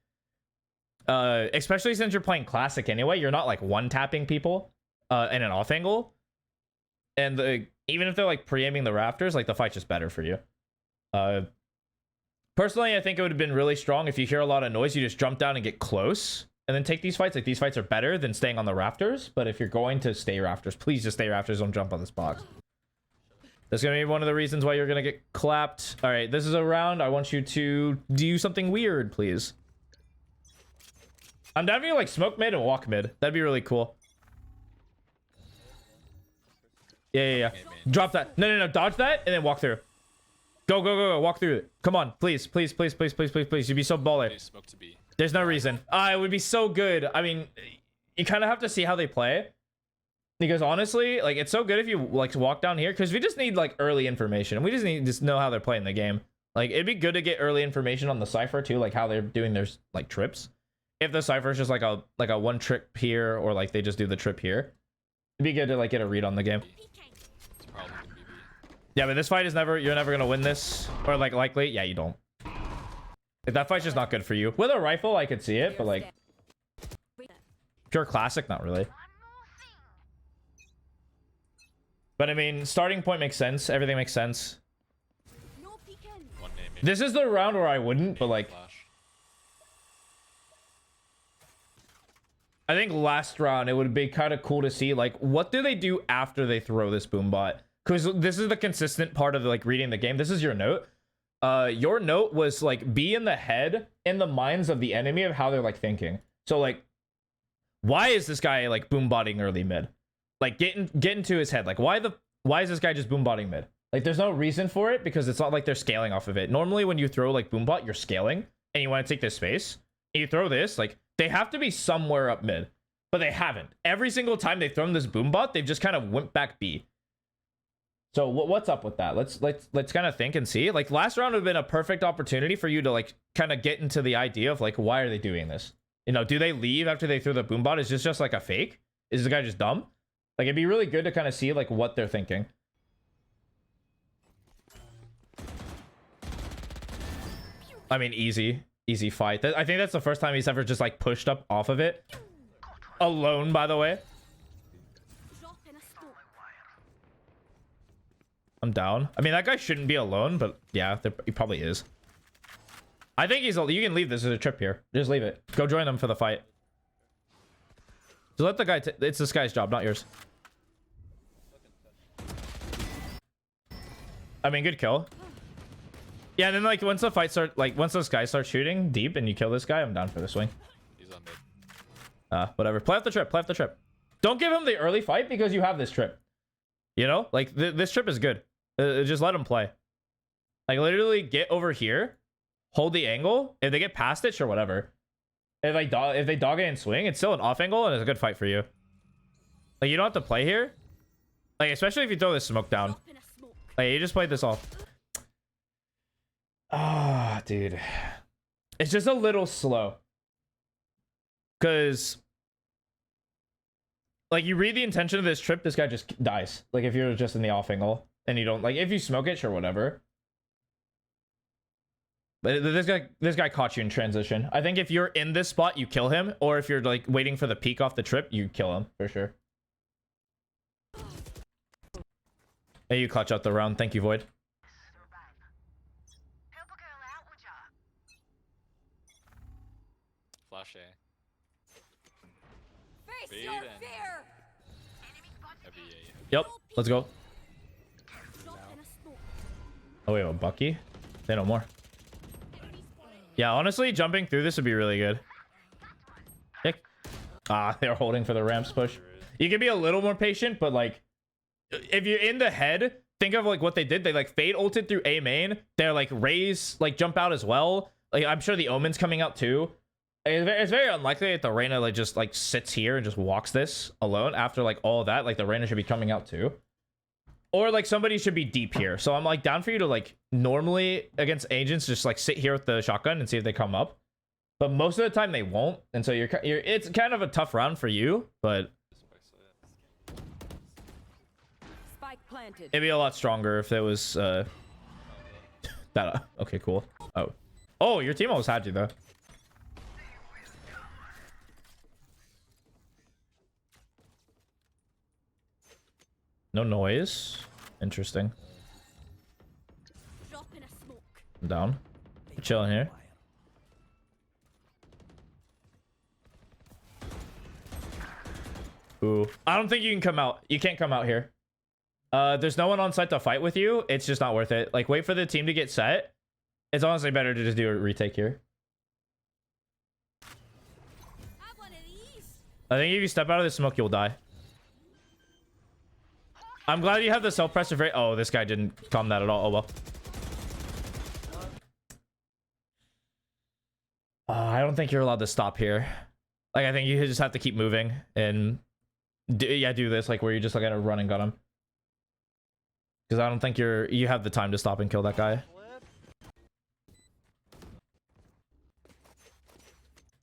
A: Especially since you're playing classic anyway. You're not like one-tapping people in an off angle. And even if they're like pre-aiming the rafters, like the fight's just better for you. Personally, I think it would have been really strong if you hear a lot of noise, you just jump down and get close and then take these fights. Like these fights are better than staying on the rafters. But if you're going to stay rafters, please just stay rafters. Don't jump on this box. That's going to be one of the reasons why you're going to get clapped. All right, this is a round. I want you to do something weird, please. I'm down for you like smoke mid and walk mid. That'd be really cool. Yeah. Drop that. No. Dodge that and then walk through. Go. Walk through it. Come on. Please. You'd be so baller.
J: Smoke to B.
A: There's no reason. It would be so good. I mean, you kind of have to see how they play. Because honestly, like, it's so good if you, like, walk down here. Because we just need, like, early information. We just need to know how they're playing the game. Like, it'd be good to get early information on the Cypher too, like how they're doing their like trips. If the Cypher is just like a one trip here, or like they just do the trip here, it'd be good to like get a read on the game.
J: It's probably gonna be B.
A: Yeah, but this fight is you're never gonna win this, or like likely. Yeah, you don't. Like, that fight's just not good for you. With a rifle, I could see it, but like pure classic, not really. But I mean, starting point makes sense. Everything makes sense.
J: One name.
A: This is the round where I wouldn't, but like,
J: Flash.
A: I think last round it would be kind of cool to see like what do they do after they throw this boom bot, because this is the consistent part of like reading the game. This is your note. Your note was like be in the head, in the minds of the enemy of how they're like thinking. So like, why is this guy like boom botting early mid? Like get into his head. Like why is this guy just boom botting mid? Like there's no reason for it, because it's not like they're scaling off of it. Normally when you throw like boom bot, you're scaling and you want to take this space. And you throw this, like they have to be somewhere up mid, but they haven't. Every single time they've thrown this boom bot, they've just kind of went back B. So what's up with that? Let's kind of think and see. Like last round would have been a perfect opportunity for you to like kind of get into the idea of like, why are they doing this? You know, do they leave after they threw the boom bot? Is this just like a fake? Is the guy just dumb? Like it'd be really good to kind of see like what they're thinking. I mean, easy fight. I think that's the first time he's ever just like pushed up off of it. Alone, by the way. I'm down. I mean, that guy shouldn't be alone, but yeah, he probably is. I think he's. You can leave this as a trip here. Just leave it. Go join them for the fight. Just let the guy. It's this guy's job, not yours. I mean, good kill. Yeah, and then like once the fight start, like once those guys start shooting deep and you kill this guy, I'm down for the swing.
J: He's on mid.
A: Whatever. Play off the trip. Play off the trip. Don't give him the early fight because you have this trip. You know, like this trip is good. Just let him play. Like literally get over here, hold the angle. If they get past it, sure, whatever. If they dog it and swing, it's still an off angle and it's a good fight for you. Like you don't have to play here. Like especially if you throw this smoke down. Like you just played this off. Ah, dude. It's just a little slow. Because like you read the intention of this trip, this guy just dies. Like if you're just in the off angle and you don't like, if you smoke it, sure, whatever. But this guy caught you in transition. I think if you're in this spot, you kill him, or if you're like waiting for the peak off the trip, you kill him for sure. Hey, you clutch out the round. Thank you, Void.
J: Flash A.
E: Face
J: Bait
E: your
J: and-
E: fear.
J: Heavy A.
A: Yep, let's go. Oh wait, what, Bucky? Say no more. Yeah, honestly, jumping through this would be really good. Tick. Ah, they're holding for the ramps push. You can be a little more patient, but like, if you're in the head, think of like what they did. They like fade ulted through A main. They're like raise, like jump out as well. Like I'm sure the Omen's coming out too. It's very unlikely that the Reyna like just like sits here and just walks this alone after like all of that. Like the Reyna should be coming out too. Or like somebody should be deep here. So I'm like down for you to like normally against agents just like sit here with the shotgun and see if they come up. But most of the time they won't. And so you're it's kind of a tough round for you, but
E: Spike planted.
A: it'd be a lot stronger if there was that okay, cool. Oh, your team almost had you though. No noise. Interesting.
E: Drop in a smoke.
A: I'm down. We're chilling here. Ooh. I don't think you can come out. You can't come out here. There's no one on site to fight with you. It's just not worth it. Like, wait for the team to get set. It's honestly better to just do a retake here.
E: Have one of these.
A: I think if you step out of the smoke, you'll die. I'm glad you have the self-preservate. Oh, this guy didn't calm that at all. Oh, well. I don't think you're allowed to stop here. Like, I think you just have to keep moving and do this, like, where you just like gotta run and gun him. Because I don't think you have the time to stop and kill that guy.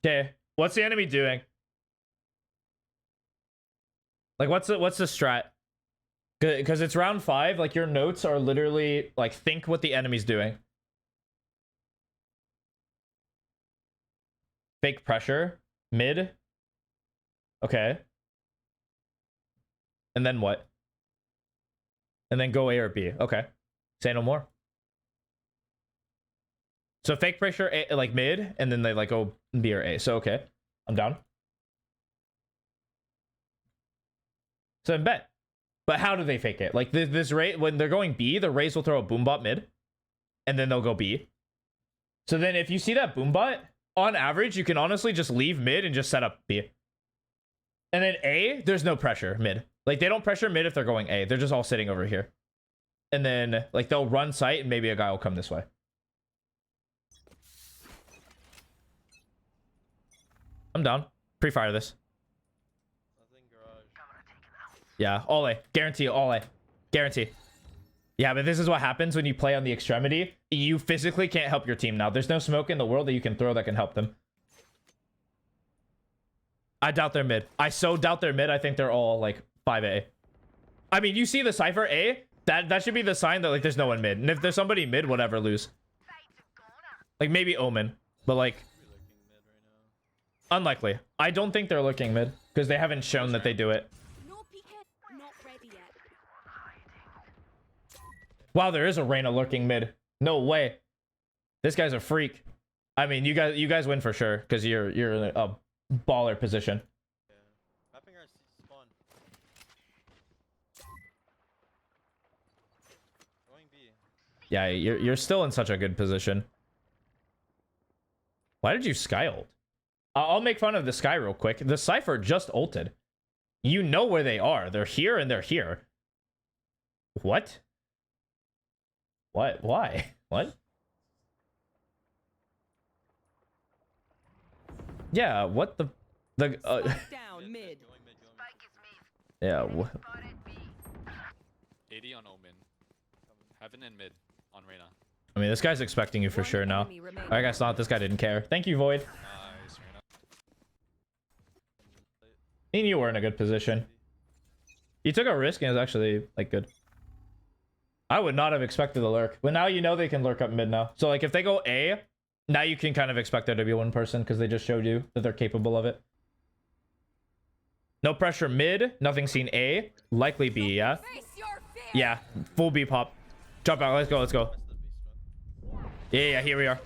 A: Okay, what's the enemy doing? Like, what's the strat? Because it's round 5. Like, your notes are literally like, think what the enemy's doing. Fake pressure mid. Okay. And then what? And then go A or B. Okay. Say no more. So fake pressure A, like mid, and then they like go B or A. So okay, I'm down. So I'm bet. But how do they fake it? Like this Ray, when they're going B, the Rays will throw a boombot mid, and then they'll go B. So then if you see that boombot, on average, you can honestly just leave mid and just set up B. And then A, there's no pressure mid. Like they don't pressure mid if they're going A. They're just all sitting over here. And then like they'll run site and maybe a guy will come this way. I'm down. Pre-fire this. Yeah, all A. Guarantee all A. Guarantee. Yeah, but this is what happens when you play on the extremity. You physically can't help your team now. There's no smoke in the world that you can throw that can help them. I doubt they're mid. I so doubt they're mid. I think they're all like 5A. I mean, you see the Cypher A? That should be the sign that like there's no one mid. And if there's somebody mid, whatever, lose. Like maybe Omen. But like... unlikely. I don't think they're looking mid. Because they haven't shown that they do it. Wow, there is a Reyna lurking mid. No way. This guy's a freak. I mean, you guys win for sure because you're in a baller position. Yeah, you're still in such a good position. Why did you sky ult? I'll make fun of the sky real quick. The Cypher just ulted. You know where they are. They're here and they're here. What? What? Why? What? Yeah, what the...
E: down mid.
A: Yeah,
J: 80 on Omen. Heaven and mid on Reyna.
A: I mean, this guy's expecting you for sure now. I guess not. This guy didn't care. Thank you, Void.
J: Nice, Reyna.
A: And you were in a good position. You took a risk and it was actually, like, good. I would not have expected the lurk. But now you know they can lurk up mid now. So, like, if they go A, now you can kind of expect there to be one person because they just showed you that they're capable of it. No pressure mid. Nothing seen A. Likely B, yeah? Yeah, full B pop. Jump out. Let's go, let's go. Yeah, here we are.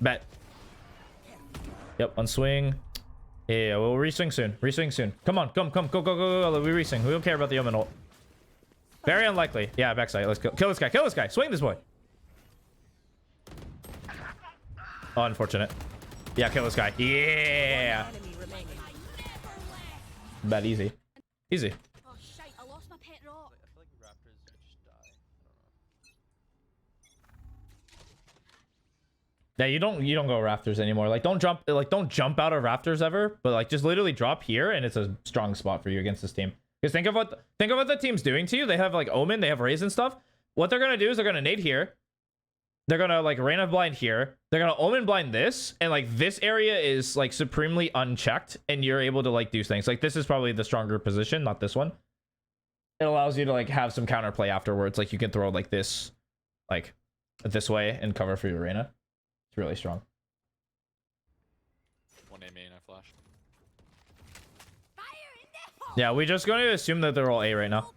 A: Bet. Yep, on swing. Yeah, we'll reswing soon. Reswing soon. Come on, go. We reswing. We don't care about the Omen ult. Very unlikely. Yeah, backside. Let's go. Kill this guy. Kill this guy. Swing this boy. Oh, unfortunate. Yeah, kill this guy. Yeah. Bet easy. Easy.
E: Oh shite, I lost my pet rock.
A: Yeah, you don't go rafters anymore. Like don't jump out of rafters ever, but like just literally drop here and it's a strong spot for you against this team. Because think of what the team's doing to you. They have like Omen, they have Raze and stuff. What they're gonna do is they're gonna nade here. They're gonna like Reyna blind here. They're gonna Omen blind this, and like this area is like supremely unchecked, and you're able to like do things. Like this is probably the stronger position, not this one. It allows you to like have some counterplay afterwards. Like you can throw like this way and cover for your Reyna. It's really strong.
J: One A main, I flashed.
A: Yeah, we're just going to assume that they're all A right now.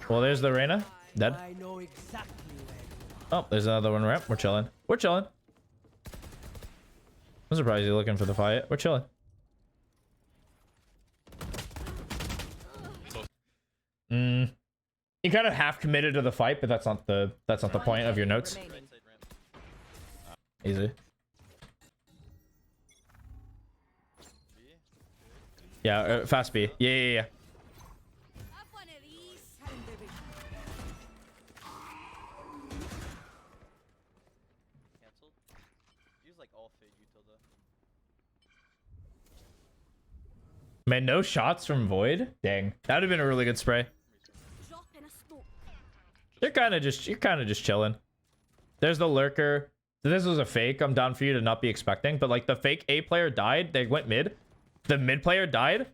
A: Well, there's the Reyna. Dead. Oh, there's another one ramp. We're chilling. We're chilling. I'm surprised you're looking for the fight. We're chilling. You kind of half committed to the fight, but that's not the point of your notes. Easy. Yeah, fast B. Yeah. Man, no shots from Void? Dang. That would have been a really good spray. You're kind of just chilling. There's the lurker. This was a fake. I'm down for you to not be expecting, but like the fake A player died. They went mid. The mid player died.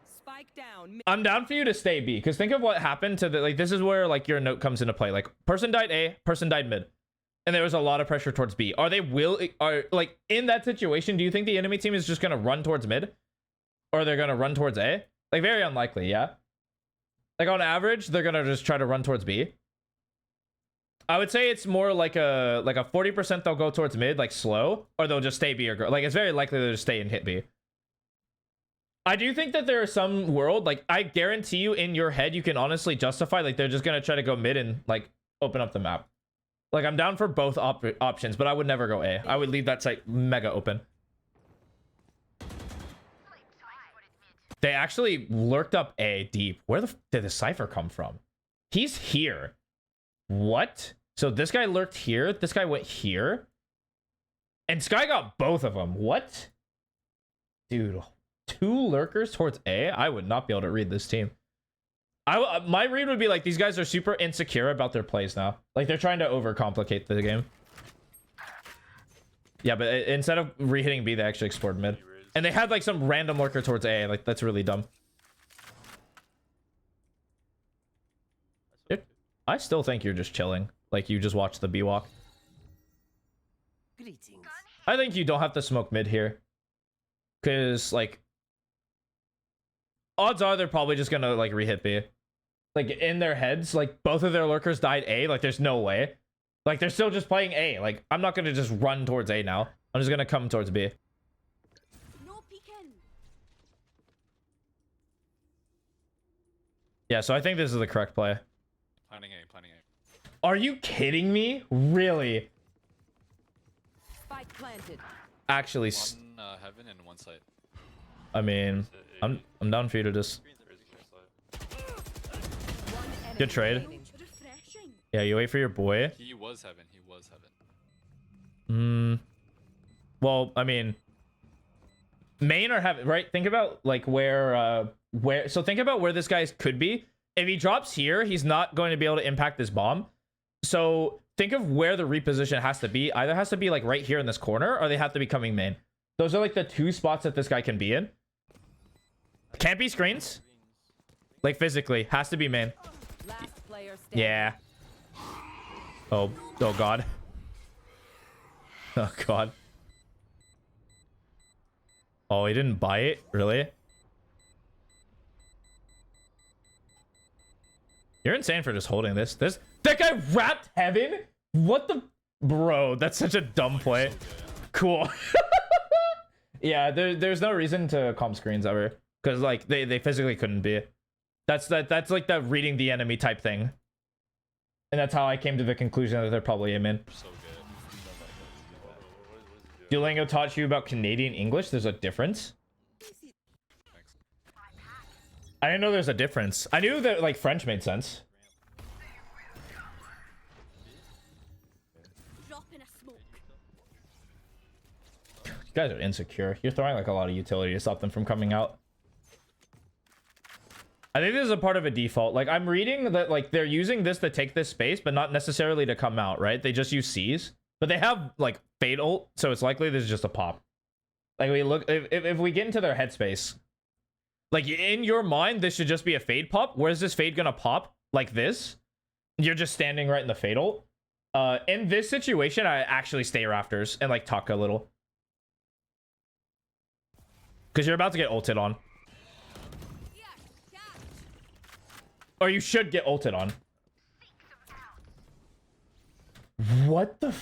E: Spike down.
A: I'm down for you to stay B, because think of what happened to the, like, this is where like your note comes into play. Like, person died A, person died mid, and there was a lot of pressure towards B. Are like in that situation, do you think the enemy team is just gonna run towards mid, or they're gonna run towards A? Like, very unlikely. Yeah, like on average they're gonna just try to run towards B. I would say it's more like a 40% they'll go towards mid, like slow, or they'll just stay B or go. Like, it's very likely they'll just stay and hit B. I do think that there is some world, like, I guarantee you in your head, you can honestly justify, like, they're just going to try to go mid and, like, open up the map. Like, I'm down for both options, but I would never go A. I would leave that site mega open. They actually lurked up A deep. Where the did the Cypher come from? He's here. What? So this guy lurked here. This guy went here. And Sky got both of them. What? Dude, 2 lurkers towards A? I would not be able to read this team. My read would be like, these guys are super insecure about their plays now. Like, they're trying to overcomplicate the game. Yeah, but instead of re-hitting B, they actually explored mid. And they had like some random lurker towards A. Like, that's really dumb. I still think you're just chilling. Like, you just watch the B walk.
E: Greetings.
A: I think you don't have to smoke mid here. Because, like, odds are they're probably just gonna, like, re-hit B. Like, in their heads, like, both of their lurkers died A. Like, there's no way. Like, they're still just playing A. Like, I'm not gonna just run towards A now. I'm just gonna come towards B.
E: No peeking.
A: Yeah, so I think this is the correct play.
J: Planning A, planning A.
A: Are you kidding me? Really?
E: Spike planted.
A: Actually,
J: One heaven and one site.
A: I mean, I'm down for you to just...
E: One enemy
A: Good trade.
E: remaining. Refreshing.
A: Yeah, you wait for your boy.
J: He was heaven, he was heaven.
A: Well, I mean, main or heaven, right? Think about like where so think about where this guy could be. If he drops here, he's not going to be able to impact this bomb. So think of where the reposition has to be. Either has to be like right here in this corner, or they have to be coming main. Those are like the 2 spots that this guy can be in. Can't be screens. Like, physically, has to be main.
E: Last player standing.
A: Yeah. Oh god. Oh god. Oh, he didn't buy it? Really? You're insane for just holding this. That guy wrapped heaven? What the... Bro, that's such a dumb play. Cool. Yeah, there's no reason to comp screens ever. Because, like, they physically couldn't be. That's like the reading the enemy type thing. And that's how I came to the conclusion that they're probably in.
J: So good.
A: Duolingo taught you about Canadian English? There's a difference? I didn't know there's a difference. I knew that, like, French made sense.
E: Drop in a smoke.
A: You guys are insecure. You're throwing, like, a lot of utility to stop them from coming out. I think this is a part of a default. Like, I'm reading that, like, they're using this to take this space, but not necessarily to come out, right? They just use C's. But they have, like, fade ult, so it's likely this is just a pop. Like, we look... If we get into their headspace... Like, in your mind, this should just be a fade pop. Where's this fade gonna pop? Like this? You're just standing right in the fade ult. In this situation, I actually stay rafters and, like, talk a little. Because you're about to get ulted on. Or you should get ulted on. What the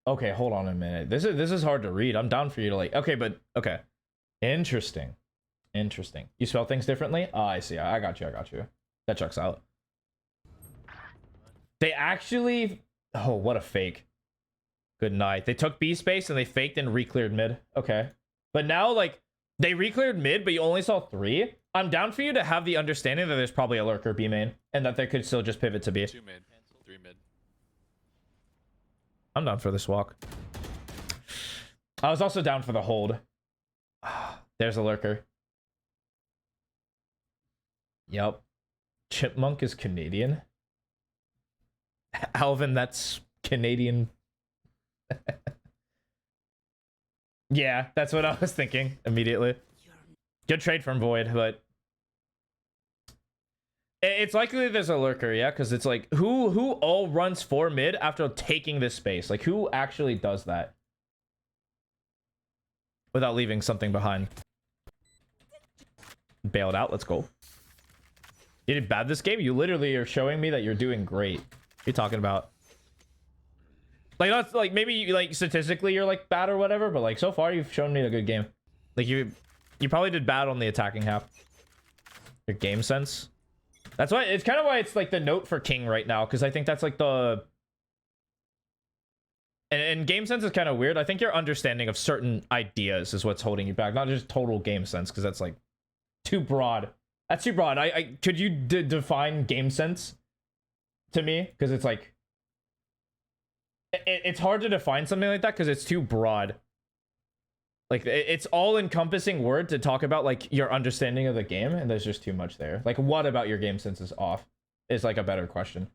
A: okay, hold on a minute. This is hard to read. I'm down for you to, like... Okay, but... Okay. Interesting. Interesting. You spell things differently? Oh, I see. I got you. That checks out. They actually... Oh, what a fake. Good night. They took B space and they faked and re-cleared mid. Okay. But now, like, they re-cleared mid, but you only saw 3. I'm down for you to have the understanding that there's probably a lurker B main and that they could still just pivot to B.
J: 2 mid, 3 mid.
A: I'm down for this walk. I was also down for the hold. There's a lurker. Yep. Chipmunk is Canadian. Alvin, that's Canadian. Yeah, that's what I was thinking immediately. Good trade from Void, but it's likely there's a lurker, yeah, because it's like who all runs 4 mid after taking this space? Like who actually does that without leaving something behind? Bailed out. Let's go. You did bad this game. You literally are showing me that you're doing great. What are you talking about? Like, not like maybe you, like statistically you're like bad or whatever, but like so far you've shown me a good game. Like you probably did bad on the attacking half. Your game sense. That's why it's kind of why it's like the note for King right now, because I think that's like the and game sense is kind of weird. I think your understanding of certain ideas is what's holding you back, not just total game sense, because that's like too broad. That's too broad. I could you define game sense to me, because it's like it's hard to define something like that because it's too broad. Like it's all encompassing word to talk about like your understanding of the game, and there's just too much there. Like what about your game sense is off is like a better question.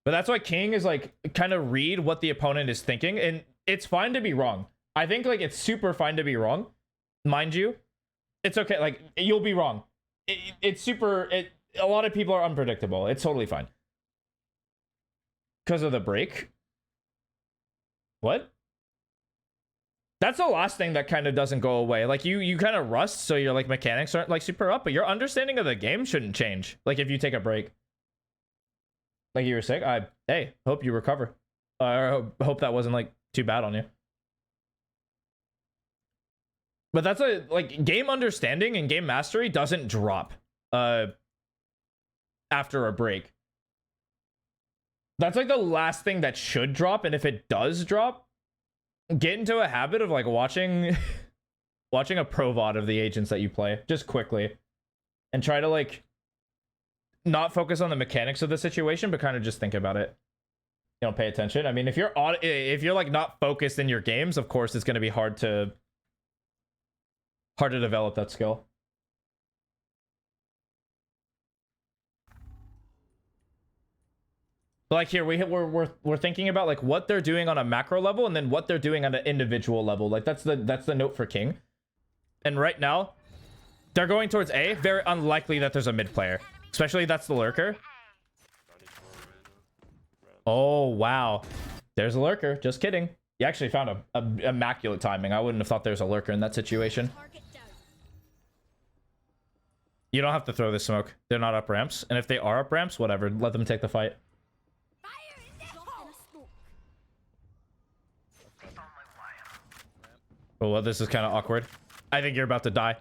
A: But that's why King is like kind of read what the opponent is thinking, and it's fine to be wrong. I think like it's super fine to be wrong, mind you. It's okay, like you'll be wrong. It's super. A lot of people are unpredictable. It's totally fine because of the break. What? That's the last thing that kind of doesn't go away. Like you kind of rust, so your like mechanics aren't like super up, but your understanding of the game shouldn't change. Like if you take a break, like you were sick, hey, hope you recover. Hope that wasn't like too bad on you. But that's a like game understanding and game mastery doesn't drop after a break. That's like the last thing that should drop, and if it does drop, get into a habit of like watching a pro VOD of the agents that you play just quickly, and try to like not focus on the mechanics of the situation, but kind of just think about it. You know, pay attention. I mean, if you're like not focused in your games, of course it's going to be hard to develop that skill. Like here we're thinking about like what they're doing on a macro level and then what they're doing on an individual level. Like that's the note for King. And right now they're going towards A. Very unlikely that there's a mid player, especially that's the lurker. Oh wow, there's a lurker. Just kidding. You actually found a immaculate timing. I wouldn't have thought there's a lurker in that situation. You don't have to throw this smoke. They're not up ramps, and if they are up ramps, whatever. Let them take the fight. Oh, well, this is kind of awkward. I think you're about to die.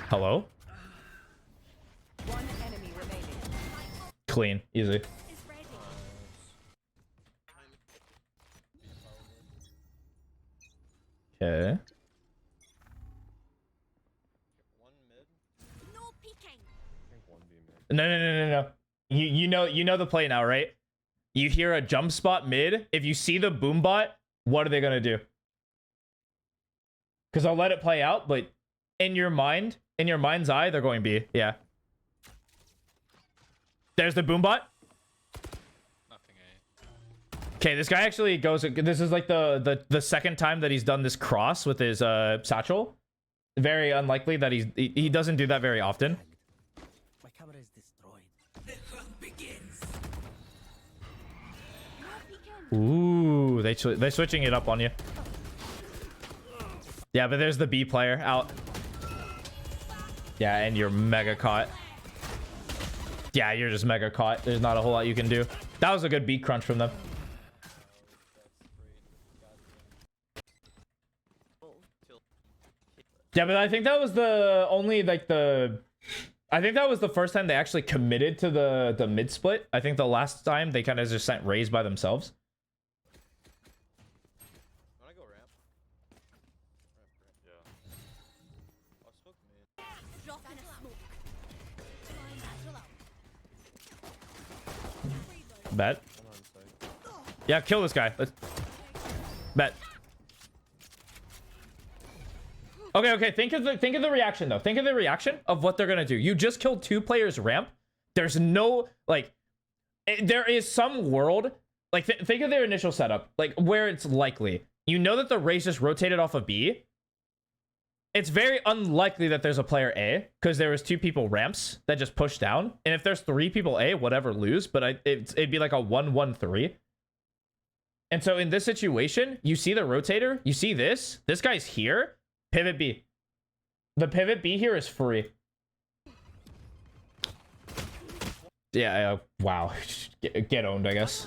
A: Hello?
E: One enemy remaining.
A: Clean. Easy. Okay.
E: No peeking.
A: No. You know the play now, right? You hear a jump spot mid. If you see the boom bot, what are they gonna do? Because I'll let it play out, but in your mind's eye, they're going B. Yeah. There's the boom bot.
J: Nothing A.
A: Okay, this guy actually goes. This is like the second time that he's done this cross with his satchel. Very unlikely that he doesn't do that very often.
I: My camera is destroyed.
A: Ooh, they're switching it up on you. Yeah, but there's the B player out. Yeah, and you're mega caught. Yeah, you're just mega caught. There's not a whole lot you can do. That was a good beat crunch from them. Yeah, but I think that was the only like I think that was the first time they actually committed to the mid split. I think the last time they kind of just sent Raze by themselves.
F: Wanna go ramp? Yeah. I'll smoke mid.
E: Drop in a smoke.
A: Bet. Yeah, kill this guy. Let's bet. Okay. Think of the reaction though. Think of the reaction of what they're gonna do. You just killed 2 players ramp. There's no like there is some world, like think of their initial setup, like where it's likely. You know that the race just rotated off of B. It's very unlikely that there's a player A because there was 2 people ramps that just pushed down. And if there's 3 people A, whatever, lose. But it'd be like a 1-1-3. And so in this situation, you see the rotator, you see this guy's here, pivot B. The pivot B here is free. Yeah, wow. Get owned, I guess.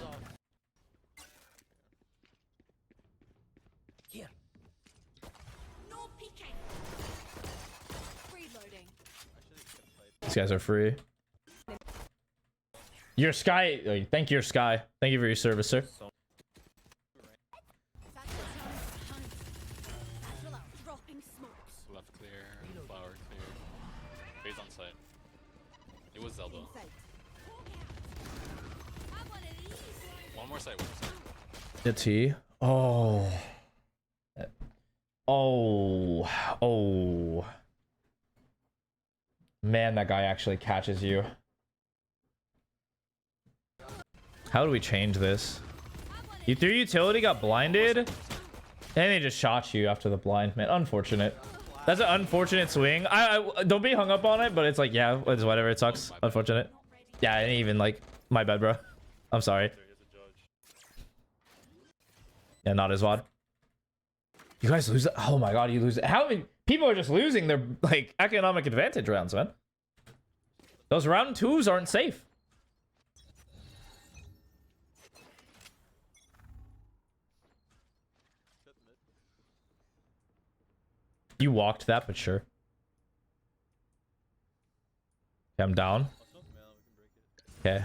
E: No peeking. Reloading.
A: These guys are free. Your Sky, thank you, your Sky. Thank you for your service, sir.
J: Left clear, flower clear. Phase on site. It was Zelda. One more site, one more site.
A: The T. Oh. Oh. Oh. Man, that guy actually catches you. How do we change this? You threw utility, got blinded, and they just shot you after the blind. Man, unfortunate. That's an unfortunate swing. I don't be hung up on it, but it's like, yeah, it's whatever. It sucks. Unfortunate. Yeah, I didn't even like, my bad, bro. I'm sorry. Yeah, not as Vod. You guys lose it. Oh my god, you lose it. How many people are just losing their like economic advantage rounds, man? Those round 2s aren't safe. You walked that, but sure. Okay, I'm down. Okay.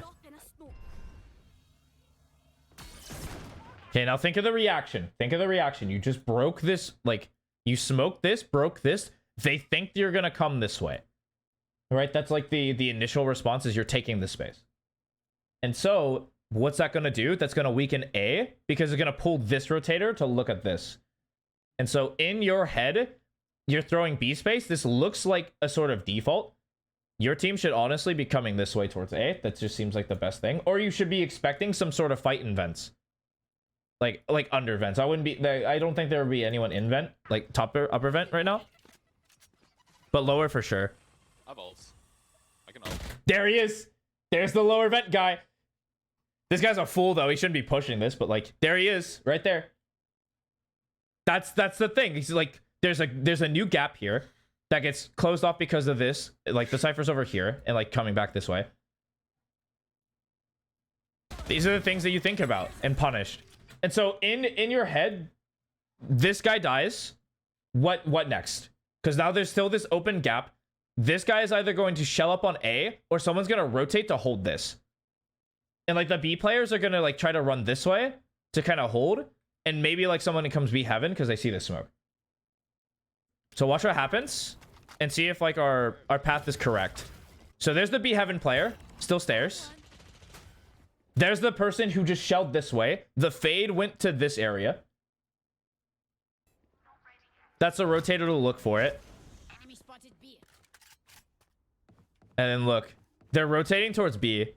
A: Okay, now think of the reaction. Think of the reaction. You just broke this, like, you smoked this, broke this. They think you're gonna come this way. Right? That's like the initial response is you're taking this space. And so, what's that gonna do? That's gonna weaken A, because it's gonna pull this rotator to look at this. And so, in your head, you're throwing B space. This looks like a sort of default. Your team should honestly be coming this way towards A. That just seems like the best thing. Or you should be expecting some sort of fight in vents. Like under vents. I don't think there would be anyone in vent, like upper vent right now. But lower for sure.
J: I have ults. I can ult.
A: There he is. There's the lower vent guy. This guy's a fool though. He shouldn't be pushing this, but like there he is, right there. That's the thing. He's like, there's a new gap here that gets closed off because of this. Like the cypher's over here and like coming back this way. These are the things that you think about and punished. And so in your head, this guy dies. What next? Because now there's still this open gap. This guy is either going to shell up on A or someone's going to rotate to hold this. And like the B players are going to like try to run this way to kind of hold. And maybe like someone comes B heaven because they see the smoke. So watch what happens and see if like our path is correct. So there's the B heaven player, still stairs. There's the person who just shelled this way. The fade went to this area. That's a rotator to look for it. And then look, they're rotating towards B.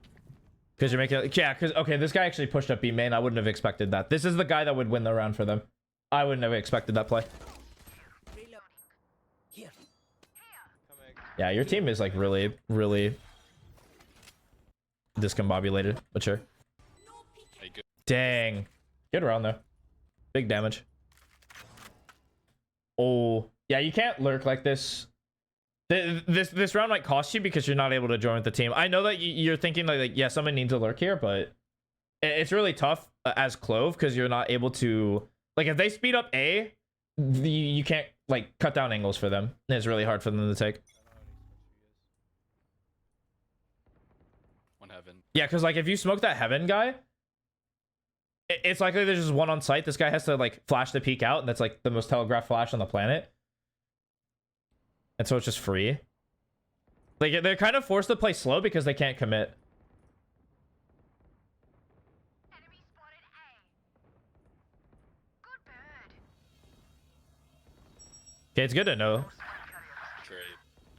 A: Because you're making, yeah, because, okay, this guy actually pushed up B main. I wouldn't have expected that. This is the guy that would win the round for them. I wouldn't have expected that play. Yeah, your team is like really, really discombobulated, but sure.
J: Hey, good.
A: Dang. Good round though. Big damage. Oh, yeah, you can't lurk like this. This round might cost you because you're not able to join with the team. I know that you're thinking like yeah, someone needs to lurk here, but it's really tough as Clove because you're not able to, like, if they speed up A, you can't like cut down angles for them. It's really hard for them to take.
J: One heaven.
A: Yeah, because like if you smoke that heaven guy, it's likely there's just one on site. This guy has to like flash the peek out, and that's like the most telegraphed flash on the planet. And so it's just free. Like they're kind of forced to play slow because they can't commit.
E: Enemy spotted A. Good bird.
A: Okay, it's good to know.
J: Trade.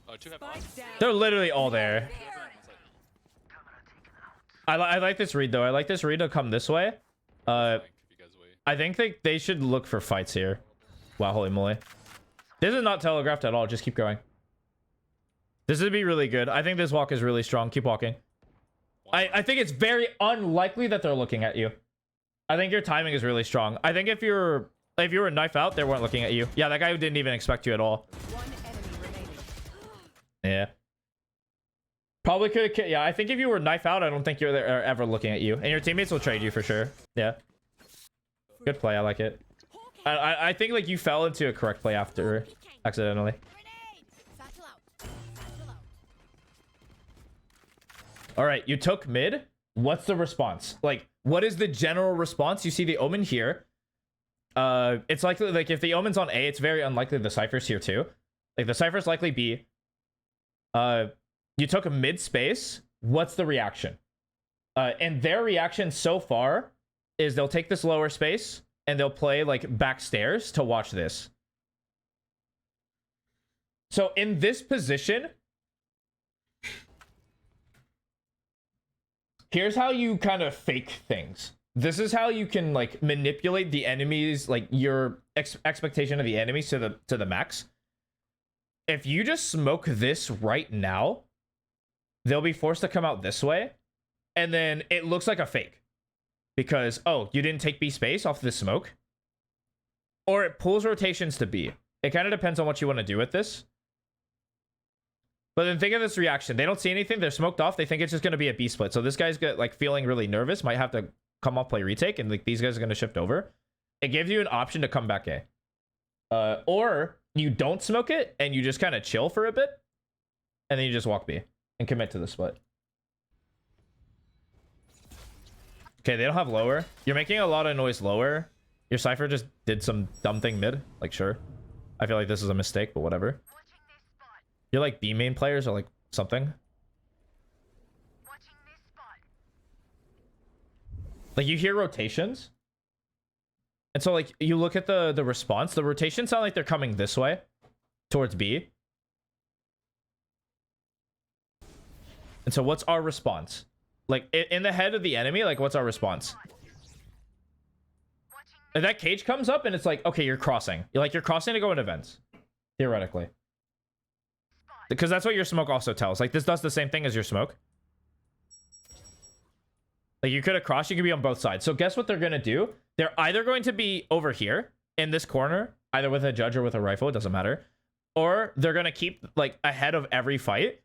J: Oh, 2 heaven.
A: They're literally all there. I like this read though. I like this read to come this way.
J: Flank if you guys wait.
A: I think they should look for fights here. Wow, holy moly. This is not telegraphed at all. Just keep going. This would be really good. I think this walk is really strong. Keep walking. I think it's very unlikely that they're looking at you. I think your timing is really strong. I think if you were a knife out, they weren't looking at you. Yeah, that guy didn't even expect you at all.
E: One enemy remaining.
A: Yeah. Probably could have. Yeah, I think if you were knife out, I don't think you're there ever looking at you. And your teammates will trade you for sure. Yeah. Good play. I like it. I think like you fell into a correct play after accidentally.
E: Grenade! Satchel out. Satchel out.
A: All right, you took mid. What's the response? Like, what is the general response? You see the Omen here. It's likely, like, if the Omen's on A, it's very unlikely the Cypher's here too. Like, the Cypher's likely B. You took a mid space. What's the reaction? And their reaction so far is they'll take this lower space and they'll play, like, backstairs to watch this. So, in this position... Here's how you kind of fake things. This is how you can like manipulate the enemies, like your expectation of the enemies to the max. If you just smoke this right now, they'll be forced to come out this way, and then it looks like a fake because oh, you didn't take B space off this smoke, or it pulls rotations to B. It kind of depends on what you want to do with this. But then think of this reaction. They don't see anything. They're smoked off. They think it's just going to be a B split. So this guy's like feeling really nervous. Might have to come off, play retake. And like these guys are going to shift over. It gives you an option to come back A. Or you don't smoke it and you just kind of chill for a bit. And then you just walk B and commit to the split. Okay, they don't have lower. You're making a lot of noise lower. Your Cypher just did some dumb thing mid. Like, sure. I feel like this is a mistake, but whatever. You're like B main players or like something. Like you hear rotations. And so like you look at the response. The rotations sound like they're coming this way towards B. And so what's our response? Like in the head of the enemy, like what's our response? And that cage comes up and it's like, okay, you're crossing. You're crossing to go into vents. Theoretically. Because that's what your smoke also tells. Like, this does the same thing as your smoke. Like, you could have crossed. You could be on both sides. So, guess what they're going to do? They're either going to be over here in this corner, either with a judge or with a rifle. It doesn't matter. Or they're going to keep, like, ahead of every fight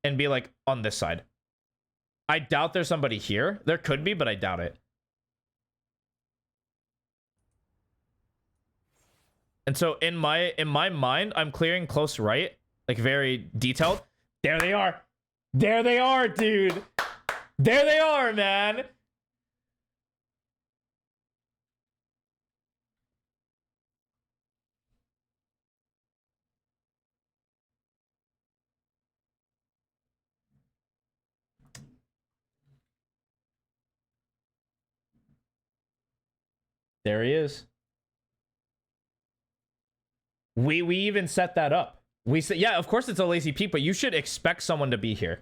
A: and be, like, on this side. I doubt there's somebody here. There could be, but I doubt it. And so, in my mind, I'm clearing close right. Like very detailed. There they are. There they are, dude. There they are, man. There he is. We even set that up. We said, yeah, of course it's a lazy peek, but you should expect someone to be here.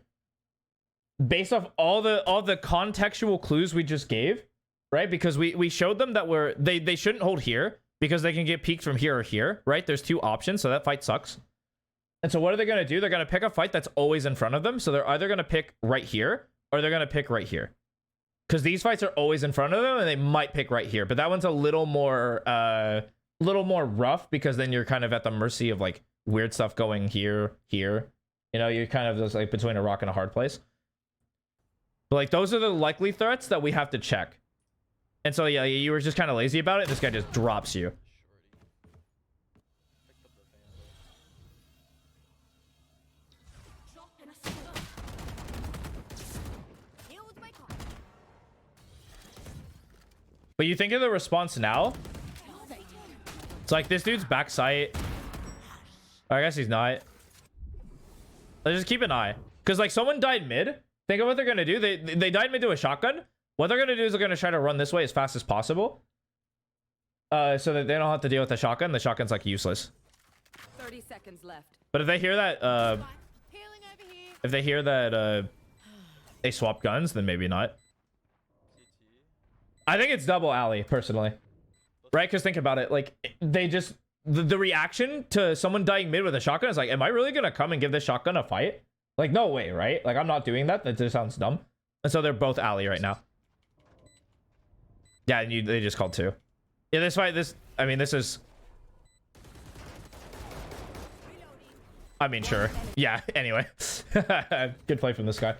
A: Based off all the contextual clues we just gave, right? Because we showed them that they shouldn't hold here because they can get peeked from here or here, right? There's two options, so that fight sucks. And so what are they going to do? They're going to pick a fight that's always in front of them. So they're either going to pick right here or they're going to pick right here. Because these fights are always in front of them and they might pick right here. But that one's a little more rough because then you're kind of at the mercy of like weird stuff going here. You know, you're kind of just like between a rock and a hard place. But like those are the likely threats that we have to check. And so yeah, you were just kind of lazy about it. This guy just drops you. But you think of the response now? It's like this dude's backside. I guess he's not. Let's just keep an eye. Because like someone died mid. Think of what they're going to do. They died mid to a shotgun. What they're going to do is they're going to try to run this way as fast as possible. So that they don't have to deal with the shotgun. The shotgun's like useless.
E: 30 seconds left.
A: But if they hear that, if they hear that, they swap guns, then maybe not. I think it's double alley, personally. Right? Because think about it. Like, they just... The reaction to someone dying mid with a shotgun is like, am I really going to come and give this shotgun a fight? Like, no way, right? Like, I'm not doing that. That just sounds dumb. And so they're both alley right now. Yeah, and they just called 2. Yeah, this fight, I mean, this is... I mean, sure. Yeah, anyway. Good play from this guy.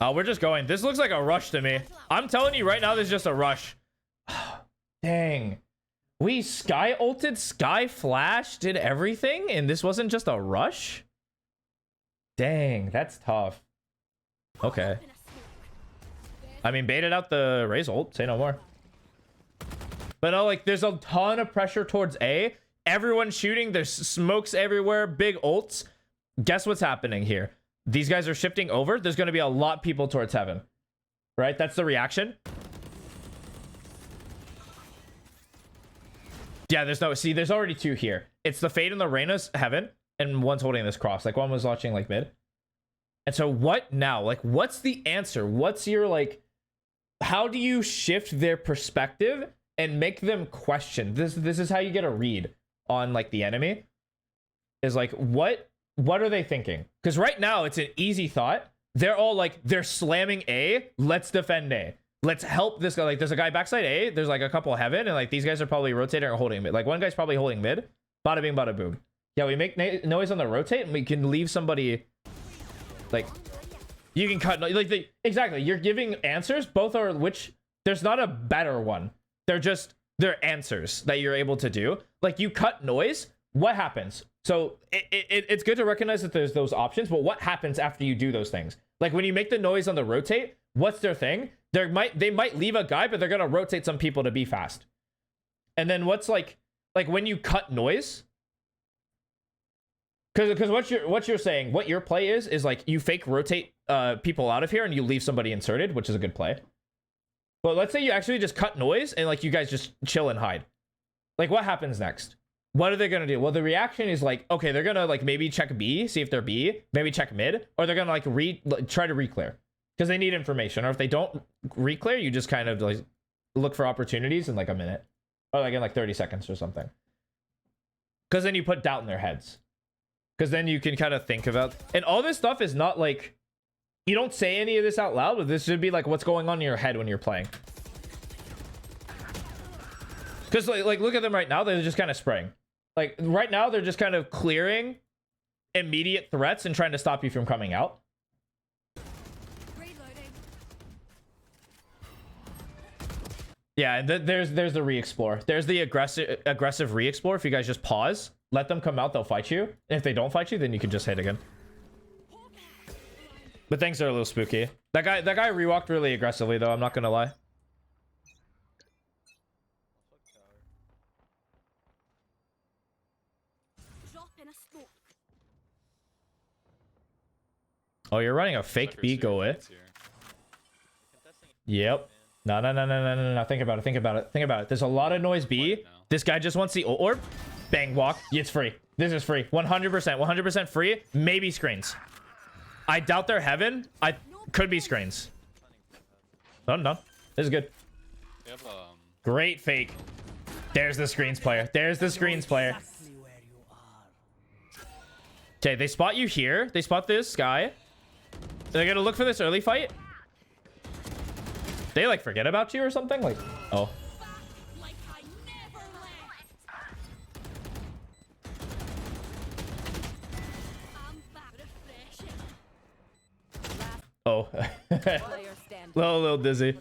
A: We're just going. This looks like a rush to me. I'm telling you right now, this is just a rush. Dang. We sky ulted, sky flash, did everything, and this wasn't just a rush? Dang, that's tough. Okay. I mean, baited out the Raze ult. Say no more. But no, like, there's a ton of pressure towards A. Everyone's shooting. There's smokes everywhere. Big ults. Guess what's happening here? These guys are shifting over. There's going to be a lot of people towards heaven. Right? That's the reaction. Yeah, there's no... See, there's already 2 here. It's the Fade and the Reyna's heaven. And one's holding this cross. Like, one was watching, like, mid. And so what now? Like, what's the answer? What's your, like... How do you shift their perspective and make them question? This is how you get a read on, like, the enemy. Is, like, what are they thinking? Because right now, it's an easy thought. They're all, like, they're slamming A. Let's defend A. Let's help this guy. Like, there's a guy backside A. There's, like, a couple heaven. And, like, these guys are probably rotating or holding mid. Like, one guy's probably holding mid. Bada bing, bada boom. Yeah, we make noise on the rotate. And we can leave somebody... Like... You can cut... Like, exactly. You're giving answers. Both are which... There's not a better one. They're answers that you're able to do. Like, you cut noise. What happens? So it's good to recognize that there's those options, but what happens after you do those things? Like, when you make the noise on the rotate, what's their thing? They might leave a guy, but they're gonna rotate some people to be fast. And then what's like when you cut noise? Because what you're saying, what your play is like you fake rotate people out of here and you leave somebody inserted, which is a good play. But let's say you actually just cut noise and like you guys just chill and hide. Like, what happens next? What are they gonna do? Well, the reaction is like, okay, they're gonna like maybe check B, see if they're B, maybe check mid, or they're gonna like try to reclear because they need information. Or if they don't reclear, you just kind of like look for opportunities in like a minute or like in like 30 seconds or something. Because then you put doubt in their heads. Because then you can kind of think about, and all this stuff is not like, you don't say any of this out loud, but this should be like what's going on in your head when you're playing. Because like look at them right now, they're just kind of spraying. Like right now, they're just kind of clearing immediate threats and trying to stop you from coming out. Yeah, and there's the re-explore. There's the aggressive re-explore. If you guys just pause, let them come out, they'll fight you. And if they don't fight you, then you can just hit again. But things are a little spooky. That guy re-walked really aggressively though, I'm not gonna lie. Oh, you're running a fake B go it. Yep. No. Think about it. There's a lot of noise B. This guy just wants the orb. Bang, walk. It's free. This is free. 100% free. Maybe screens. I doubt they're heaven. I could be screens. No. This is good. Great fake. There's the screens player. Okay, they spot you here. They spot this guy. They're gonna look for this early fight. They like forget about you or something? Like, oh. Oh. little dizzy.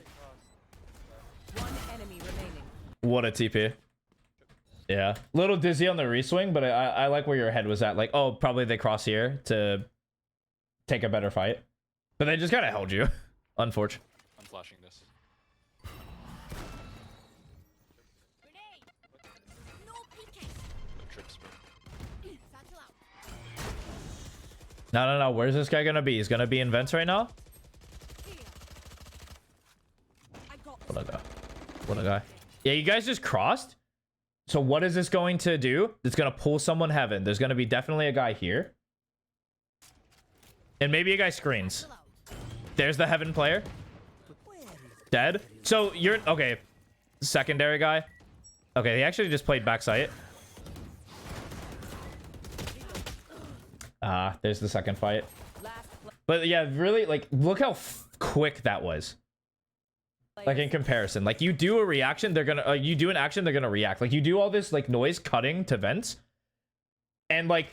A: What a TP. Yeah. Little dizzy on the reswing, but I like where your head was at. Like, oh, probably they cross here to take a better fight. But they just kind of held you. Unfortunate.
J: I'm flashing this.
A: No. Where's this guy gonna be? He's gonna be in vents right now? What a guy. Yeah, you guys just crossed. So what is this going to do? It's gonna pull someone heaven. There's gonna be definitely a guy here. And maybe a guy screens. There's the heaven player. Dead. So you're okay. Secondary guy. Okay, he actually just played backside. There's the second fight. But yeah, really, like, look how quick that was. Like, in comparison, like, you do a reaction, they're gonna you do an action, they're gonna react. Like, you do all this like noise cutting to vents, and like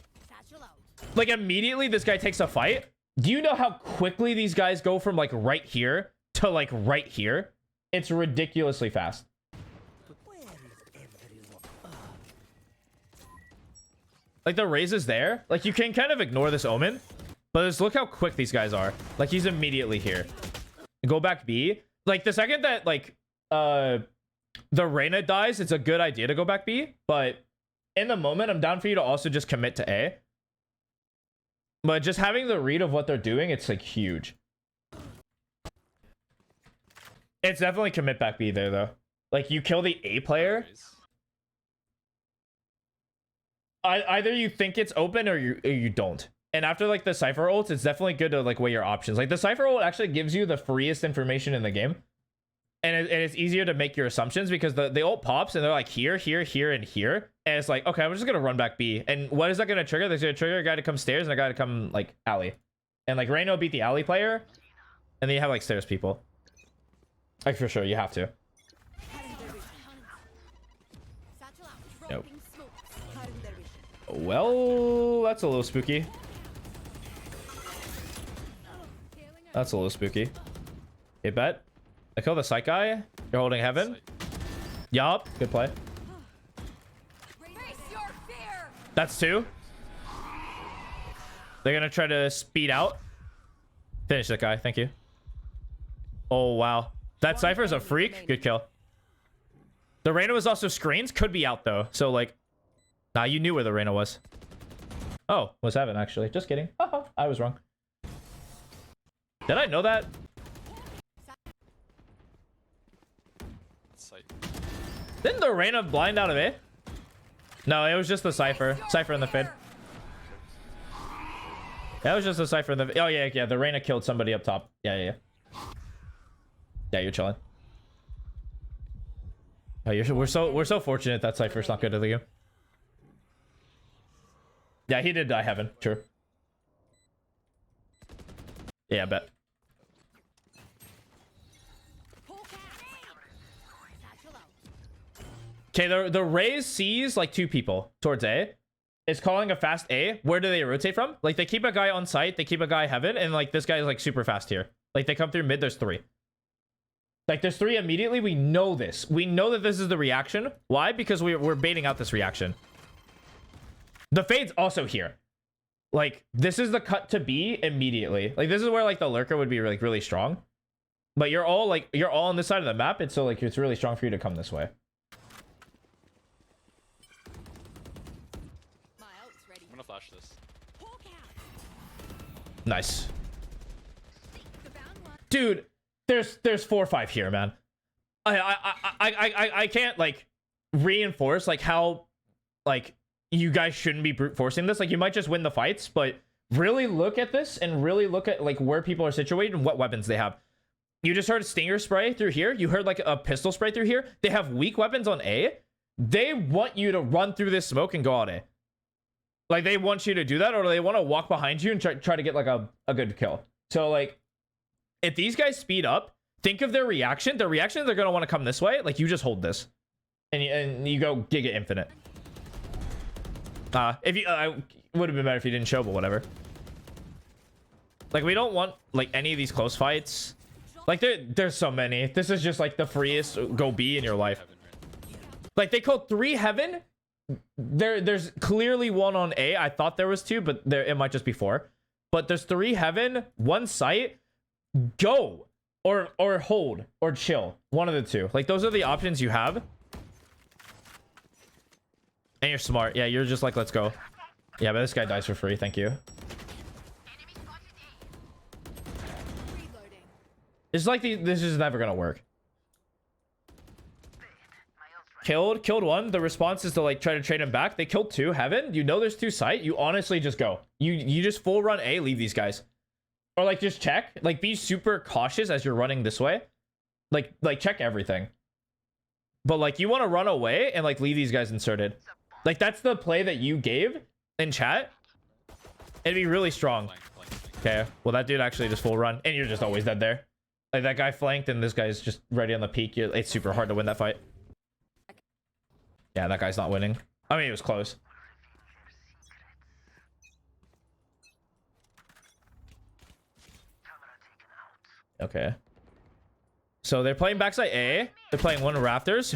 A: immediately this guy takes a fight. Do you know how quickly these guys go from like right here to like right here? It's ridiculously fast. Like, the raise is there. Like, you can kind of ignore this omen, but just look how quick these guys are. Like, he's immediately here. Go back B. Like, the second that like the Reyna dies, it's a good idea to go back B, but in the moment I'm down for you to also just commit to A. But just having the read of what they're doing, it's like huge. It's definitely commit back B there though. Like, you kill the A player, either you think it's open or you don't. And after like the Cypher ults, it's definitely good to like weigh your options. Like, the Cypher ult actually gives you the freest information in the game. And it's easier to make your assumptions because the ult pops and they're like here, here, here, and here. And it's like, okay, I'm just going to run back B. And what is that going to trigger? There's going to trigger a guy to come stairs and a guy to come like alley. And like Reyna will beat the alley player. And then you have like stairs people. Like, for sure, you have to. Nope. Well, that's a little spooky. That's a little spooky. Okay, bet. I kill the sight guy. You're holding heaven. Yup. Good play. That's 2. They're gonna try to speed out. Finish that guy. Thank you. Oh, wow. That Cypher's a freak. Good kill. The Reyna was also screens. Could be out, though. So, like... Nah, you knew where the Reyna was. Oh, was heaven, actually. Just kidding. I was wrong. Did I know that? Didn't the Reyna blind out of A? No, it was just the Cypher. Cypher in the Fid. That was just the Cypher in the... Oh, yeah, yeah. The Reyna killed somebody up top. Yeah. Yeah, you're chilling. Oh, we're so fortunate that Cypher's not good at the game. Yeah, he did die heaven. True. Yeah, I bet. Okay, the Raze sees like 2 people towards A. It's calling a fast A. Where do they rotate from? Like, they keep a guy on site, they keep a guy heaven, and like this guy is like super fast here. Like, they come through mid, there's 3. Like, there's 3 immediately. We know this. We know that this is the reaction. Why? Because we're baiting out this reaction. The fade's also here. Like, this is the cut to B immediately. Like, this is where like the lurker would be like really strong. But you're all on this side of the map, and so like it's really strong for you to come this way.
J: I'm gonna flash this.
A: Nice. Dude, there's 4 or 5 here, man. I can't like reinforce like how like you guys shouldn't be brute forcing this. Like, you might just win the fights, but really look at this and really look at like where people are situated and what weapons they have. You just heard a stinger spray through here. You heard like a pistol spray through here. They have weak weapons on A. They want you to run through this smoke and go out A. Like, they want you to do that, or they want to walk behind you and try to get like a good kill. So like, if these guys speed up, think of their reaction. Their reaction, they're going to want to come this way. Like, you just hold this and you go Giga Infinite. If you would have been better if you didn't show, but whatever. Like, we don't want like any of these close fights. Like, there's so many. This is just like the freest go B in your life. Like, they called 3 heaven. There's clearly 1 on A. I thought there was 2, but it might just be 4. But there's 3 heaven, 1 site. Go or hold or chill. One of the 2. Like, those are the options you have. And you're smart. Yeah, you're just like, let's go. Yeah, but this guy dies for free. Thank you. It's like this is never gonna work. Killed 1. The response is to like try to trade him back. They killed 2 heaven. You know there's 2 site. You honestly just go. You just full run A. Leave these guys. Or like just check, like be super cautious as you're running this way. Like check everything. But like you want to run away and like leave these guys inserted. Like that's the play that you gave in chat. It'd be really strong. Okay, well that dude actually just full run and you're just always dead there. Like that guy flanked and this guy's just ready on the peak. It's super hard to win that fight. Yeah, that guy's not winning. I mean, it was close. Okay. So they're playing backside A. They're playing one Raptors.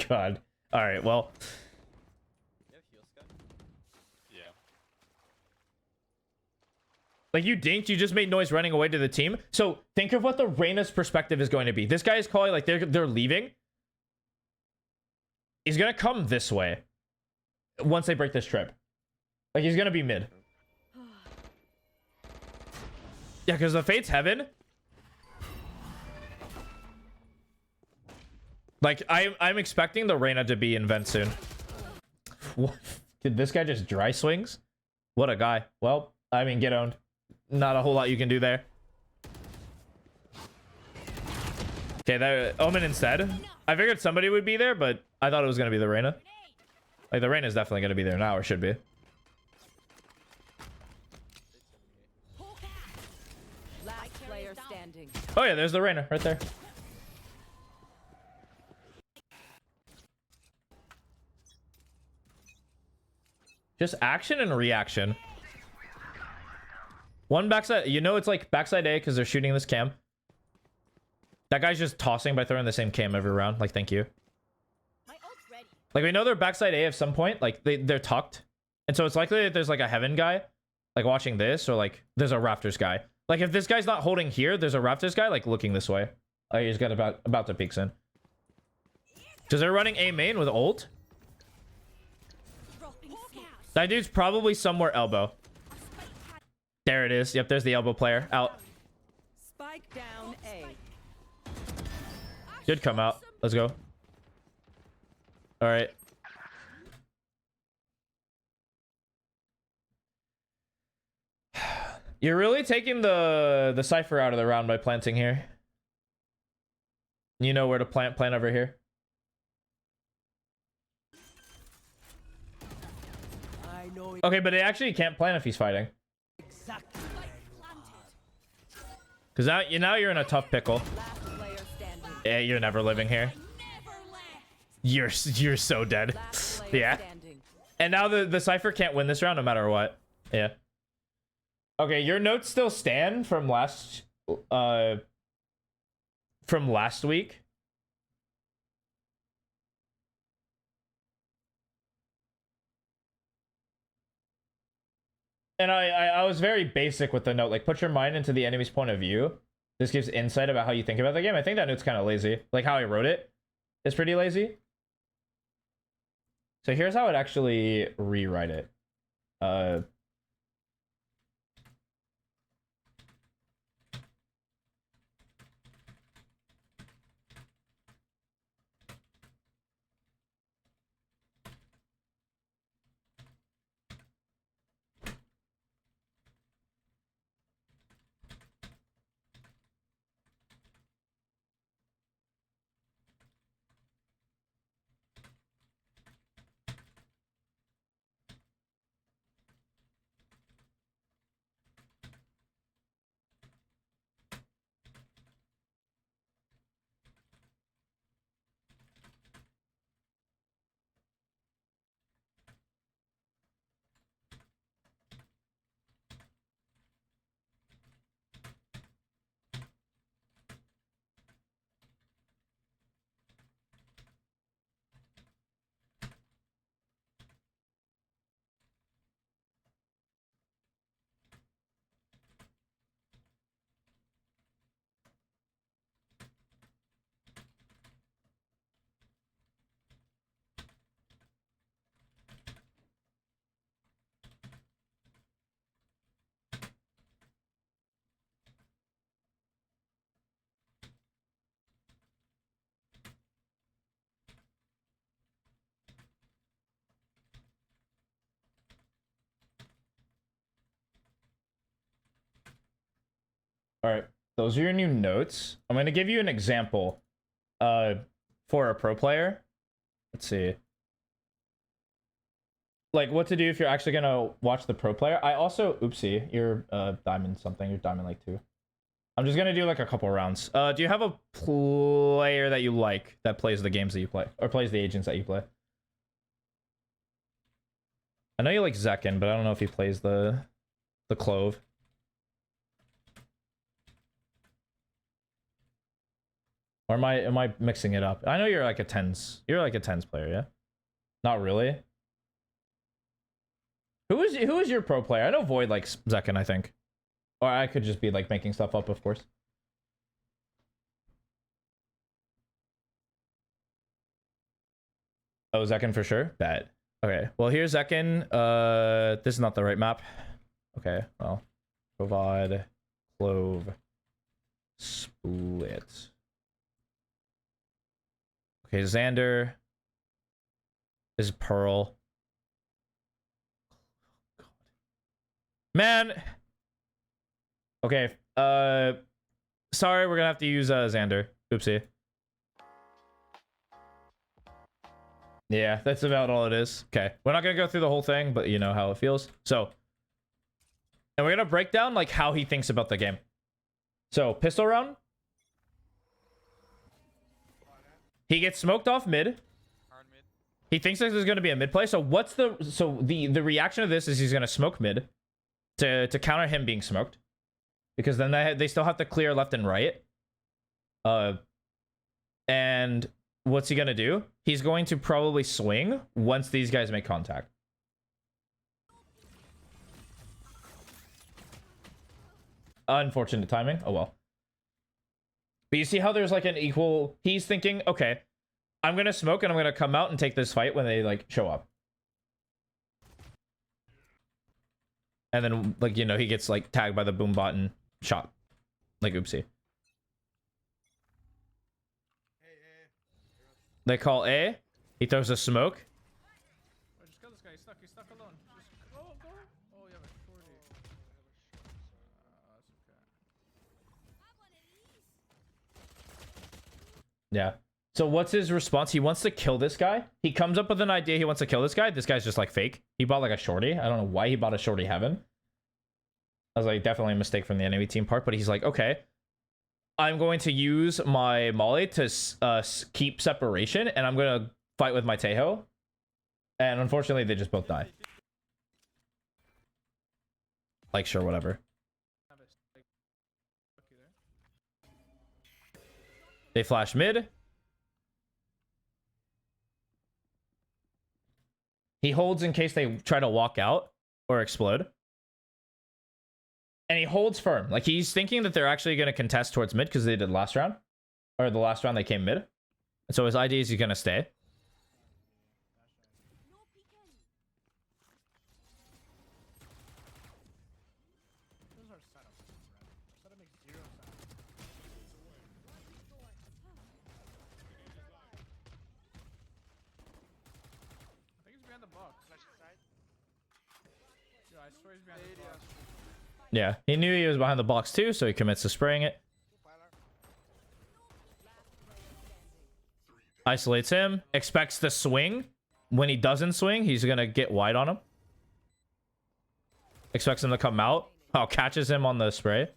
A: God. All right, well.
J: Yeah.
A: Like you dinked, you just made noise running away to the team. So think of what the Reyna's perspective is going to be. This guy is calling like they're leaving. He's gonna come this way once they break this trip. Like he's gonna be mid. Yeah, because the Fate's heaven. Like I'm expecting the Reyna to be in vent soon. What? Did this guy just dry swings? What a guy. Well, I mean, get owned. Not a whole lot you can do there. Okay, that Omen instead. I figured somebody would be there, but I thought it was gonna be the Reyna. Like the Reyna is definitely gonna be there now, or should be.
E: Last player standing.
A: Oh yeah, there's the Reyna right there. Just action and reaction. One backside, you know, it's like backside A because they're shooting this cam. That guy's just tossing by throwing the same cam every round. Like, thank you.
E: My ult's ready.
A: Like, we know they're backside A at some point. Like, they're tucked. And so it's likely that there's like a heaven guy, like watching this, or like there's a Raptors guy. Like, if this guy's not holding here, there's a Raptors guy like looking this way. Like, he's got about to peek in. Because they're running A main with ult. That dude's probably somewhere elbow. There it is. Yep, there's the elbow player. Out.
E: Spike down A.
A: Should come out. Let's go. All right. You're really taking the Cypher out of the round by planting here. You know where to plant over here. Okay, but he actually can't plant if he's fighting.
E: Exactly.
A: Because now you're in a tough pickle. Yeah, you're never living here. You're so dead. Yeah. And now the Cypher can't win this round no matter what. Yeah. Okay, your notes still stand from last week. And I was very basic with the note, like put your mind into the enemy's point of view. This gives insight about how you think about the game. I think that note's kind of lazy. Like how I wrote it is pretty lazy. So here's how I'd actually rewrite it. All right, those are your new notes. I'm gonna give you an example for a pro player. Let's see. Like what to do if you're actually gonna watch the pro player. I also, oopsie, you're diamond something. You're diamond like 2. I'm just gonna do like a couple rounds. Do you have a player that you like that plays the games that you play or plays the agents that you play? I know you like Zekin, but I don't know if he plays the Clove. Or am I mixing it up? I know you're like a tens. You're like a tens player, yeah? Not really. Who is your pro player? I know Void likes Zekin, I think. Or I could just be like making stuff up, of course. Oh, Zekin for sure? Bet. Okay. Well, here's Zekin. This is not the right map. Okay, well. Provide Clove Split. Okay, Xander is Pearl. God. Man. Okay. Sorry, we're gonna have to use Xander. Oopsie. Yeah, that's about all it is. Okay, we're not gonna go through the whole thing, but you know how it feels. So, and we're gonna break down like how he thinks about the game. So, pistol round. He gets smoked off mid. He thinks that there's gonna be a mid play. So the reaction of this is he's gonna smoke mid to counter him being smoked. Because then they still have to clear left and right. And what's he gonna do? He's going to probably swing once these guys make contact. Unfortunate timing. Oh well. But you see how there's like an equal... He's thinking, okay, I'm gonna smoke and I'm gonna come out and take this fight when they like show up. And then like, you know, he gets like tagged by the boom bot and shot. Like, oopsie. They call A. He throws a smoke.
G: Just kill this guy. He's stuck alone. Just go. Oh, you have a 40. That's okay.
A: Yeah. So what's his response? He wants to kill this guy. He comes up with an idea. He wants to kill this guy. This guy's just like fake. He bought like a shorty. I don't know why he bought a shorty heaven. I was like, definitely a mistake from the enemy team part. But he's like, okay, I'm going to use my molly to keep separation. And I'm going to fight with my Tejo. And unfortunately, they just both die. Like, sure, whatever. They flash mid. He holds in case they try to walk out or explode. And he holds firm. Like, he's thinking that they're actually going to contest towards mid because they did last round. Or the last round they came mid. And so his idea is he's going to stay. Yeah, he knew he was behind the box too, so he commits to spraying it. Isolates him. Expects the swing. When he doesn't swing, he's gonna get wide on him. Expects him to come out. Oh, catches him on the spray.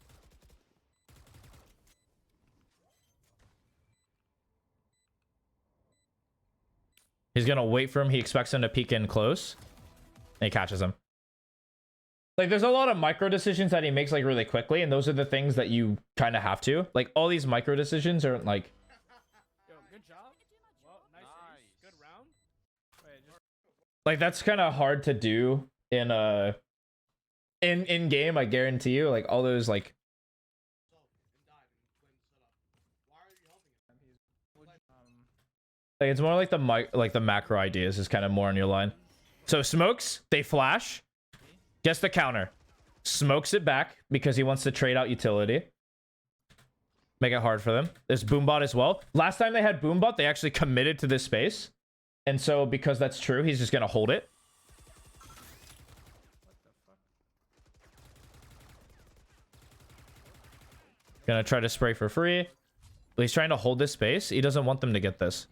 A: He's gonna wait for him. He expects him to peek in close. And he catches him. Like, there's a lot of micro decisions that he makes, like, really quickly, and those are the things that you kind of have to. Like, all these micro decisions are, like...
G: Yo, good job. Well, nice. Good round.
A: Like, that's kind of hard to do in game, I guarantee you. Like, all those, like... Like, it's more like the macro ideas is kind of more on your line. So, smokes, they flash. Gets the counter. Smokes it back because he wants to trade out utility. Make it hard for them. There's Boombot as well. Last time they had Boombot, they actually committed to this space. And so because that's true, he's just going to hold it. Gonna try to spray for free. But he's trying to hold this space. He doesn't want them to get this.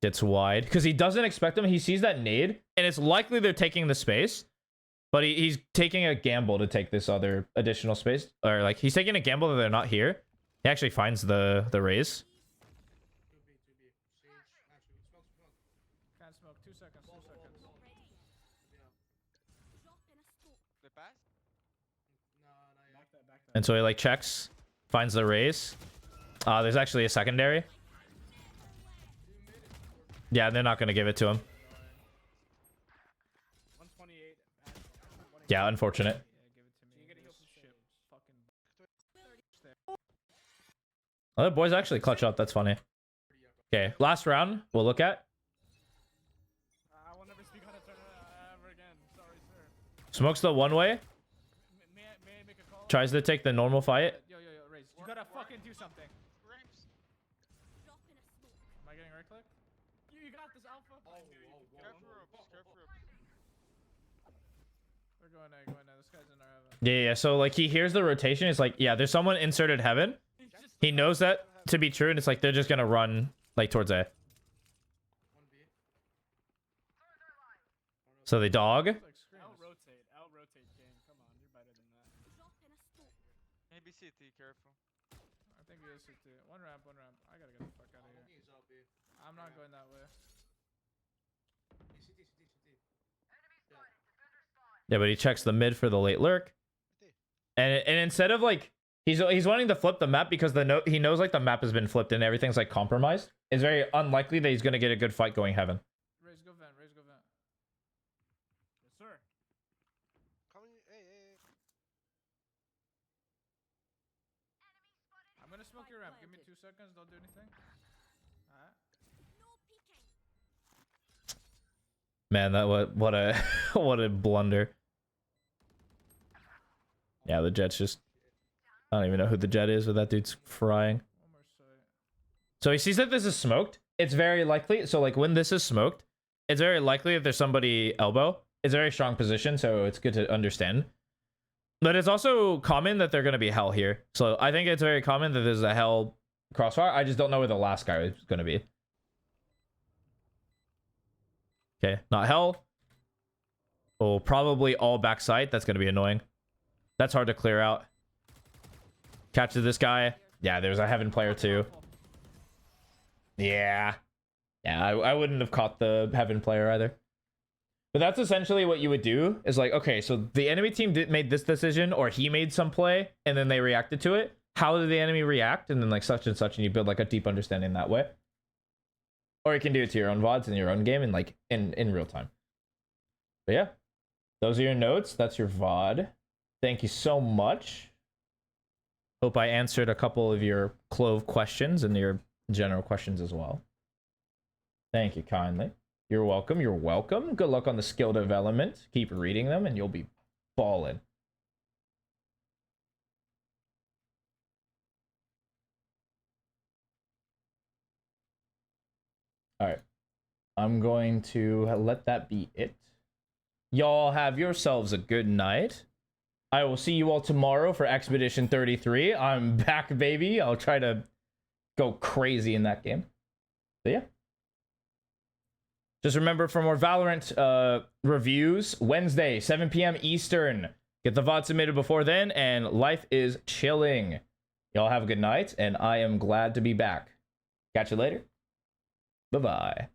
A: Gets wide because he doesn't expect them. He sees that nade, and it's likely they're taking the space, but he's taking a gamble to take this other additional space, or like he's taking a gamble that they're not here. He actually finds the raise.
G: Can't smoke. 2 seconds. 2 seconds.
F: They passed?
A: And so he like checks, finds the raise. There's actually a secondary. Yeah, they're not gonna give it to him.
G: 128.
A: Yeah, unfortunate.
G: Yeah, give it to me. You gotta heal some shit. Fucking.
A: Oh, the boys actually clutch up. That's funny. Okay, last round we'll look at.
G: I will never speak on a tournament ever again. Sorry, sir.
A: Smokes the one way.
G: May I make a call?
A: Tries to take the normal fight.
G: Yo, Raze. You gotta fucking do something. Am I getting right click? You got this, Alpha. We're going A, This guy's in our heaven.
A: Yeah. So like he hears the rotation. It's like, yeah, there's someone inserted heaven. He knows that to be true, and it's like they're just gonna run like towards A. So they dog.
G: Out rotate game. Come on, you're better than that.
F: Maybe CT, careful.
G: I think he is CT. One ramp. I gotta get the fuck out of here. I'm not going that way.
A: Yeah, but he checks the mid for the late lurk. And instead of like he's wanting to flip the map because he knows like the map has been flipped and everything's like compromised. It's very unlikely that he's gonna get a good fight going heaven.
G: Raze, go vent. Yes, sir.
F: Coming, hey.
G: I'm gonna smoke your ramp. Give me 2 seconds. Don't do anything. Alright.
A: Man, that what a what a blunder. Yeah, the Jet's just I don't even know who the Jet is, but that dude's frying.
G: One more sight.
A: So he sees that this is smoked. It's very likely. So like when this is smoked, it's very likely that there's somebody elbow. It's a very strong position, so it's good to understand. But it's also common that they're going to be hell here. So I think it's very common that there's a hell crossfire. I just don't know where the last guy is going to be. Okay, not hell. Oh, probably all backside. That's going to be annoying. That's hard to clear out. Catches this guy. Yeah, there's a heaven player too. Yeah. Yeah, I wouldn't have caught the heaven player either. But that's essentially what you would do. Is like, okay, so the enemy team made this decision, or he made some play, and then they reacted to it. How did the enemy react? And then like such and such, and you build like a deep understanding that way. Or you can do it to your own VODs in your own game and like in real time. But yeah, those are your notes. That's your VOD. Thank you so much. Hope I answered a couple of your Clove questions and your general questions as well. Thank you kindly. You're welcome. You're welcome. Good luck on the skill development. Keep reading them and you'll be balling. All right. I'm going to let that be it. Y'all have yourselves a good night. I will see you all tomorrow for Expedition 33. I'm back, baby. I'll try to go crazy in that game. But yeah. Just remember, for more Valorant reviews, Wednesday, 7 p.m. Eastern. Get the VOD submitted before then, and life is chilling. Y'all have a good night, and I am glad to be back. Catch you later. Bye-bye.